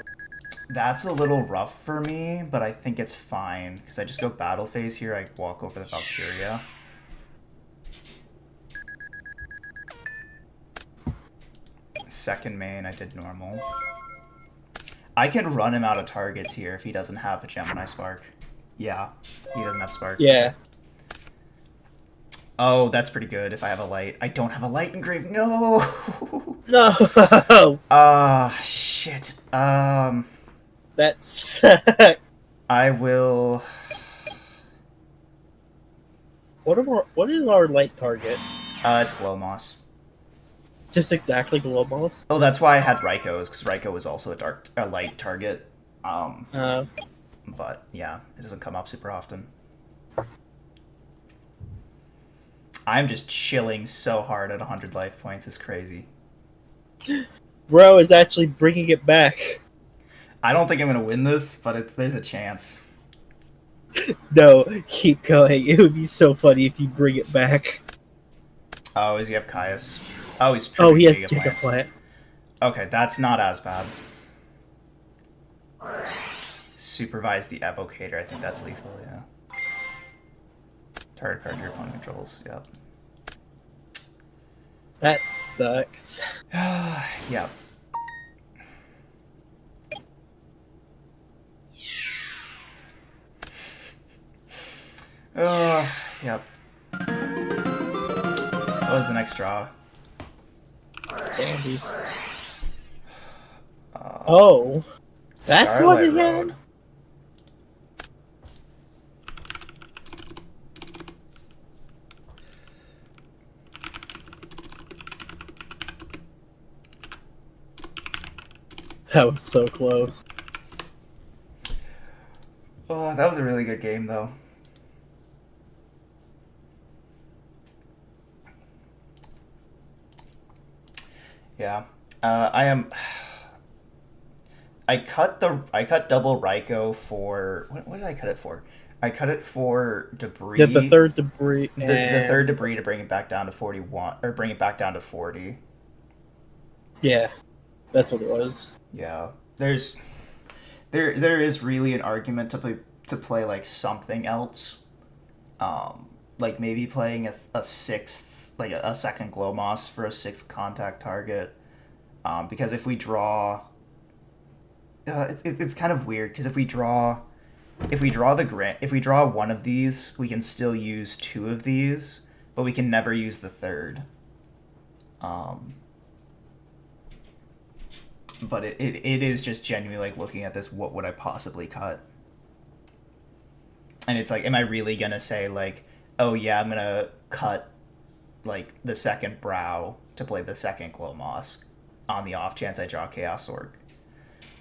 That's a little rough for me, but I think it's fine. Because I just go battle phase here, I walk over the Valkyria. Second main, I did normal. I can run him out of targets here if he doesn't have a Gemini Spark. Yeah, he doesn't have Spark. Yeah. Oh, that's pretty good if I have a light. I don't have a light engraved. No! No! Shit. That sucks. I will... What is our light target? It's Glow Moss. Just exactly Globals? Oh, that's why I had Raikou, because Raikou was also a light target. But yeah, it doesn't come up super often. I'm just chilling so hard at 100 life points. It's crazy. Bro is actually bringing it back. I don't think I'm gonna win this, but there's a chance. No, keep going. It would be so funny if you bring it back. Oh, does he have Caius? Oh, he's Oh, he has Gigaplant. Gigaplant. Okay, that's not as bad. Supervise the Evocator. I think that's lethal, yeah. Target card your opponent controls, yep. That sucks. Yep. Yep. What was the next draw? Dandy. Oh. That's what Starlight it Road. had? That was so close. Oh, that was a really good game, though. Yeah, I am. I cut double Raikou for what did I cut it for? I cut it for debris. Yeah, the third debris. the third debris to bring it back down to 41 or bring it back down to 40. Yeah, that's what it was. Yeah, there is really an argument to play like something else, like maybe playing a sixth, like a second Glow Moss for a sixth contact target, because if we draw, it's kind of weird because if we draw one of these, we can still use two of these, but we can never use the third. But it is just genuinely like looking at this, what would I possibly cut? And it's like, am I really gonna say like, oh yeah, I'm gonna cut like the second brow to play the second glow moss on the off chance I draw Chaos Orc.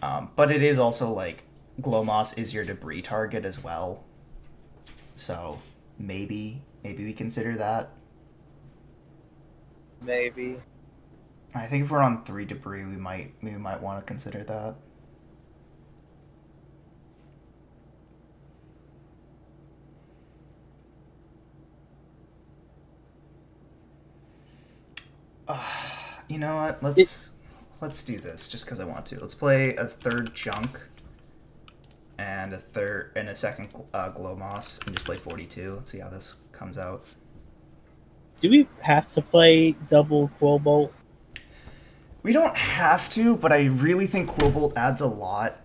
But it is also like glow moss is your debris target as well, so maybe we consider that. Maybe. I think if we're on 3 debris, we might want to consider that. You know what? Let's do this just because I want to. Let's play a third chunk and a second glow moss and just play 42. Let's see how this comes out. Do we have to play double Quillbolt? We don't have to, but I really think Quillbolt adds a lot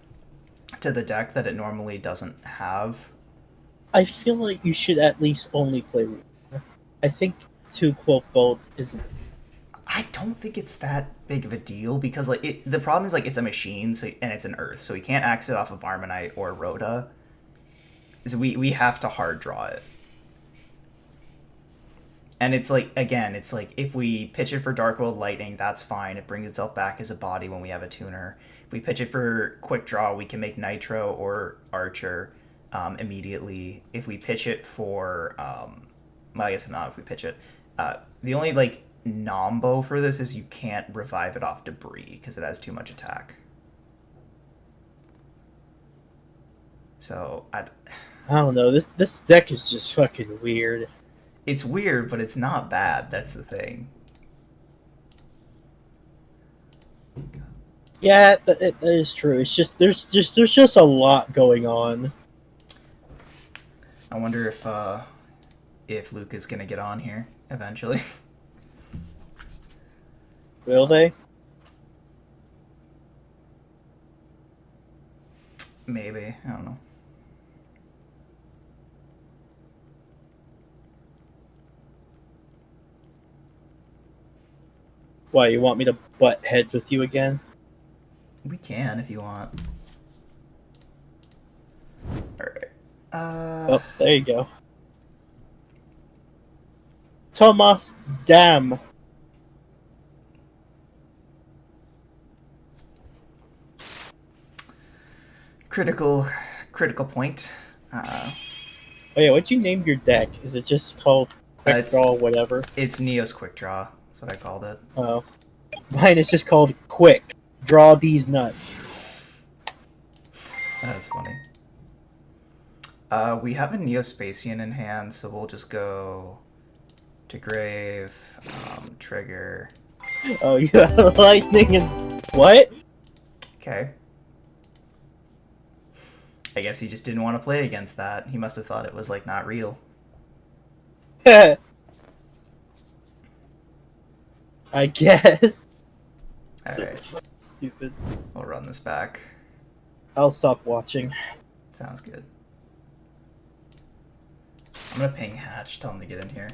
to the deck that it normally doesn't have. I feel like you should at least only play one. I think 2 Quillbolt isn't. I don't think it's that big of a deal because like the problem is like it's a machine, so and it's an earth, so we can't axe it off of Armonite or Rhoda. So we have to hard draw it. And it's like, again, it's like if we pitch it for Dark World Lightning, that's fine. It brings itself back as a body when we have a tuner. If we pitch it for Quick Draw, we can make Nitro or Archer immediately. If we pitch it for, well, I guess not if we pitch it. The only like nombo for this is you can't revive it off debris because it has too much attack. So I don't know. This deck is just fucking weird. It's weird, but it's not bad. That's the thing. Yeah, that is true. It's just there's just a lot going on. I wonder if Luke is gonna get on here eventually. Will they? Maybe. I don't know. Why, you want me to butt heads with you again? We can if you want. Alright. Oh, there you go. Thomas Dam. Critical point. Oh yeah, what'd you name your deck? Is it just called Quick Draw, whatever? It's Neo's Quick Draw. That's what I called it. Oh. Mine is just called Quick. Draw these nuts. That's funny. We have a Neospatian in hand, so we'll just go to Grave, trigger. Oh, you have lightning and... What? Okay. I guess he just didn't want to play against that. He must have thought it was, like, not real. I guess. Alright. That's fucking stupid. We'll run this back. I'll stop watching. Sounds good. I'm gonna ping Hatch, tell him to get in here.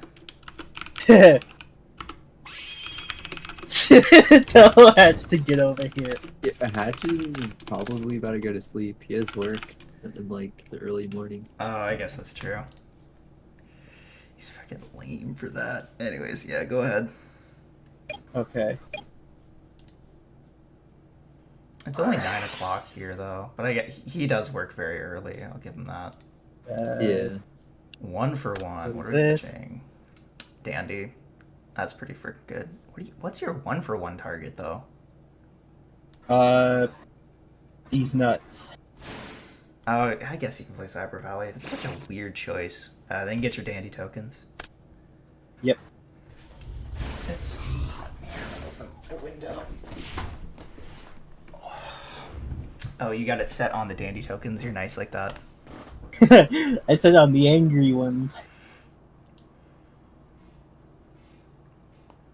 Tell Hatch to get over here. Yeah, Hatch is probably about to go to sleep. He has work in like the early morning. Oh, I guess that's true. He's fucking lame for that. Anyways, yeah, go ahead. Okay. It's only 9 o'clock here, though. But he does work very early. I'll give him that. Yeah. 1 for 1. So What are this- you pitching? Dandy. That's pretty freaking good. What's your 1 for 1 target, though? These nuts. Oh, I guess you can play Cyber Valley. It's such a weird choice. Then get your Dandy tokens. Yep. It's hot in here. Open the window. Oh, you got it set on the Dandy tokens. You're nice like that. I said on the angry ones.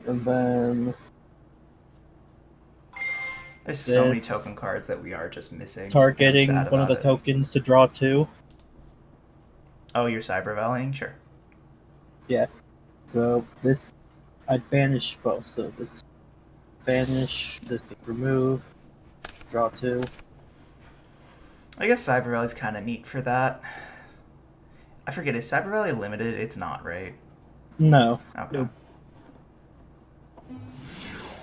And then... There's so many This. token cards that we are just missing. targeting I'm sad one of the about it. tokens to draw 2. Oh, you're Cyber Valleying? Sure. So this... I banish both. So this... Banish, this remove, draw 2. I guess Cyber Valley's kind of neat for that. I forget, is Cyber Valley limited? It's not, right? No. Okay. Nope.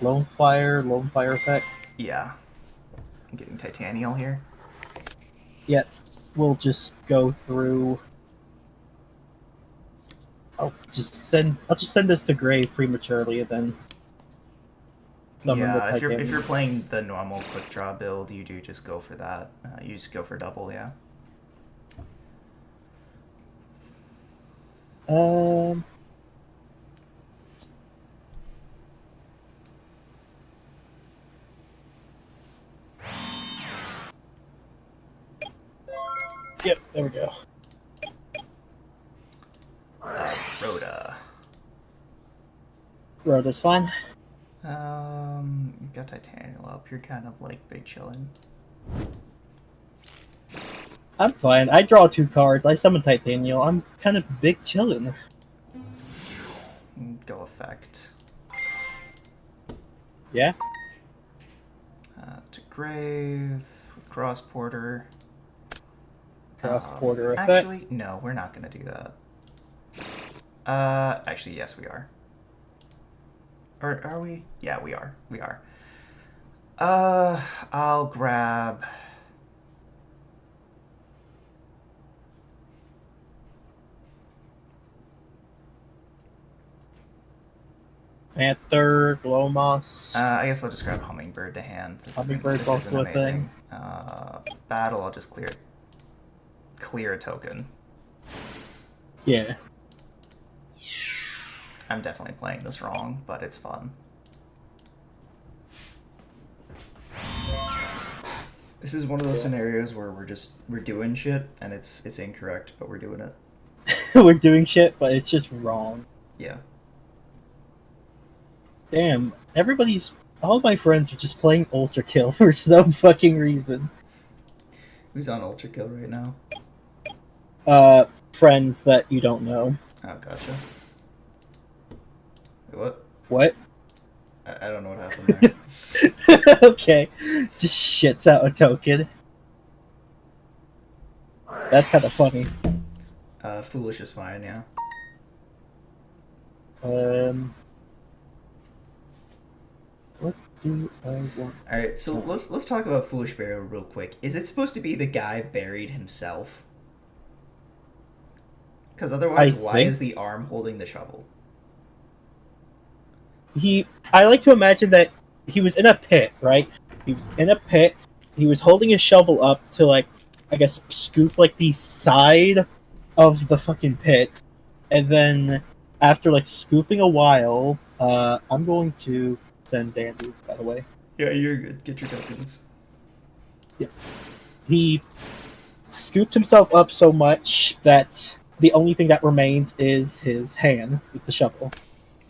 Lone fire effect. Yeah. I'm getting Titanial here. Yet, we'll just go through. I'll just send this to grave prematurely and then summon the Yeah, if Titanium. you're playing the normal quick draw build, you do just go for that. You just go for double, yeah. Yep, there we go. Rhoda. Rhoda's fine. You've got Titanial up. You're kind of like big chillin'. I'm fine. I draw 2 cards. I summon Titanium. I'm kind of big chillin'. Go effect. Yeah. To grave with cross porter. Cross porter effect. Actually, no, we're not gonna do that. Actually, yes, we are. Or are we? Yeah, we are. We are. I'll grab. Panther, Glomos. I guess I'll just grab Hummingbird to hand. Hummingbird's also a thing. Battle, I'll just clear a token. Yeah. I'm definitely playing this wrong, but it's fun. This is one of those scenarios where we're doing shit and it's incorrect, but we're doing it. We're doing shit, but it's just wrong. Yeah. Damn, all my friends are just playing Ultra Kill for some fucking reason. Who's on Ultra Kill right now? Friends that you don't know. Oh, gotcha. Wait, what? What? I don't know what happened there. Okay, just shits out a token. That's kind of funny. Foolish is fine, yeah. What do I want? Alright, so let's talk about Foolish Burial real quick. Is it supposed to be the guy buried himself? Because otherwise, why is the arm holding the shovel? I like to imagine that he was in a pit, right? He was in a pit. He was holding his shovel up to, like, I guess, scoop, like, the side of the fucking pit. And then, after, like, scooping a while, I'm going to send Dandy, by the way. Yeah, you're good. Get your tokens. Yeah. He scooped himself up so much that the only thing that remains is his hand with the shovel.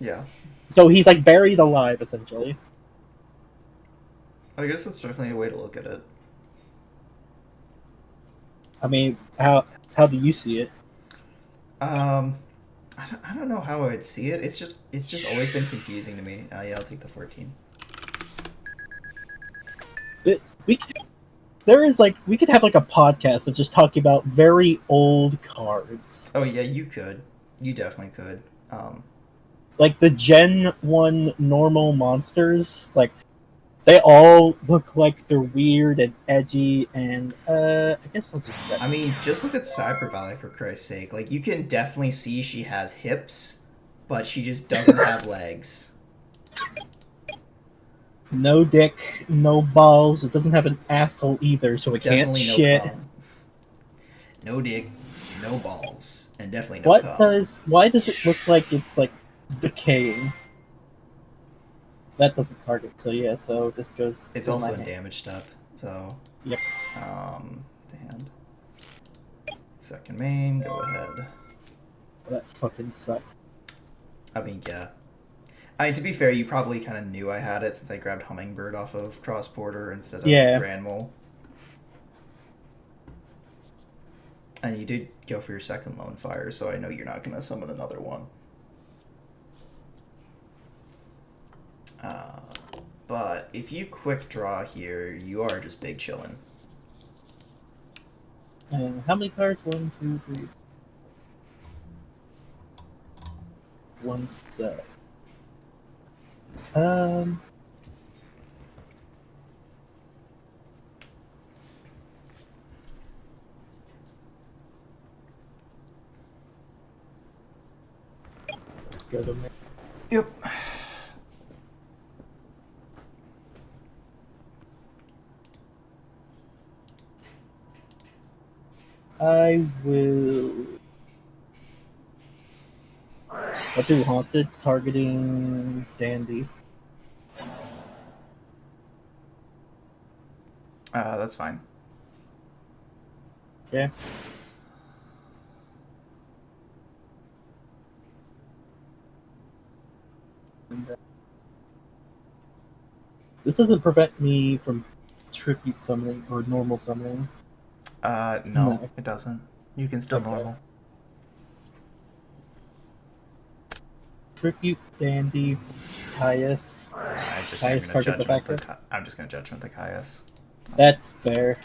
Yeah. So he's, like, buried alive, essentially. I guess that's definitely a way to look at it. I mean, how do you see it? I don't know how I would see it. It's just always been confusing to me. Yeah, I'll take the 14. We could have like a podcast of just talking about very old cards. Oh yeah, you could. You definitely could. Like the Gen 1 normal monsters, like they all look like they're weird and edgy, and I guess I'll just say. I mean, just look at Cyber Valley for Christ's sake. Like, you can definitely see she has hips, but she just doesn't have legs. No dick, no balls. It doesn't have an asshole either, so it Definitely can't no shit. cum. No dick, no balls, and definitely no cum. Why does it look like it's like decaying? That doesn't target, so yeah, so this goes. It's also a damage step, so. Yep. The hand. Second main, go ahead. That fucking sucks. I mean, yeah. I mean, to be fair, you probably kind of knew I had it since I grabbed Hummingbird off of Cross Porter instead of Grand Mole. And you did go for your second Lone Fire, so I know you're not going to summon another one. But if you quick draw here, you are just big chillin'. And how many cards? 1, 2, 3. one sec. Um. Go to ma- Yep. I will. I'll do haunted, targeting dandy. That's fine. Okay. And, this doesn't prevent me from tribute summoning or normal summoning. No, No. it doesn't. You can still Okay. normal. Tribute dandy, Caius. I'm just Caius gonna target the judgment the. backup. I'm just gonna judgment the Caius. That's fair.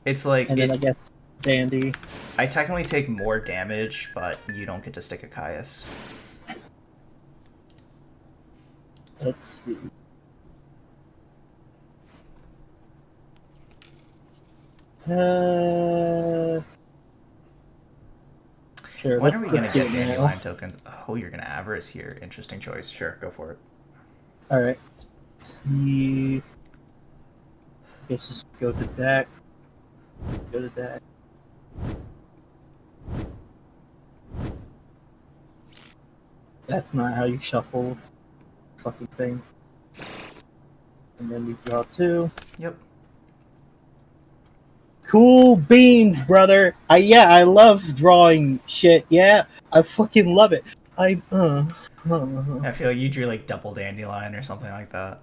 It's like And then I guess dandy. I technically take more damage, but you don't get to stick a Caius. Let's see. Sure. When are we gonna let's do get it now. dandelion tokens? Oh, you're gonna avarice here. Interesting choice. Sure, go for it. All right. Let's see. I guess just go to deck. Go to deck. That's not how you shuffle. Fucking thing. And then we draw two. Yep. Cool beans, brother. I love drawing shit. Yeah, I fucking love it. I I feel like you drew like double dandelion or something like that.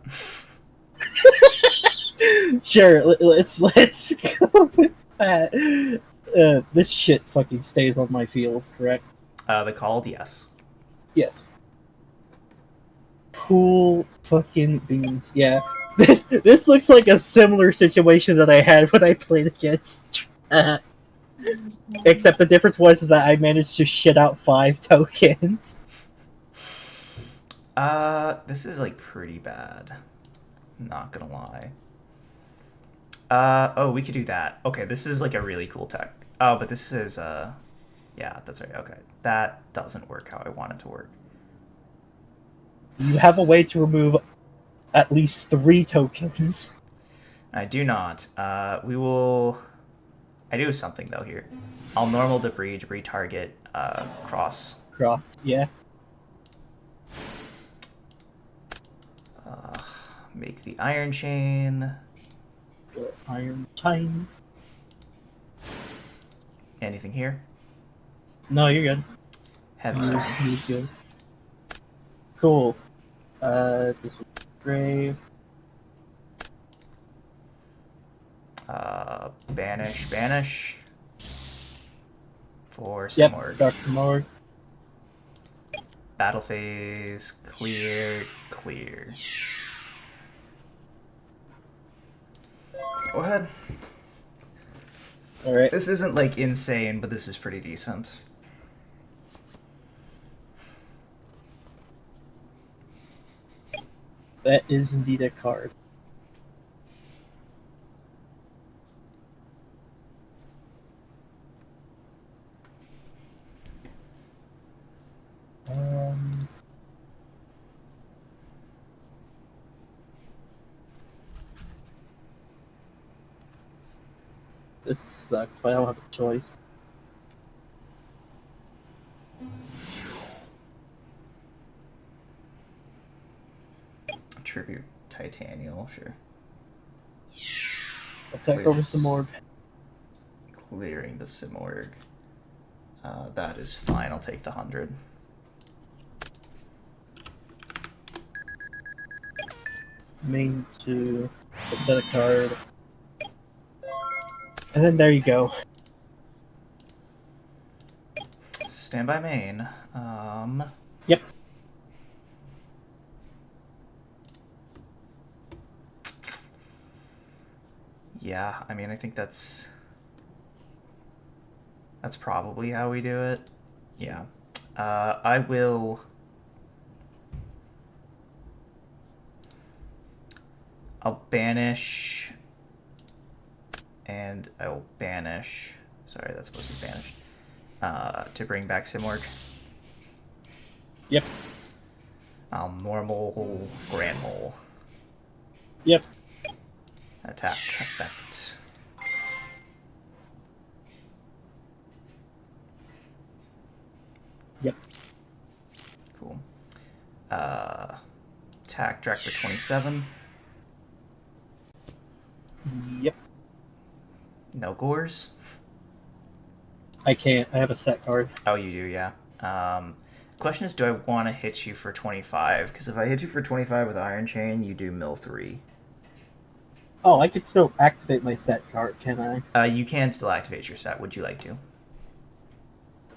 Sure. Let's go with that. This shit fucking stays on my field, correct? The called, yes. Yes. Cool fucking beans. Yeah. This looks like a similar situation that I had when I played against. Except the difference was is that I managed to shit out 5 tokens. This is like pretty bad. Not gonna lie. Oh, we could do that. Okay, this is like a really cool tech. Oh, but this is, yeah, that's right. Okay. That doesn't work how I want it to work. Do you have a way to remove at least 3 tokens? I do not. We will... I do something, though, here. I'll normal debris target, cross. Cross, yeah. Make the iron chain. Iron chain. Anything here? No, you're good. Heavy stone. He's good. Cool. This was grave. Banish. For Yep, Simorg. Dark Simorg. Battle phase, clear. Go ahead. Alright. This isn't like insane, but this is pretty decent. That is indeed a card. This sucks, but I don't have a choice. Tribute Titanial, sure. Attack Please. over some more. Clearing the Simorg. That is fine, I'll take the 100. Main to a set a card. And then there you go. Stand by main. Yep. Yeah, I mean, I think that's probably how we do it. Yeah. I will I'll banish, and I will banish. Sorry, that's supposed to be banished. To bring back Simorg. Yep. I'll normal Grand Mole. Yep. Attack effect. Yep. Cool. Attack Drac for 27. Yep. No gores. I can't. I have a set card. Oh, you do, yeah. Question is, do I want to hit you for 25? Because if I hit you for 25 with Iron Chain, you do mill 3. Oh, I could still activate my set card, can I? You can still activate your set. Would you like to?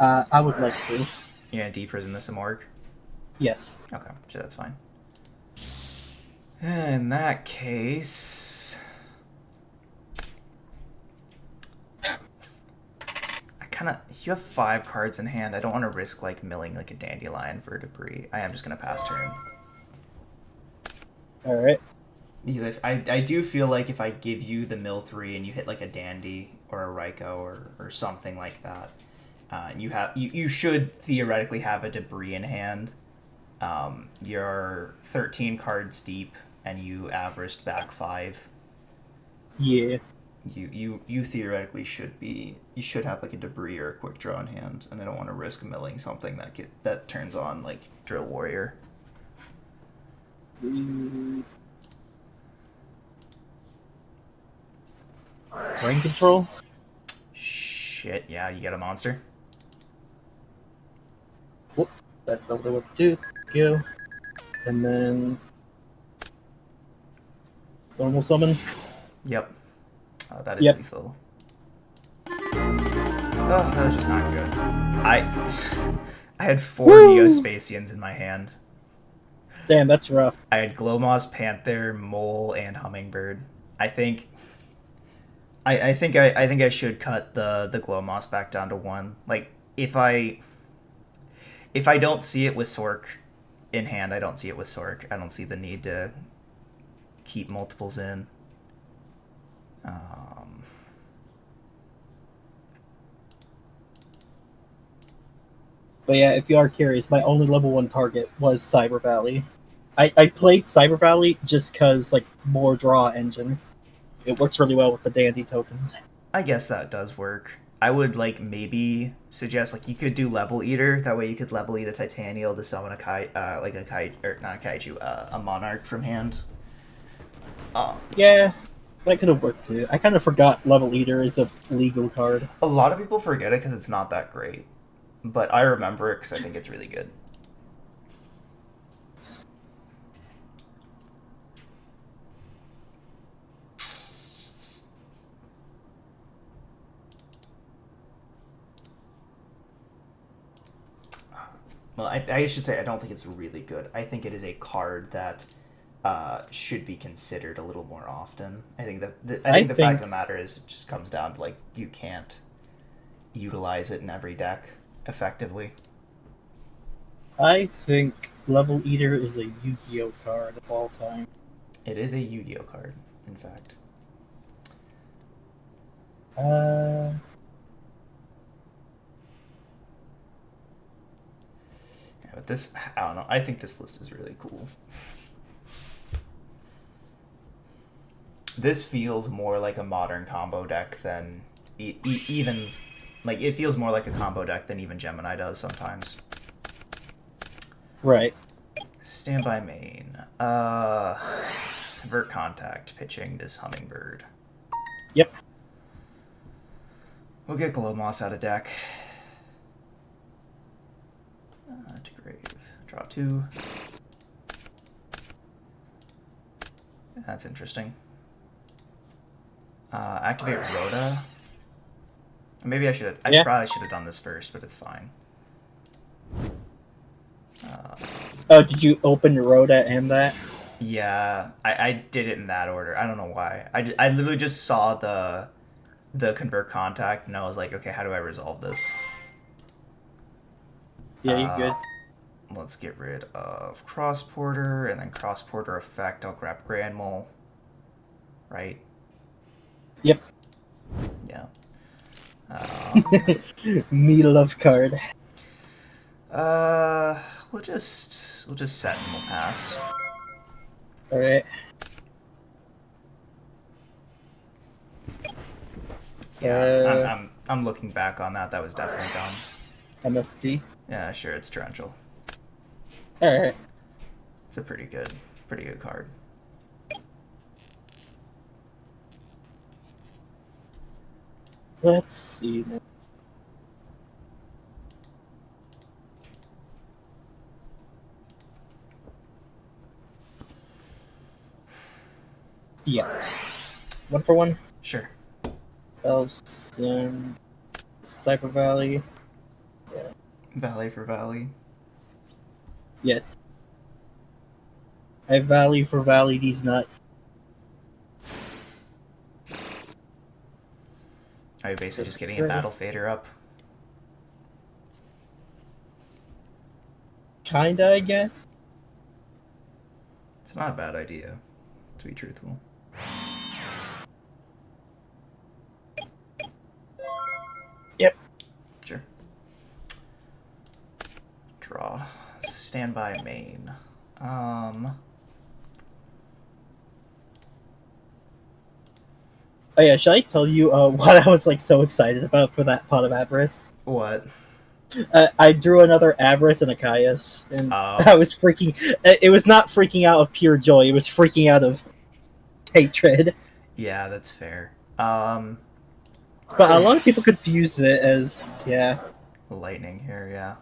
I would like to. You're going to deprison the Simorg? Yes. Okay, sure, that's fine. In that case... You have 5 cards in hand. I don't want to risk, like, milling, like, a Dandelion for debris. I am just going to pass turn. Alright. Because I do feel like if I give you the mill 3 and you hit, like, a Dandy or a Raikou or something like that, you should theoretically have a debris in hand. You're 13 cards deep, and you averaged back 5. Yeah. You theoretically should have like a debris or a quick draw in hand, and I don't want to risk milling something that turns on like Drill Warrior. Brain control? Shit, yeah, you get a monster. Whoop. That's only what to do. Go. And then normal summon. Yep. That is Yep. lethal. Oh, that was just not good. I had 4 Neospatians in my hand. Damn, that's rough. I had Glowmoss, Panther, Mole, and Hummingbird. I think I should cut the Glowmoss back down to 1. Like if I don't see it with Sork in hand, I don't see it with Sork. I don't see the need to keep multiples in. But yeah, if you are curious, my only level 1 target was Cyber Valley. I played Cyber Valley just because, like, more draw engine. It works really well with the Dandy tokens. I guess that does work. I would, like, maybe suggest, like, you could do Level Eater. That way you could Level Eat a Titanial to summon a Monarch from hand. Yeah, that could have worked too. I kind of forgot Level Eater is a legal card. A lot of people forget it because it's not that great. But I remember it because I think it's really good. Well, I should say I don't think it's really good. I think it is a card that should be considered a little more often. I think the fact of the matter is it just comes down to, like, you can't utilize it in every deck effectively. I think Level Eater is a Yu-Gi-Oh card of all time. It is a Yu-Gi-Oh card, in fact. Yeah, but this, I don't know. I think this list is really cool. This feels more like a modern combo deck than even, like, it feels more like a combo deck than even Gemini does sometimes. Right. Standby main. Convert contact, pitching this Hummingbird. Yep. We'll get Glowmoss out of deck. To grave. Draw 2. That's interesting. Activate Rhoda. Maybe I should. I probably should have done this first, but it's fine. Oh, did you open Rhoda and that? Yeah, I did it in that order. I don't know why. I literally just saw the convert contact, and I was like, okay, how do I resolve this? Yeah, you're good. Let's get rid of Cross Porter, and then Cross Porter effect. I'll grab Grand Mole. right? Yep. Yeah. Needle of card. We'll just set and we'll pass. Alright. Yeah, I'm looking back on that. That was definitely dumb. MST. Yeah, sure, it's torrential. Alright. It's a pretty good card. Let's see. Yeah. 1 for 1. Sure. Elson. Cyber Valley. Valley for Valley. Yes. I value for Valley these nuts. Are you basically just getting a battle fader up? Kinda, I guess. It's not a bad idea, to be truthful. Yep. Sure. Draw. Standby main. Oh yeah, should I tell you what I was like so excited about for that pot of Avarice? What? I drew another Avarice and a Caius, and Oh. I was freaking. It was not freaking out of pure joy. It was freaking out of hatred. Yeah, that's fair. But a lot of people confused it as Lightning here, yeah.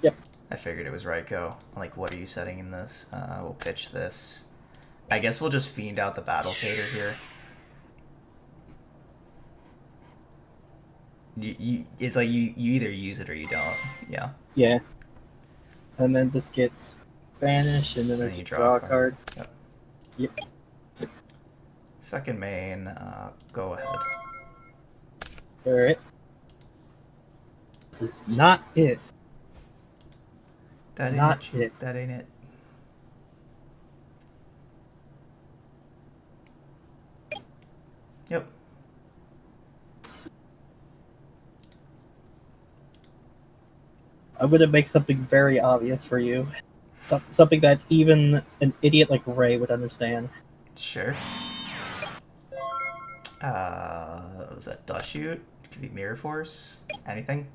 Yep. I figured it was Raiko. Like, what are you setting in this? We'll pitch this. I guess we'll just fiend out the battle fader here. It's like you either use it or you don't. Yeah. Yeah. And then this gets banished, and then I you draw a card. Yep. Yep. Second main, go ahead. Alright. This is not it. That ain't Not it. it. That ain't it. Yep. I'm gonna make something very obvious for you. Something that even an idiot like Ray would understand. Sure. Was that Dust Shoot? It could be Mirror Force. Anything?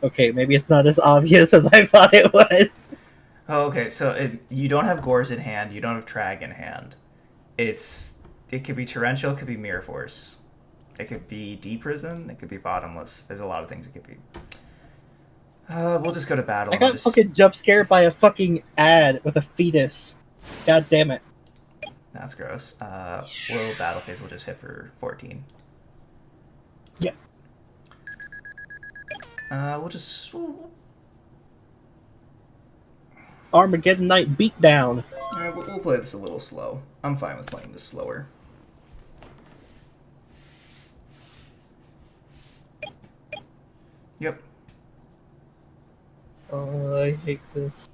Okay, maybe it's not as obvious as I thought it was. Oh, okay. So you don't have Gores in hand. You don't have Trag in hand. It could be Torrential. It could be Mirror Force. It could be Deep Prison. It could be Bottomless. There's a lot of things it could be. We'll just go to battle. I got fucking jump scared by a fucking ad with a fetus. God damn it. That's gross. Will battle phase will just hit for 14. Yep. We'll Armageddon Knight beatdown. we'll play this a little slow. I'm fine with playing this slower. Yep. Oh, I hate this.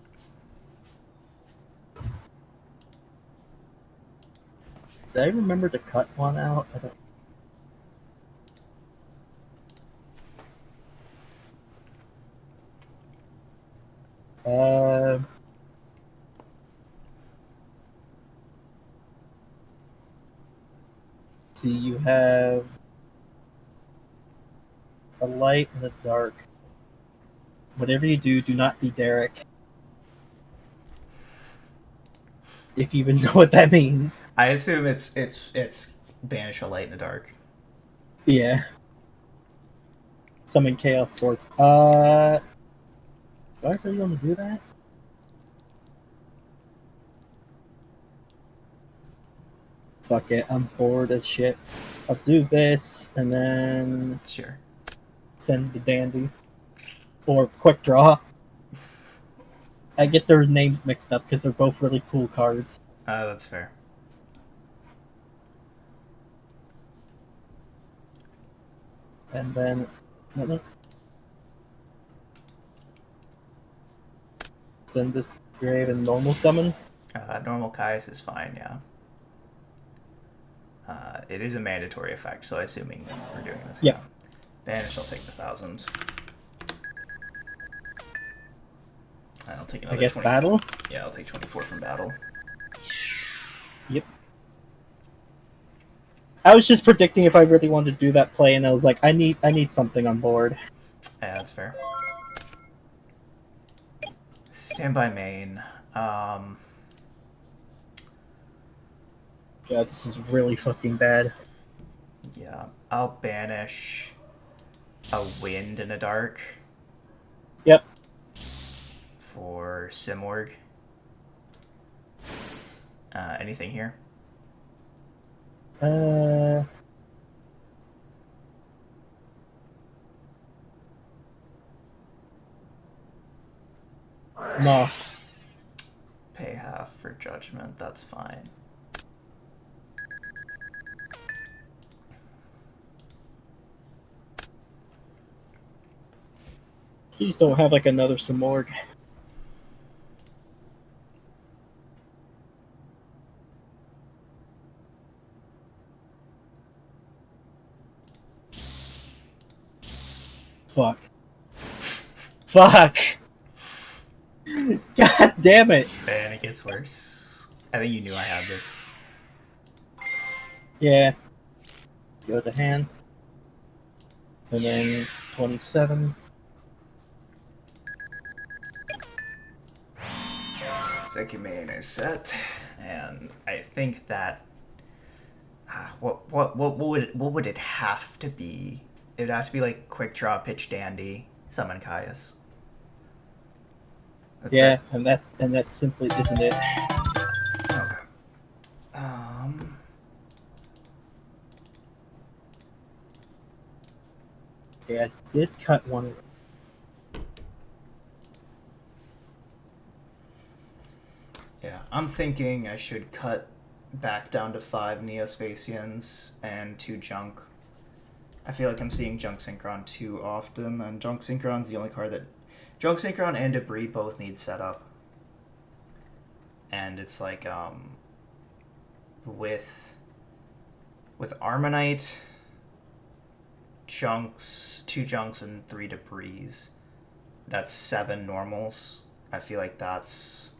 Did I remember to cut one out? I don't. See, you have a light and a dark. Whatever you do, do not be Derek. If you even know what that means. I assume it's banish a light in the dark. Yeah. Summon Chaos Swords. Do I really want to do that? Fuck it, I'm bored as shit. I'll do this, and then Sure. send the Dandy. Or Quick Draw. I get their names mixed up because they're both really cool cards. That's fair. And then... send this Grave and normal summon. Normal Caius is fine, yeah. It is a mandatory effect, so assuming we're doing this. Yeah. Banish, I'll take the 1,000. I'll take I another guess 20. battle. Yeah, I'll take 24 from battle. Yep. I was just predicting if I really wanted to do that play, and I was like, I need something on board. Yeah, that's fair. Standby main. Yeah, this is really fucking bad. Yeah, I'll banish a wind and a dark Yep. for Simorg. Anything here? No. Pay half for judgment, that's fine. Please don't have like another Samorg. Fuck. Fuck. God damn it. And it gets worse. I think you knew I had this. Yeah. Go to hand. And then 27. Second main is set, and I think that what would it have to be? It would have to be like quick draw, pitch dandy, summon Caius. Yeah, and that simply isn't it. Okay. Yeah, I did cut one. Yeah, I'm thinking I should cut back down to 5 Neospatians and 2 Junk. I feel like I'm seeing Junk Synchron too often, and Junk Synchron's the only card that... Junk Synchron and Debris both need setup. And it's like, with Armonite, Junks, 2 Junks, and 3 Debris, that's 7 normals. I feel like that's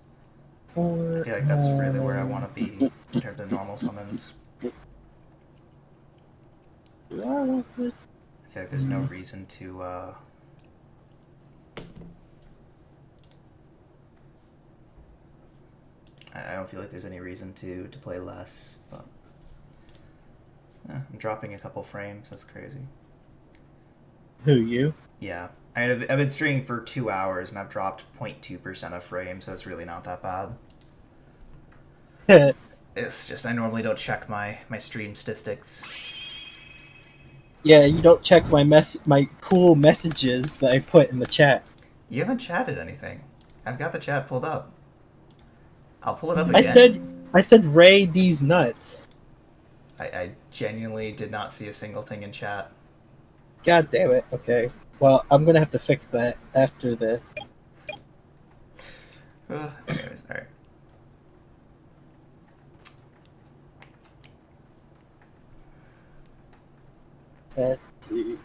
really where I want to be in terms of normal summons. Do I want this? I feel like there's no reason to, I don't feel like there's any reason to play less, but... I'm dropping a couple frames, that's crazy. Who, you? Yeah. I've been streaming for 2 hours, and I've dropped 0.2% of frames, so it's really not that bad. It's just I normally don't check my stream statistics. Yeah, you don't check my cool messages that I put in the chat. You haven't chatted anything. I've got the chat pulled up. I'll pull it up again. I said Ray these nuts. I genuinely did not see a single thing in chat. God damn it. Okay. Well, I'm gonna have to fix that after this. Anyways, alright. Let's see.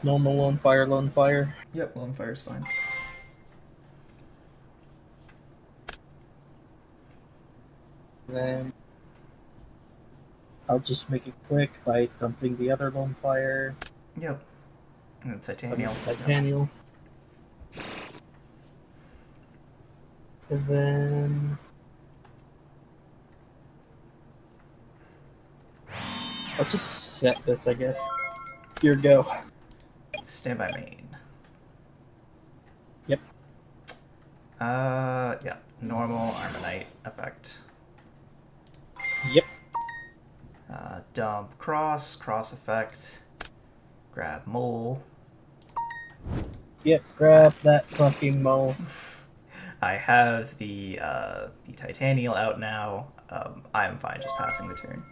Normal lone fire. Yep, Lone Fire's fine. Then I'll just make it quick by dumping the other lone fire. Yep. And Titanium. Titanium. And then I'll just set this, I guess. Here we go. Standby main. Yep. Yeah. Normal Armonite effect. Yep. Dump cross effect. Grab mole. Yep, grab that fucking mole. I have the Titanial out now. I'm fine just passing the turn.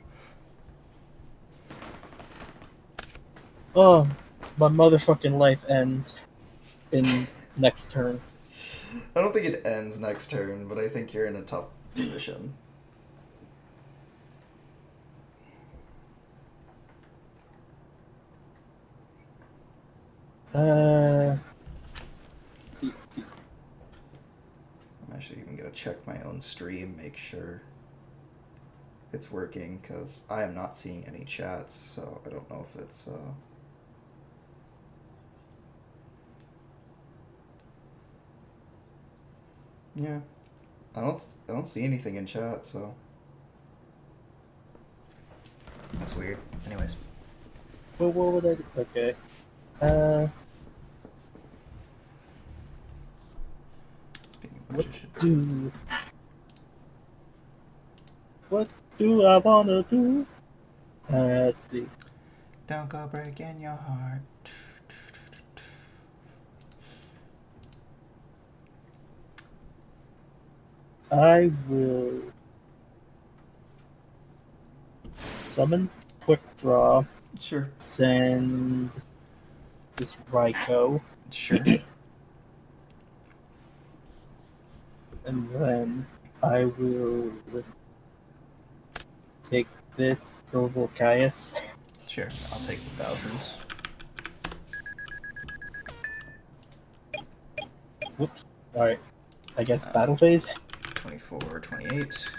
Oh, my motherfucking life ends in next turn. I don't think it ends next turn, but I think you're in a tough position. Uh, I'm actually even gonna check my own stream, make sure it's working, because I am not seeing any chats, so I don't know if it's yeah. I don't see anything in chat, so that's weird. Anyways. what would I do? Okay. Speaking of What which, I should... what do I wanna do? Let's see. Don't go breaking your heart. I will summon Quick Draw, Sure. send this Raikou, Sure. and then I will take this Global Caius. Sure. I'll take the 1000s. Whoops. Alright. I guess battle phase. 24, 28.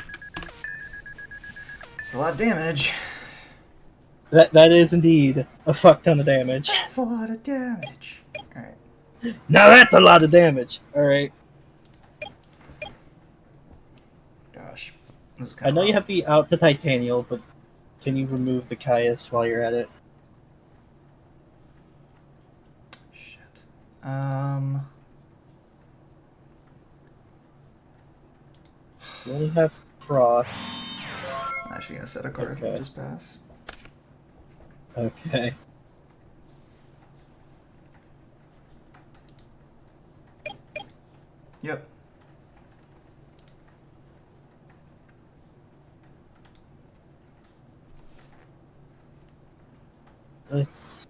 It's a lot of damage. That is indeed a fuck ton of damage. That's a lot of damage. Alright. Now that's a lot of damage. Alright. Gosh. This is I kinda know you rough. have to be out to Titanial, but can you remove the Caius while you're at it? Shit. You only have Frost. I'm actually gonna set a card Okay. and just pass. Okay. Yep. Let's.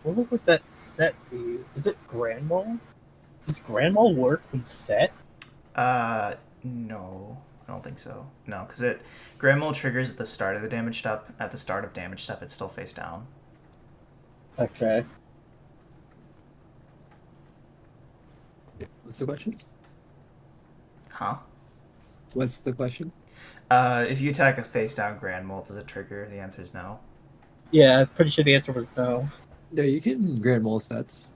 What would that set be? Is it Grand Mall? Does Grand Mall work when set? No. I don't think so. No, because Grand Mole triggers at the start of the damage step. At the start of damage step, it's still face down. Okay. What's the question? Huh? What's the question? If you attack a face down Grand Mole, does it trigger? The answer is no. Yeah, I'm pretty sure the answer was no. No, you can Grand Mole sets.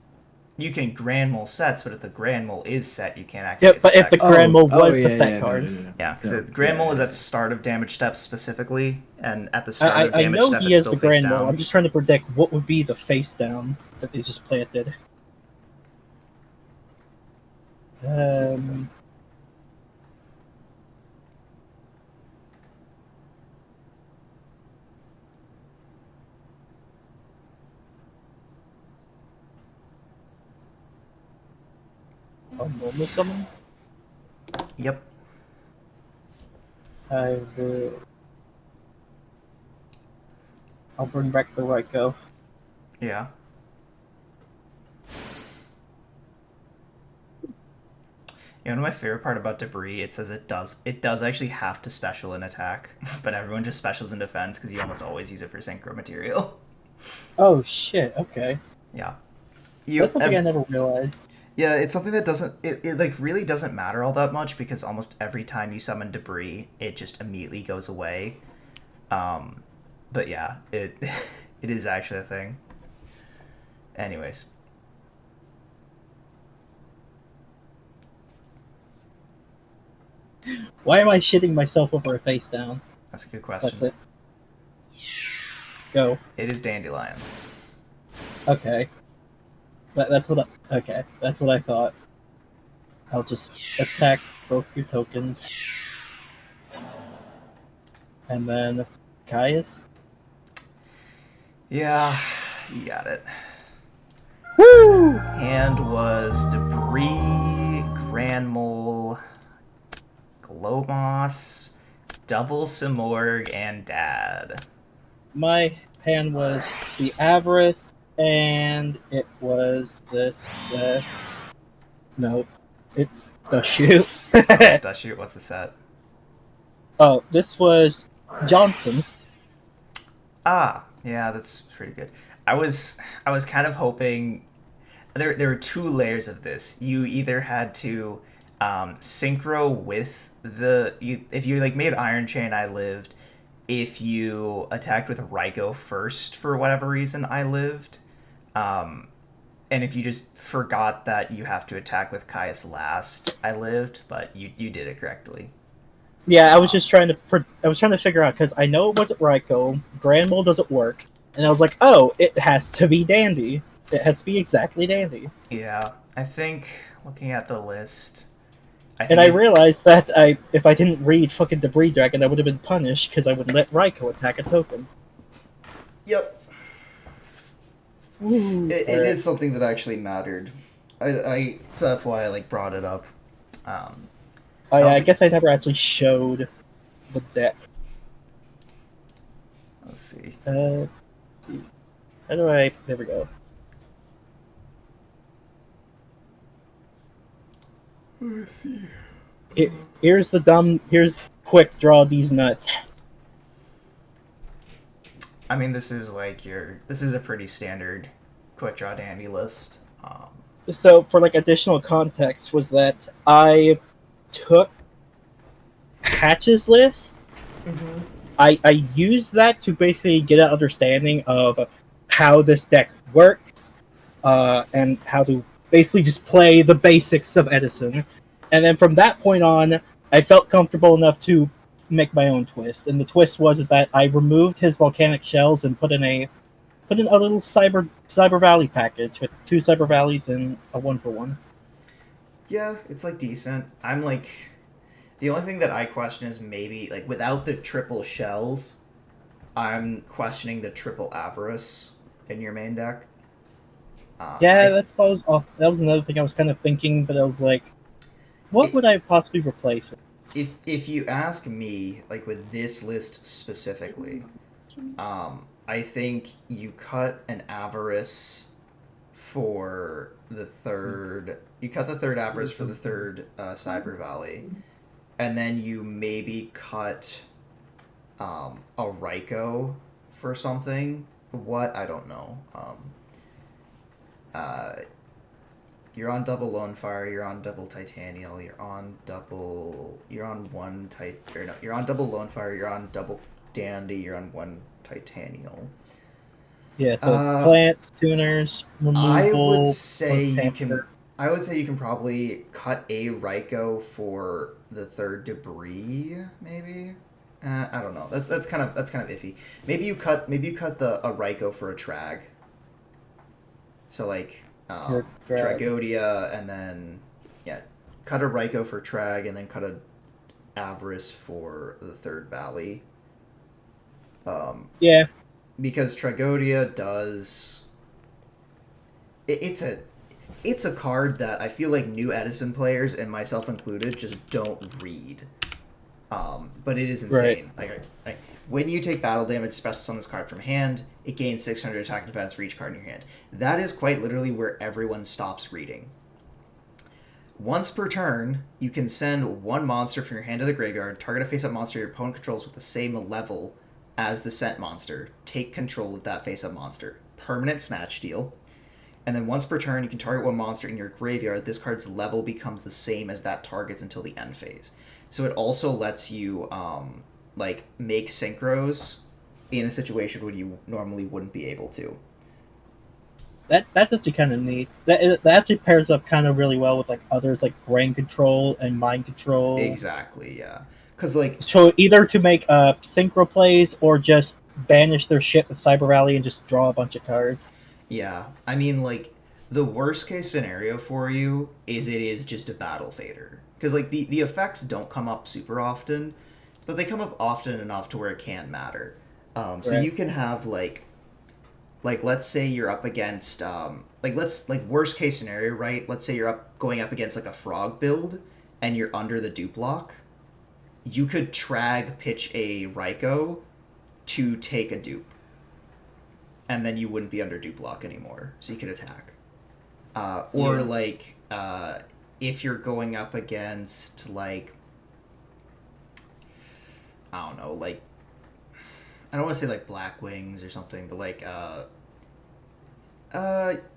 You can Grand Mole sets, but if the Grand Mole is set, you can't activate Yeah, but if the its attack. Grand Mole was yeah, the set yeah, card. No. Yeah, because No, the Grand Mole is yeah, at the start of damage step specifically, and at the start of I damage know step, he it's has still the face Grand down. Mole. I'm just trying to predict what would be the face down that they just planted. Normal summon? Yep. I will. I'll bring back the Raikou. Yeah. You know, my favorite part about Debris, it says it does actually have to special in attack, but everyone just specials in defense because you almost always use it for synchro material. Oh shit, okay. Yeah. That's something I never realized. Yeah, it's something that doesn't it like really doesn't matter all that much because almost every time you summon Debris, it just immediately goes away. But yeah, it it is actually a thing. Anyways. Why am I shitting myself over a face down? That's a good question. That's it. Go. It is Dandelion. Okay. That's what I thought. I'll just attack both your tokens. And then Caius. Yeah, you got it. Woo! Hand was Debris, Grand Mole, Glowmoss, Double Simorg and Dad. My hand was the Avarice, and it was this. No, it's the shoe. Oh, it's Dushu. What's the set? Oh, this was Johnson. Ah, yeah, that's pretty good. I was kind of hoping there were two layers of this. You either had to synchro with if you like made Iron Chain, I lived. If you attacked with Raikou first for whatever reason, I lived. Um, and if you just forgot that you have to attack with Caius last, I lived. But you did it correctly. Yeah, I was just trying to. I was trying to figure out because I know it wasn't Raikou. Grand Mole doesn't work, and I was like, oh, it has to be Dandy. It has to be exactly Dandy. Yeah, I think looking at the list, And I realized that if I didn't read fucking Debris Dragon, I would have been punished because I would let Raikou attack a token. Yep. Ooh, It is something that actually mattered. So that's why I like brought it up. Oh, yeah, I guess I never actually showed the deck. Let's see. Let's see. How do I? There we go. Let's see. Here's quick draw these nuts. I mean, this is a pretty standard quick draw dandy list. So for like additional context was that I took Hatch's list. I used that to basically get an understanding of how this deck works, and how to basically just play the basics of Edison. And then from that point on, I felt comfortable enough to make my own twist. And the twist was that I removed his volcanic shells and put in a little Cyber Valley package with 2 Cyber Valleys and a 1-for-1. Yeah, it's like decent. I'm like, the only thing that I question is maybe like without the triple shells, I'm questioning the triple Avarice in your main deck. That was another thing I was kind of thinking, but I was like, what would I possibly replace with? If you ask me, like with this list specifically, I think you cut an Avarice for the third. You cut the third Avarice for the third Cyber Valley, and then you maybe cut a Raikou for something. What? I don't know. You're on double Lone Fire, you're on double Titanial, you're on double Lone Fire, you're on double Dandy, you're on one Titanial. Yeah, so plants, tuners, removal. I would say hamster. you can probably cut a Raikou for the third Debris, maybe. I don't know. That's kind of iffy. Maybe you cut a Raikou for a Trag. So like Tragodia, and then cut a Raikou for Trag, and then cut a Avarice for the third Valley. Because Tragodia does. It's a card that I feel like new Edison players, and myself included, just don't read. But it is insane. Right. Like when you take battle damage, special summon this card from hand, it gains 600 attack defense for each card in your hand. That is quite literally where everyone stops reading. Once per turn, you can send one monster from your hand to the graveyard, target a face-up monster your opponent controls with the same level as the sent monster. Take control of that face-up monster. Permanent Snatch Steal. And then once per turn, you can target one monster in your graveyard. This card's level becomes the same as that target's until the end phase. So it also lets you make synchros in a situation where you normally wouldn't be able to. That's actually kind of neat. That actually pairs up kind of really well with like others like brain control and mind control. Exactly, yeah. Because like so either to make synchro plays or just banish their shit with Cyber Rally and just draw a bunch of cards. Yeah, I mean like the worst case scenario for you is it is just a battle fader. Because like the effects don't come up super often, but they come up often enough to where it can matter. So right. You can have like let's say you're up against worst case scenario, right? Let's say you're going up against like a frog build and you're under the dupe lock. you could Trag pitch a Raikou to take a dupe, and then you wouldn't be under dupe lock anymore, so you could attack. Or Yeah. like if you're going up against like I don't know, like I don't want to say like Black Wings or something, but like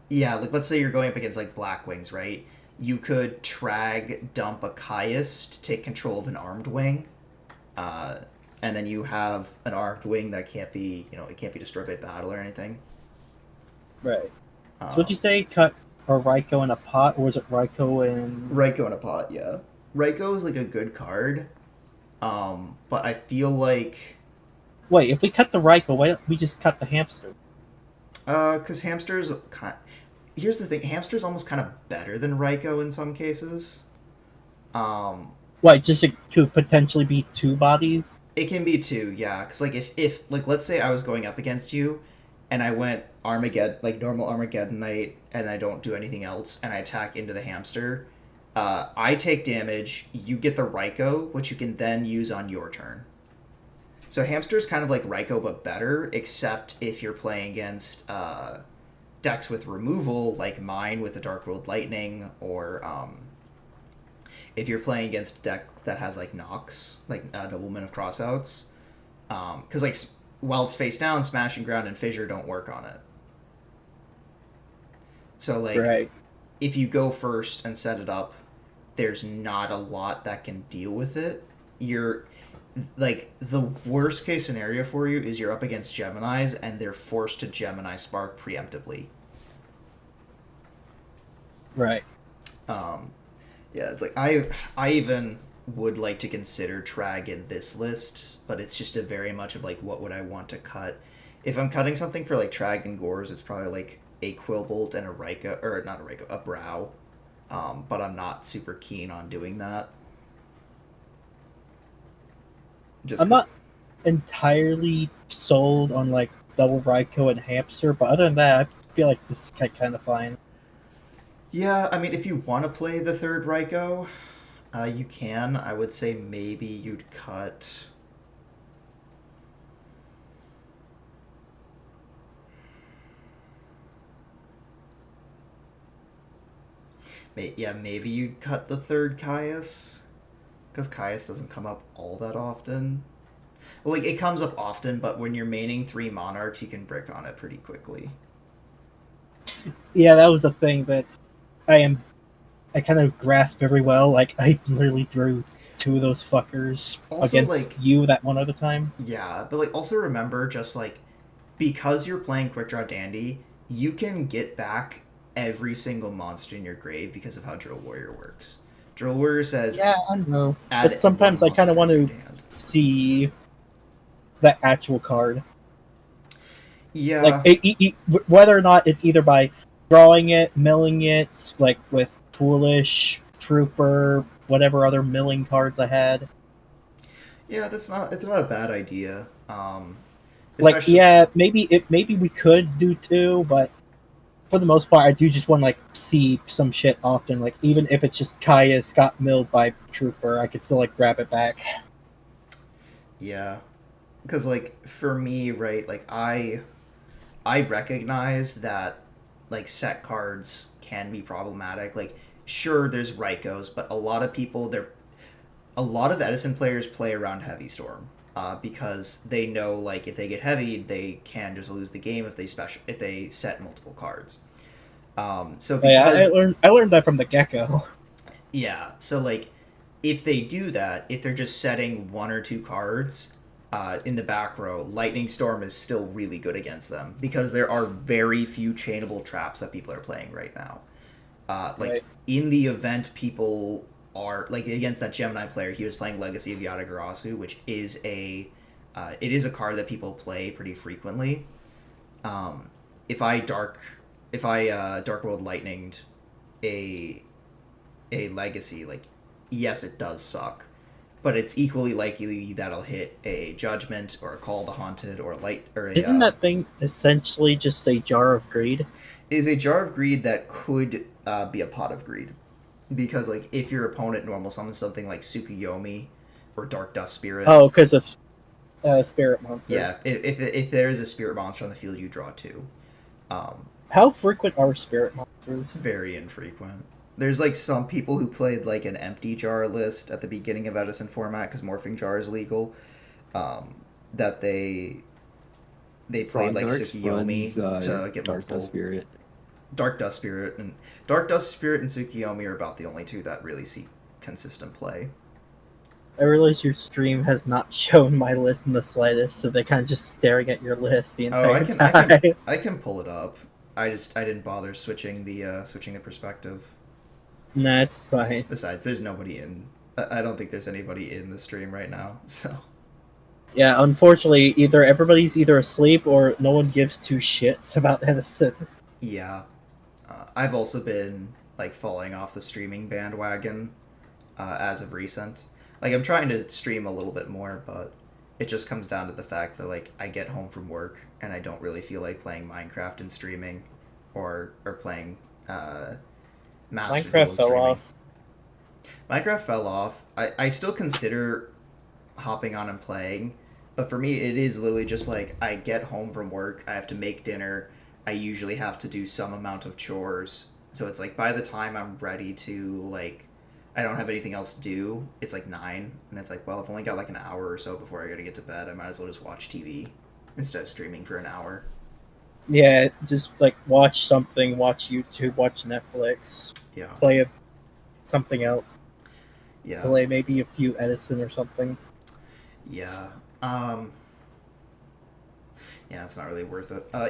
yeah, like let's say you're going up against like Black Wings, right? You could Trag dump a Caius to take control of an armed wing, and then you have an armed wing that can't be, it can't be destroyed by battle or anything. Right. Um, So would you say cut a Raikou in a pot, or was it Raikou in? Raikou in a pot, yeah. Raikou is like a good card, but I feel like Wait, if we cut the Raikou, why don't we just cut the hamster? because hamsters here's the thing, hamster's almost kind of better than Raikou in some cases. Why, just it could potentially be two bodies? It can be two, yeah. Because like if like let's say I was going up against you, and I went Armageddon like normal Armageddonite, and I don't do anything else, and I attack into the hamster, I take damage. You get the Raikou, which you can then use on your turn. So hamster is kind of like Raikou but better, except if you're playing against decks with removal, like mine with the Dark World Lightning, or if you're playing against a deck that has like Nox, like Nobleman of Crossouts, because like while it's face down, Smashing Ground and Fissure don't work on it. So like Right. if you go first and set it up, there's not a lot that can deal with it. You're like the worst case scenario for you is you're up against Geminis and they're forced to Gemini Spark preemptively. Right. Yeah, it's like I even would like to consider Trag in this list, but it's just a very much of like what would I want to cut. If I'm cutting something for like Trag and Gores, it's probably like a Quillbolt and a Raikou, or not a Raikou, a Brow. But I'm not super keen on doing that. I'm not entirely sold on like double Raikou and hamster, but other than that, I feel like this is kind of fine. Yeah, I mean, if you want to play the third Raikou, you can. I would say maybe you'd cut. Yeah, maybe you'd cut the third Caius, because Caius doesn't come up all that often. Well, like it comes up often, but when you're maining 3 monarchs, you can brick on it pretty quickly. Yeah, that was a thing that I kind of grasp very well. Like I literally drew 2 of those fuckers Also, against like- you that one other time. Yeah, but like also remember, just like because you're playing Quick Draw Dandy, you can get back every single monster in your grave because of how Drill Warrior works. Drill Warrior says Yeah, I know. add But sometimes I one kind of want monster to from your hand. see that actual card. Yeah, Like whether or not it's either by drawing it, milling it, like with Foolish, Trooper, whatever other milling cards I had. yeah, it's not a bad idea. Like, Especially- yeah, maybe we could do 2, but for the most part, I do just want to like see some shit often. Like even if it's just Caius got milled by Trooper, I could still like grab it back. Yeah, because like for me, right, like I recognize that like set cards can be problematic. Like sure, there's Raikous, but a lot of Edison players play around Heavy Storm. Because they know like if they get heavy, they can just lose the game if they set multiple cards. So because Yeah, I learned that from the Gecko. yeah, so like if they do that, if they're just setting 1 or 2 cards in the back row, Lightning Storm is still really good against them because there are very few chainable traps that people are playing right now. Right. In the event, people are like against that Gemini player. He was playing Legacy of Yatagarasu, which is it is a card that people play pretty frequently. If I Dark World Lightninged a Legacy, like yes, it does suck, but it's equally likely that'll hit a Judgment or a Call the Haunted or a Light or a. Isn't that thing essentially just a jar of greed? It is a Jar of Greed that could be a Pot of Greed. Because, like, if your opponent normal summons something like Tsukuyomi, or Dark Dust Spirit. Oh, because of spirit monsters. Yeah, if there is a spirit monster on the field, you draw 2. How frequent are spirit monsters? It's very infrequent. There's like some people who played like an empty jar list at the beginning of Edison format because morphing jar is legal. That they played like Frogdarks Tsukiyomi runs, to get Dark multiple. Dust Spirit. Dark Dust Spirit and Tsukiyomi are about the only 2 that really see consistent play. I realize your stream has not shown my list in the slightest, so they're kind of just staring at your list the Oh, entire time. I can pull it up. I didn't bother switching the perspective. Nah, it's fine. Besides, there's nobody in. I don't think there's anybody in the stream right now. So Yeah, unfortunately, either everybody's either asleep or no one gives 2 shits about Edison. yeah, I've also been like falling off the streaming bandwagon as of recent. Like I'm trying to stream a little bit more, but it just comes down to the fact that like I get home from work and I don't really feel like playing Minecraft and streaming, or playing Master Duel Minecraft and fell streaming. off. Minecraft fell off. I still consider hopping on and playing, but for me it is literally just like I get home from work, I have to make dinner, I usually have to do some amount of chores, so it's like by the time I'm ready to like I don't have anything else to do, it's like 9, and it's like, well, I've only got like an hour or so before I gotta get to bed, I might as well just watch TV instead of streaming for an hour. Yeah, just like watch something, watch YouTube, watch Netflix, Yeah. play something else, Yeah. play maybe a few Edison or something. Yeah. Yeah, it's not really worth it. I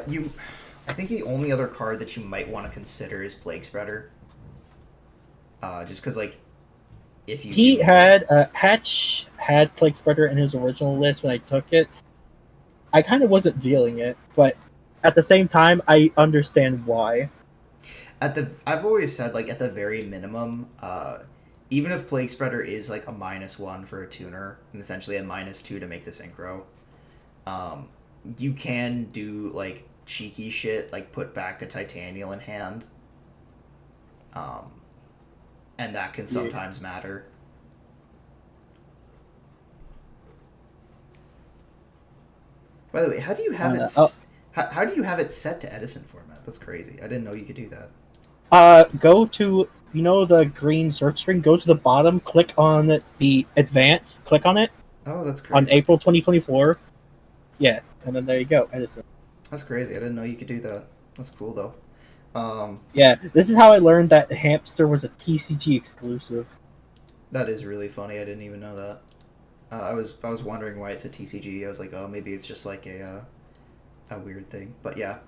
think the only other card that you might want to consider is Plague Spreader. Just because, like, if you He had Hatch had Plague Spreader in his original list when I took it. I kind of wasn't feeling it, but at the same time, I understand why. I've always said, like, at the very minimum, even if Plague Spreader is like a -1 for a tuner and essentially a -2 to make the synchro, you can do like cheeky shit like put back a Titanial in hand, and that can sometimes matter. By the way, how do you have it? How do you have it set to Edison format? That's crazy. I didn't know you could do that. Go to the green search screen. Go to the bottom. Click on the advanced. Click on it Oh, that's crazy. on April 2024. Yeah, and then there you go, Edison. That's crazy. I didn't know you could do that. That's cool though. Yeah, this is how I learned that Hamster was a TCG exclusive. That is really funny. I didn't even know that. I was wondering why it's a TCG. I was like, oh, maybe it's just like a weird thing. But yeah,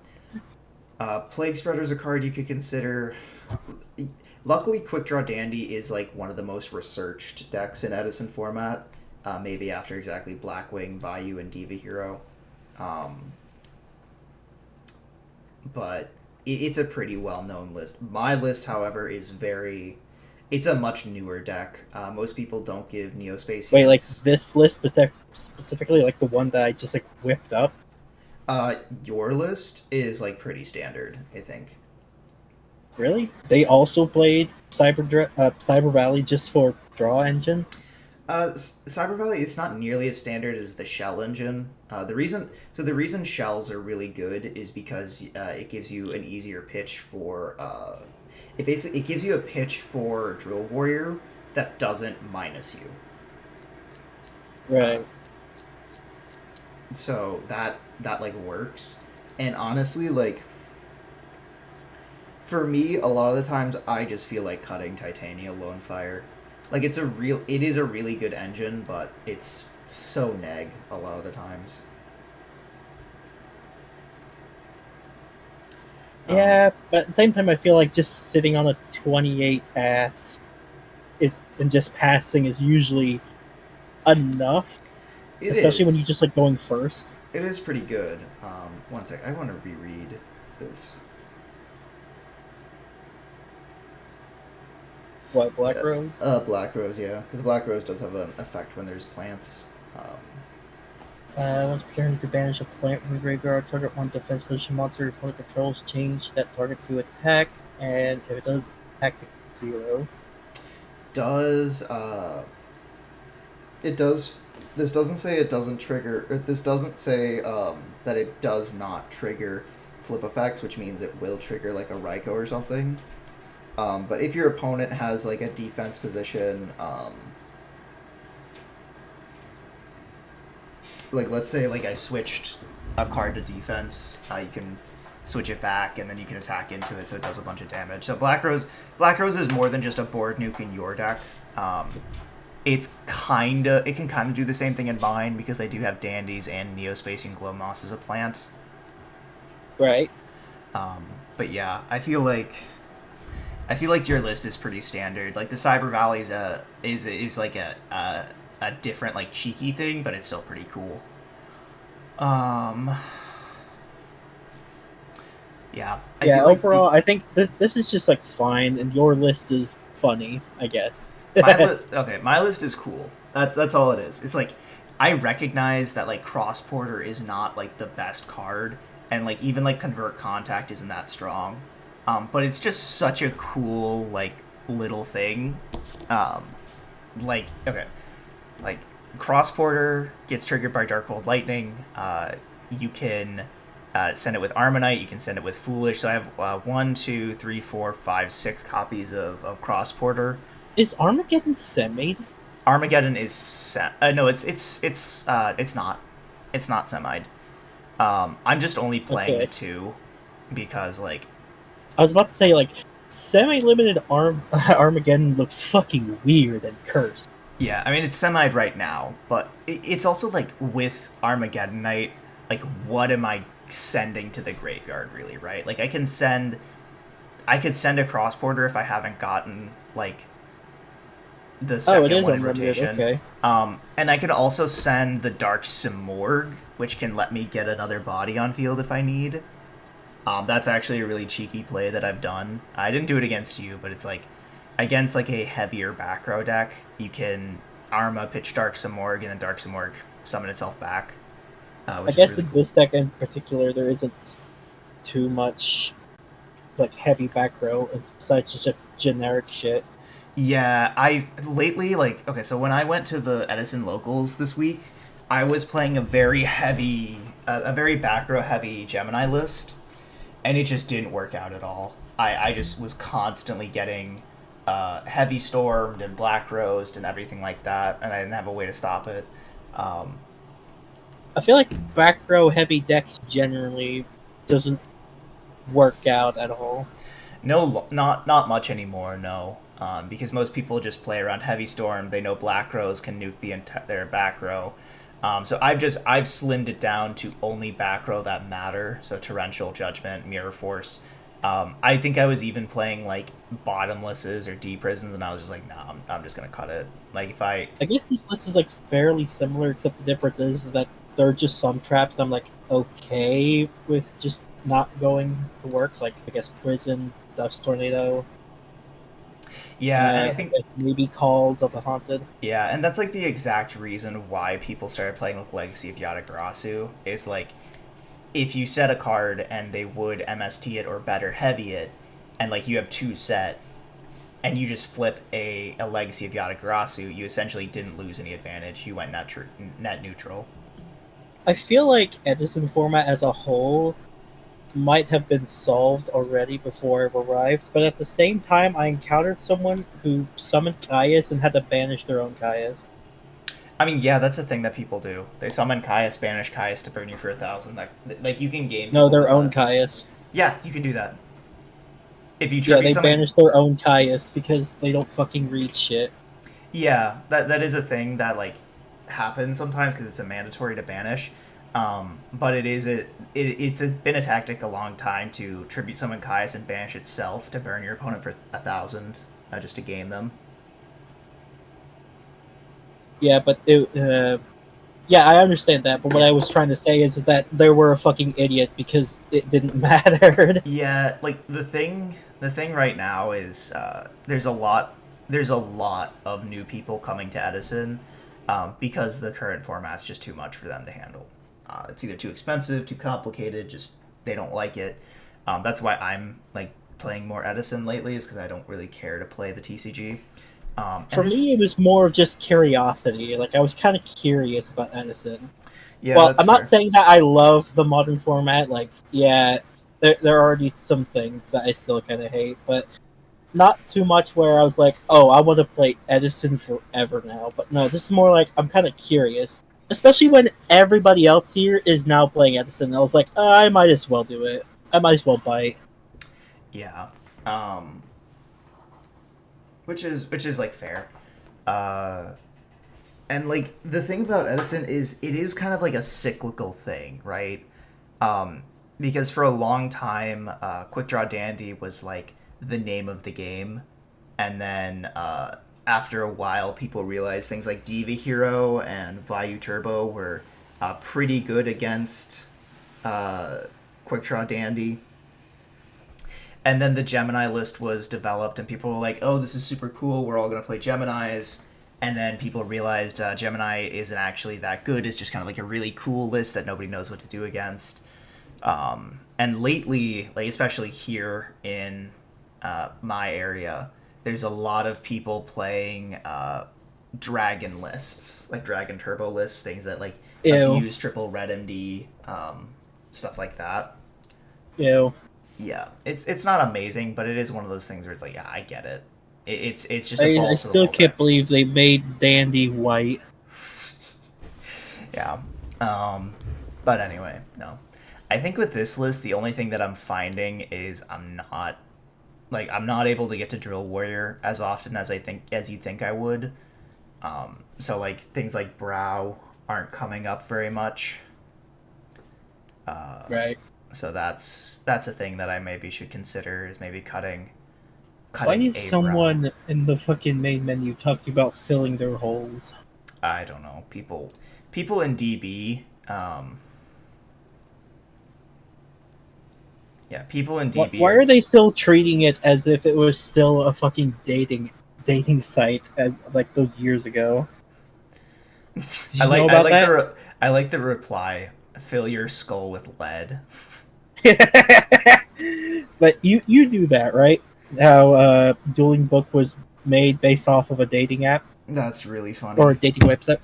Plague Spreader is a card you could consider. Luckily, Quick Draw Dandy is like one of the most researched decks in Edison format. Maybe after exactly Blackwing, Bayou, and Diva Hero. But it's a pretty well-known list. My list, however, is it's a much newer deck. Most people don't give Neospace Wait, like units. this list specifically, like the one that I just like whipped up? Your list is like pretty standard, I think. Really? They also played Cyber Valley just for draw engine? Cyber Valley is not nearly as standard as the shell engine. The reason shells are really good is because it gives you an easier pitch for it gives you a pitch for Drill Warrior that doesn't minus you. Right. So that like works. And honestly, like for me, a lot of the times I just feel like cutting Titania Lone Fire. Like it is a really good engine, but it's so neg a lot of the times. Yeah, but at the same time, I feel like just sitting on a 28 ass and just passing is usually enough, especially when you're just like going first. It is pretty good. One sec, I want to reread this. What, Black Rose? Black Rose, yeah, because Black Rose does have an effect when there's plants. Once returning, you can banish a plant from the graveyard. Target one defense position monster your opponent controls. Change that target to attack, and if it does, attack to 0. Does it does. This doesn't say it doesn't trigger. Or this doesn't say that it does not trigger flip effects, which means it will trigger like a Raikou or something. But if your opponent has like a defense position, like let's say like I switched a card to defense, you can switch it back and then you can attack into it, so it does a bunch of damage. So Black Rose is more than just a board nuke in your deck. It can kind of do the same thing in mine because I do have Dandies and Neospacing Glow Moss as a plant. Right. But yeah, I feel like your list is pretty standard. Like the Cyber Valley's is like a different like cheeky thing, but it's still pretty cool. Yeah. Overall, I think this is just like fine, and your list is funny, I guess. My list is cool. That's all it is. It's like I recognize that like Cross Porter is not like the best card, and like even like Convert Contact isn't that strong. But it's just such a cool like little thing. Like Cross Porter gets triggered by Darkhold Lightning. You can send it with Armonite. You can send it with Foolish. So I have 1, 2, 3, 4, 5, 6 copies of Cross Porter. Is Armageddon semi? Armageddon is no, it's not. It's not semi. I'm just only playing the 2 because like I was about to say like semi-limited Armageddon looks fucking weird and cursed. Yeah, I mean it's semi right now, but it's also like with Armageddon Night, like what am I sending to the graveyard really, right? Like I could send a Cross Porter if I haven't gotten like the second one in rotation. Okay. And I could also send the Dark Simorgh, which can let me get another body on field if I need. That's actually a really cheeky play that I've done. I didn't do it against you, but it's like against like a heavier back row deck, you can Arma, pitch Dark Simorgh, and then Dark Simorgh summon itself back. I guess really in this deck in particular, there isn't too much like heavy back row, besides just generic shit. Yeah, I lately so when I went to the Edison locals this week, I was playing a very back row heavy Gemini list, and it just didn't work out at all. I just was constantly getting heavy stormed and black rosed and everything like that, and I didn't have a way to stop it. I feel like back row heavy decks generally doesn't work out at all. No, not much anymore. No, because most people just play around heavy storm. They know black rows can nuke their back row. So I've slimmed it down to only back row that matter. So Torrential Judgment, Mirror Force. I think I was even playing like bottomlesses or D prisons, and I was just like, nah, I'm just gonna cut it. Like if I guess this list is like fairly similar, except the difference is that there are just some traps I'm like okay with just not going to work. Like I guess Prison, Dust Tornado. Yeah, and I think maybe Called of the Haunted. Yeah, and that's like the exact reason why people started playing with Legacy of Yatagarasu, is like if you set a card and they would MST it or better heavy it, and like you have 2 set, and you just flip a Legacy of Yatagarasu, you essentially didn't lose any advantage. You went net neutral. I feel like Edison format as a whole might have been solved already before I've arrived, but at the same time, I encountered someone who summoned Caius and had to banish their own Caius. I mean, yeah, that's a thing that people do. They summon Caius, banish Caius to burn you for 1,000. Like you can game. No, their own Caius. Yeah, you can do that. If you they banish their own Caius because they don't fucking read shit. Yeah, that is a thing that like happens sometimes because it's a mandatory to banish. But it's been a tactic a long time to tribute summon Caius and banish itself to burn your opponent for 1,000 just to game them. Yeah, but I understand that. But what I was trying to say is that they were a fucking idiot because it didn't matter. Yeah, like the thing right now is there's a lot of new people coming to Edison because the current format's just too much for them to handle. It's either too expensive, too complicated, just they don't like it. That's why I'm like playing more Edison lately, is because I don't really care to play the TCG. For me, it was more of just curiosity. Like I was kind of curious about Edison. yeah, Well, that's I'm fair. not saying that I love the modern format. Like, yeah, there are already some things that I still kind of hate, but not too much where I was like, oh, I want to play Edison forever now. But no, this is more like I'm kind of curious, especially when everybody else here is now playing Edison. I was like, I might as well do it. I might as well bite. Yeah. Um, which is like fair. Uh, and like the thing about Edison is it is kind of like a cyclical thing, right? Um, because for a long time, Quick Draw Dandy was like the name of the game, and then after a while, people realized things like Diva Hero and Vayu Turbo were pretty good against uh, Quick Draw Dandy. And then the Gemini list was developed, and people were like, "Oh, this is super cool. We're all gonna play Geminis." And then people realized Gemini isn't actually that good. It's just kind of like a really cool list that nobody knows what to do against. And lately, like especially here in my area, there's a lot of people playing dragon lists, like dragon turbo lists, things that like Ew. abuse triple red MD, stuff like that. Ew. Yeah, it's not amazing, but it is one of those things where it's like, yeah, I get it. It's just a I balls to the still wall can't deck. believe they made Dandy white. Yeah. But anyway, no. I think with this list, the only thing that I'm finding is I'm not able to get to Drill Warrior as often as you think I would. So like things like Brow aren't coming up very much. Right. So that's a thing that I maybe should consider is maybe cutting Why is a Brow. someone in the fucking main menu talking about filling their holes? I don't know. People in DB. Yeah, people in DB. Why are they still treating it as if it was still a fucking dating site as like those years ago? Did you know about that? I like the reply. Fill your skull with lead. But you knew that, right? How Dueling Book was made based off of a dating app That's really funny. or a dating website.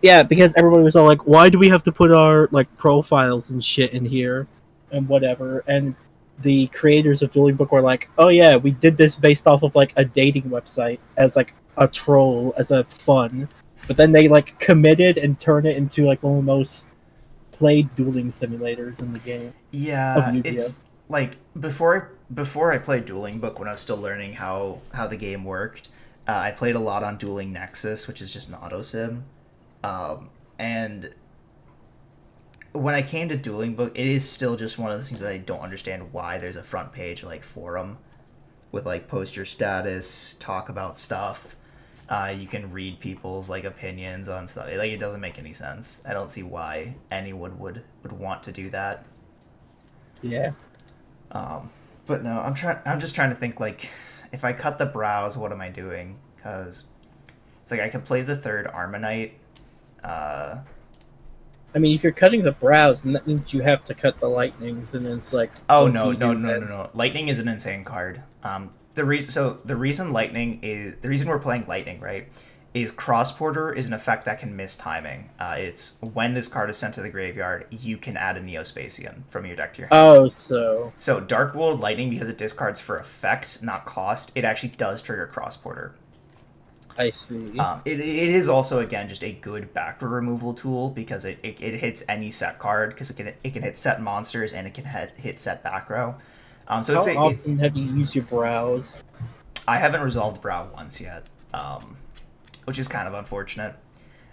Yeah, because everybody was all like, "Why do we have to put our like profiles and shit in here and whatever?" And the creators of Dueling Book were like, "Oh yeah, we did this based off of like a dating website as like a troll as a fun." But then they like committed and turned it into like one of the most played dueling simulators in the game of Yeah, Yu-Gi-Oh. it's like before I played Dueling Book when I was still learning how the game worked. I played a lot on Dueling Nexus, which is just an auto sim. And when I came to Dueling Book, it is still just one of those things that I don't understand why there's a front page like forum with like post your status, talk about stuff. You can read people's like opinions on stuff. Like it doesn't make any sense. I don't see why anyone would want to do that. Yeah. But no, I'm just trying to think like if I cut the brows, what am I doing? Because it's like I could play the third Armonite. I mean, if you're cutting the brows, then that means you have to cut the lightnings, and then it's like, Oh what no do you no do no then? no no! Lightning is an insane card. The reason we're playing Lightning, right, is Cross Porter is an effect that can miss timing. It's when this card is sent to the graveyard, you can add a Neospacian from your deck to your hand. Oh, so So Dark World Lightning, because it discards for effect, not cost, it actually does trigger Cross Porter. I see. It is also again just a good backer removal tool because it hits any set card because it can hit set monsters and it can hit set back row. So How it's often have you used your brows? I haven't resolved Brow once yet, which is kind of unfortunate.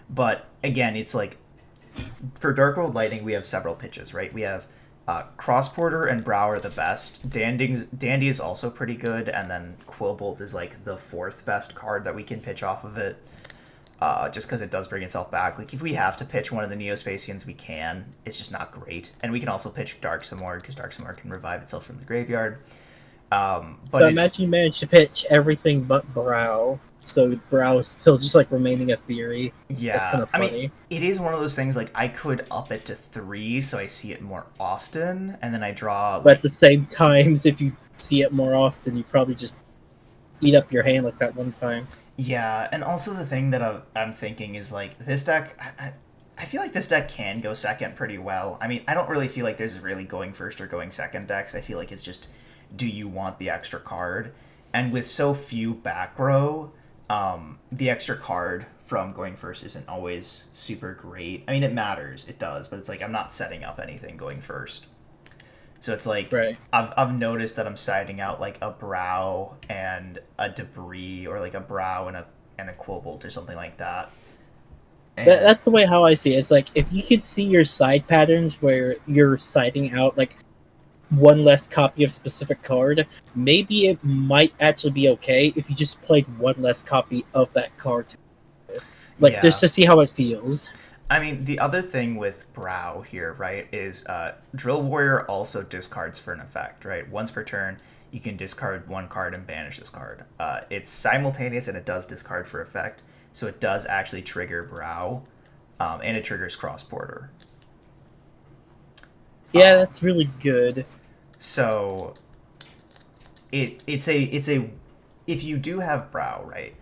But again, it's like for Dark World Lightning, we have several pitches, right? We have Cross Porter and Brow are the best. Dandy is also pretty good, and then Quillbolt is like the fourth best card that we can pitch off of it. Just because it does bring itself back. Like if we have to pitch one of the Neospacians, we can. It's just not great, and we can also pitch Dark Samor because Dark Samor can revive itself from the graveyard. But So imagine you managed to pitch everything but brow. So brow is still just like remaining a theory. yeah, That's kind of I funny. mean, it is one of those things. Like I could up it to 3, so I see it more often, and then I draw. But at the same times, if you see it more often, you probably just eat up your hand like that one time. Yeah, and also the thing that I'm thinking is like this deck. I feel like this deck can go second pretty well. I mean, I don't really feel like there's really going first or going second decks. I feel like it's just, do you want the extra card? And with so few back row, the extra card from going first isn't always super great. I mean, it matters, it does, but it's like I'm not setting up anything going first. So it's like Right. I've noticed that I'm siding out like a brow and a debris, or like a brow and a quobolt or something like that. And That's the way how I see it. It's like if you could see your side patterns where you're siding out like one less copy of specific card, maybe it might actually be okay if you just played one less copy of that card. Like yeah. just to see how it feels. I mean, the other thing with Brow here, right, is Drill Warrior also discards for an effect, right? Once per turn, you can discard one card and banish this card. It's simultaneous and it does discard for effect, so it does actually trigger Brow, and it triggers Cross Border. Yeah, that's really good. So it's a if you do have Brow, right?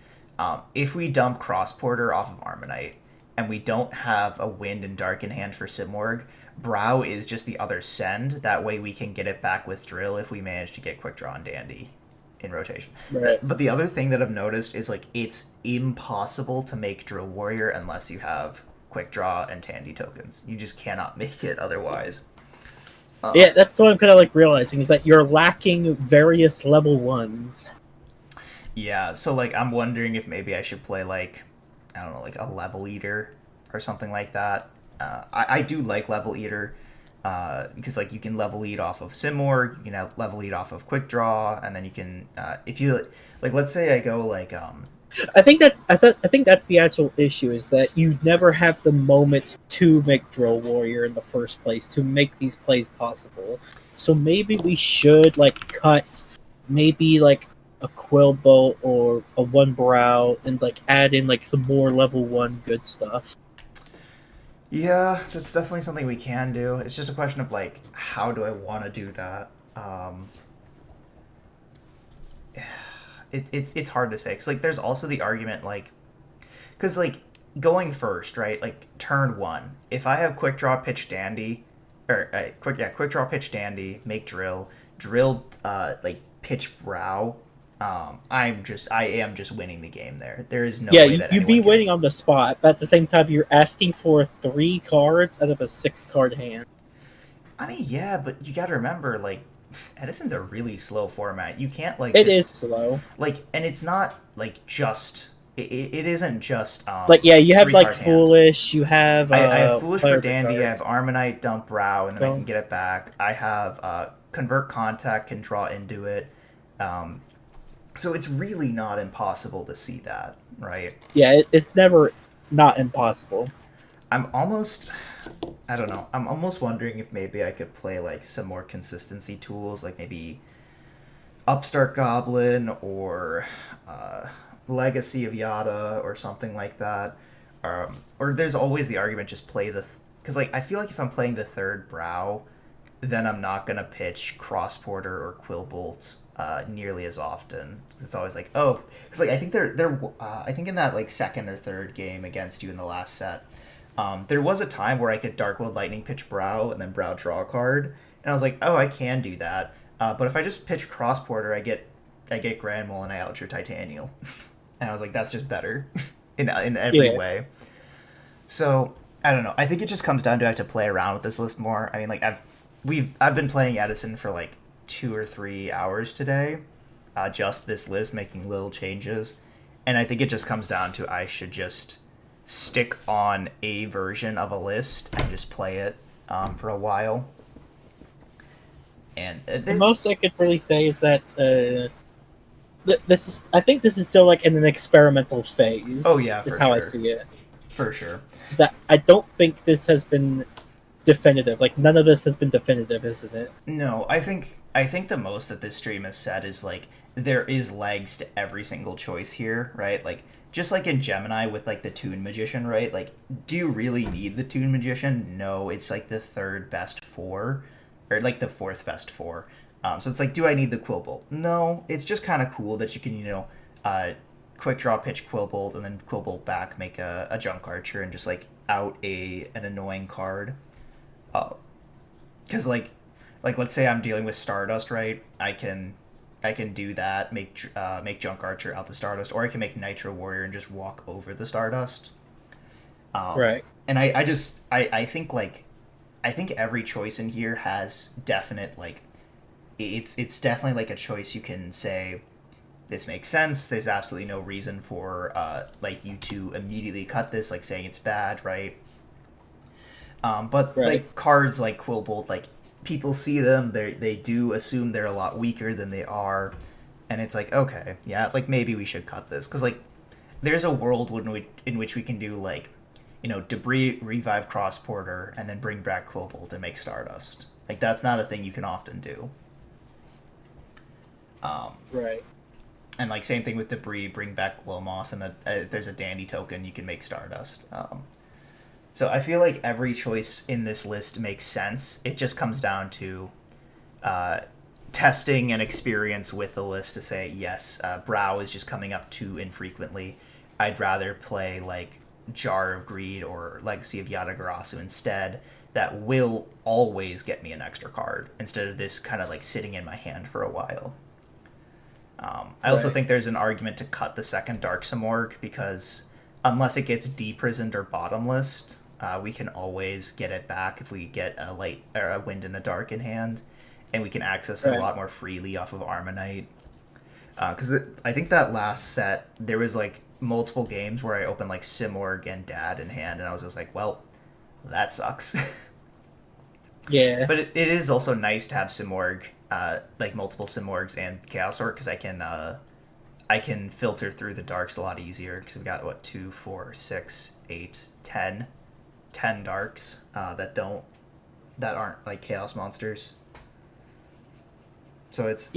If we dump Cross Porter off of Armonite and we don't have a Wind and Dark in hand for Simorg, Brow is just the other send. That way we can get it back with Drill if we manage to get Quick Draw and Dandy in rotation. Right. But the other thing that I've noticed is like it's impossible to make Drill Warrior unless you have Quick Draw and Tandy tokens. You just cannot make it otherwise. Yeah, that's what I'm kind of like realizing is that you're lacking various level ones. Yeah, so like I'm wondering if maybe I should play like, I don't know, like a Level Eater or something like that. I do like Level Eater because like you can level eat off of Simorg, you can have level eat off of Quick Draw, and then you can if you like, let's say I go like I think that's the actual issue is that you never have the moment to make Drill Warrior in the first place to make these plays possible. So maybe we should like cut maybe like a Quill Bolt or a One Brow and like add in like some more level 1 good stuff. yeah, that's definitely something we can do. It's just a question of like how do I want to do that. It's hard to say because like there's also the argument like because like going first, right, like turn one, if I have quick draw pitch dandy or quick draw pitch dandy, make drill like pitch brow, I am just winning the game there. There is no Yeah, way that you'd be anyone can. winning on the spot, but at the same time you're asking for 3 cards out of a 6 card hand. I mean, yeah, but you got to remember like Edison's a really slow format. You can't like It just is slow. like, and it's not like just it isn't just Like yeah, you have like three-card hand. Foolish, you have I have Foolish for player Dandy, I cards. have Armonite, Dump Brow, and then I Don't- can get it back. I have Convert Contact, can draw into it. So it's really not impossible to see that, right? Yeah, it's never not impossible. I'm almost, I don't know, I'm almost wondering if maybe I could play like some more consistency tools, like maybe Upstart Goblin or Legacy of Yada or something like that. Or there's always the argument just play the because like I feel like if I'm playing the third brow, then I'm not gonna pitch Cross Porter or Quillbolt nearly as often. It's always like because like I think they're I think in that like second or third game against you in the last set, there was a time where I could Darkwood Lightning pitch Brow and then Brow draw a card, and I was like, oh, I can do that. But if I just pitch Cross Porter, I get Granmole and I outdrew Titanial, and I was like, that's just better in every way. So I don't know. I think it just comes down to I have to play around with this list more. I mean, like I've been playing Edison for like 2 or 3 hours today, just this list, making little changes, and I think it just comes down to I should just stick on a version of a list and just play it for a while. And The most I could really say is that this is. I think this is still like in an experimental phase. Oh, yeah, is for how I sure. see it. for sure. Is that I don't think this has been definitive. Like none of this has been definitive, isn't it? No, I think the most that this stream has said is like there is legs to every single choice here, right? Like just like in Gemini with like the Toon Magician, right? Like, do you really need the Toon Magician? No, it's like the third best 4, or like the fourth best 4. So it's like, do I need the Quillbolt? No, it's just kind of cool that you can, quick draw pitch Quillbolt and then Quillbolt back, make a Junk Archer, and just like out an annoying card. Because like let's say I'm dealing with Stardust, right? I can do that, make Junk Archer out the Stardust, or I can make Nitro Warrior and just walk over the Stardust. Right. And I think I think every choice in here has definite like it's definitely like a choice you can say this makes sense. There's absolutely no reason for like you to immediately cut this, like saying it's bad, right? But Right. like cards like Quillbolt, like people see them, they do assume they're a lot weaker than they are, and it's like, okay, yeah, like maybe we should cut this because like there's a world in which we can do like, debris revive cross porter and then bring back Quillbolt and make Stardust. Like that's not a thing you can often do. Right. And like same thing with debris, bring back Glowmoss, and if there's a dandy token, you can make Stardust. So I feel like every choice in this list makes sense. It just comes down to testing and experience with the list to say, yes, Brow is just coming up too infrequently. I'd rather play like Jar of Greed or Legacy of Yatagarasu instead. That will always get me an extra card instead of this kind of like sitting in my hand for a while. I also think there's an argument to cut the second Dark Simorgh because unless it gets deprisoned or bottom list, we can always get it back if we get a light or a Wind and a Dark in hand, and we can access it a lot more freely off of Armonite. Because I think that last set there was like multiple games where I opened like Simorgh and Dad in hand, and I was just like, well, that sucks. Yeah. But it is also nice to have Simorgh, like multiple Simorghs and Chaos Orc, because I can filter through the darks a lot easier because we've got 2, 4, 6, 8, 10 darks that aren't like chaos monsters. So it's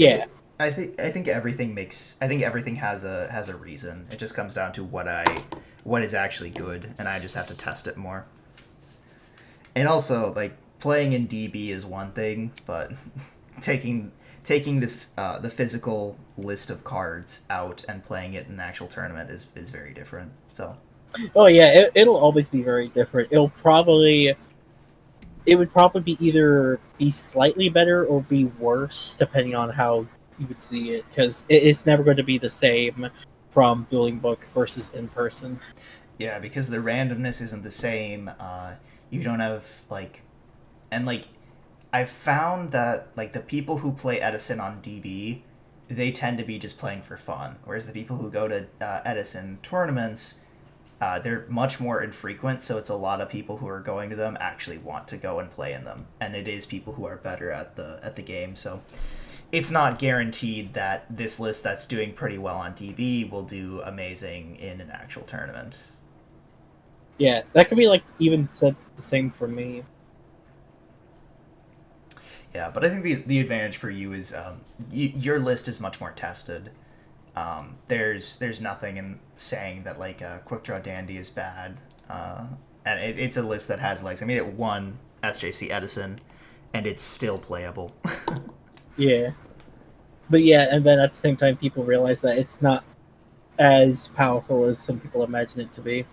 I think everything has a reason. It just comes down to what is actually good, and I just have to test it more. And also like playing in DB is one thing, but taking this the physical list of cards out and playing it in an actual tournament is very different. So Oh yeah, it'll always be very different. It would probably be either be slightly better or be worse depending on how you would see it, because it's never going to be the same from Dueling Book versus in person. yeah, because the randomness isn't the same. You don't have I've found that like the people who play Edison on DB, they tend to be just playing for fun, whereas the people who go to Edison tournaments, they're much more infrequent, so it's a lot of people who are going to them actually want to go and play in them, and it is people who are better at the game. So it's not guaranteed that this list that's doing pretty well on DB will do amazing in an actual tournament. Yeah, that could be like even said the same for me. Yeah, but I think the advantage for you is your list is much more tested. There's nothing in saying that like Quick Draw Dandy is bad, and it's a list that has legs. I mean, it won SJC Edison, and it's still playable. Yeah, but yeah, and then at the same time, people realize that it's not as powerful as some people imagine it to be.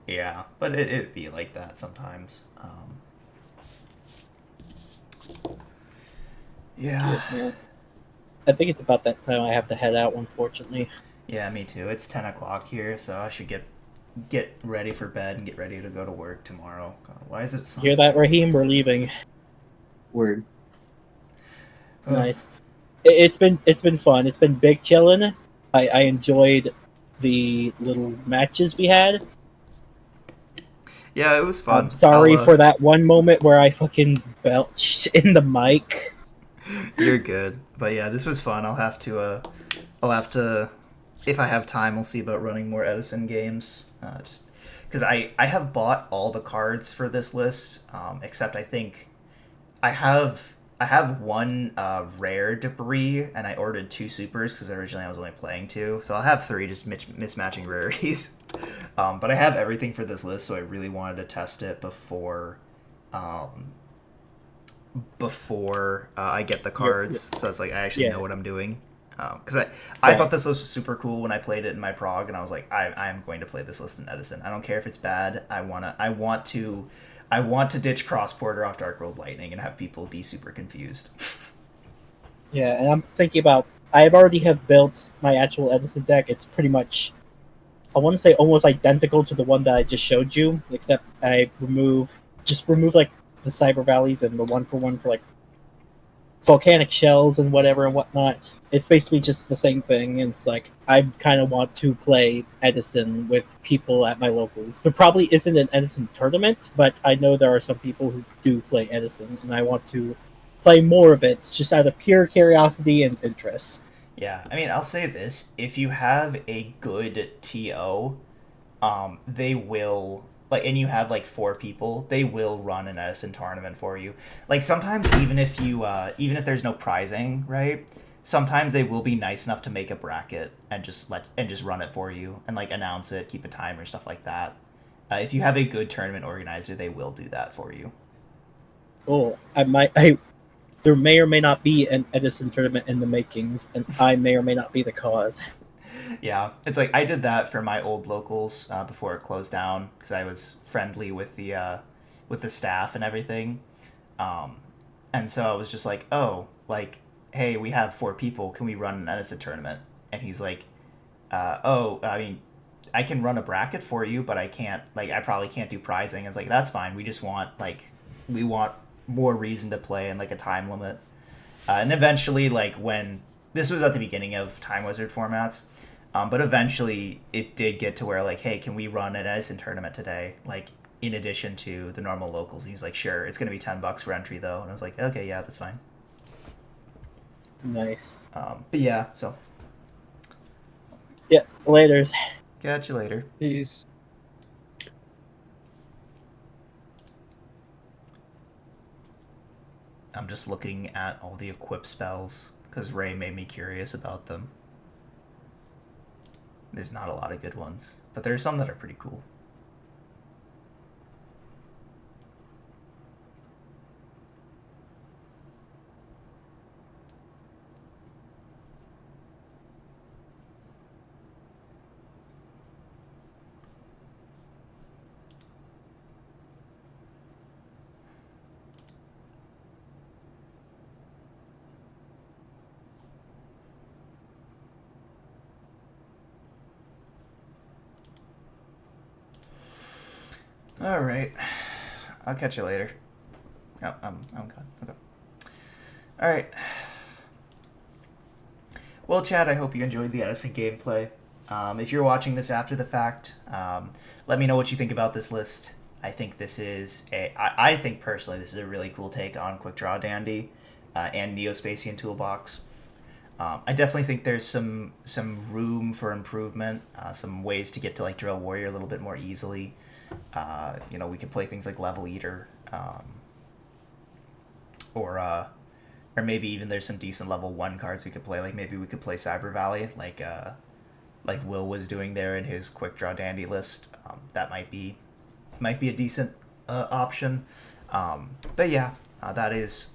Yeah, but it'd be like that sometimes. Yeah. I think it's about that time I have to head out, unfortunately. Yeah, me too. It's 10 o'clock here, so I should get ready for bed and get ready to go to work tomorrow. God, why is it Hear that, Raheem? We're leaving. Word. Nice. It's been fun. It's been big chilling. I enjoyed the little matches we had. Yeah, it was fun. I'm sorry for that one moment where I fucking belched in the mic. You're good. But yeah, this was fun. I'll have to if I have time, I'll see about running more Edison games. Just because I have bought all the cards for this list, except I think I have one rare debris, and I ordered 2 supers because originally I was only playing 2, so I'll have 3 just mismatching rarities. But I have everything for this list, so I really wanted to test it before before I get the You're- cards, so it's like I actually know Yeah. what I'm doing. Because I Right. thought this was super cool when I played it in my prog, and I was like, I'm going to play this list in Edison. I don't care if it's bad. I want to ditch Cross Porter off Dark World Lightning and have people be super confused. Yeah, and I'm thinking about. I already have built my actual Edison deck. It's pretty much, I want to say, almost identical to the one that I just showed you, except I remove like the Cyber Valleys and the 1-for-1 for like volcanic shells and whatever and whatnot. It's basically just the same thing. And it's like I kind of want to play Edison with people at my locals. There probably isn't an Edison tournament, but I know there are some people who do play Edison, and I want to play more of it just out of pure curiosity and interest. Yeah, I mean, I'll say this: if you have a good TO, they will like, and you have like 4 people, they will run an Edison tournament for you. Like sometimes even if there's no prizing, right? Sometimes they will be nice enough to make a bracket and just run it for you and like announce it, keep a timer, stuff like that. If you have a good tournament organizer, they will do that for you. Cool. There may or may not be an Edison tournament in the makings, and I may or may not be the cause. Yeah, it's like I did that for my old locals before it closed down because I was friendly with the staff and everything, um, and so I was just like, oh, like, hey, we have 4 people. Can we run an Edison tournament? And he's like, oh, I mean, I can run a bracket for you, but I can't. Like, I probably can't do prizing. I was like, that's fine. We want more reason to play and like a time limit. And eventually, like when this was at the beginning of Time Wizard formats, but eventually it did get to where like, hey, can we run an Edison tournament today? Like in addition to the normal locals. And he's like, sure, it's gonna be $10 for entry though. And I was like, okay, yeah, that's fine. Nice. But yeah, so Yeah, laters. catch you later. Peace. I'm just looking at all the equip spells because Ray made me curious about them. There's not a lot of good ones, but there are some that are pretty cool. All right, I'll catch you later. No, I'm gone. Okay. All right. Well, Chad, I hope you enjoyed the Edison gameplay. If you're watching this after the fact, let me know what you think about this list. I think I think personally this is a really cool take on Quick Draw Dandy and Neospatian Toolbox. I definitely think there's some room for improvement, some ways to get to like Drill Warrior a little bit more easily. We could play things like Level Eater, or maybe even there's some decent level 1 cards we could play. Like maybe we could play Cyber Valley, like Will was doing there in his Quick Draw Dandy list. That might be a decent option. But yeah, that is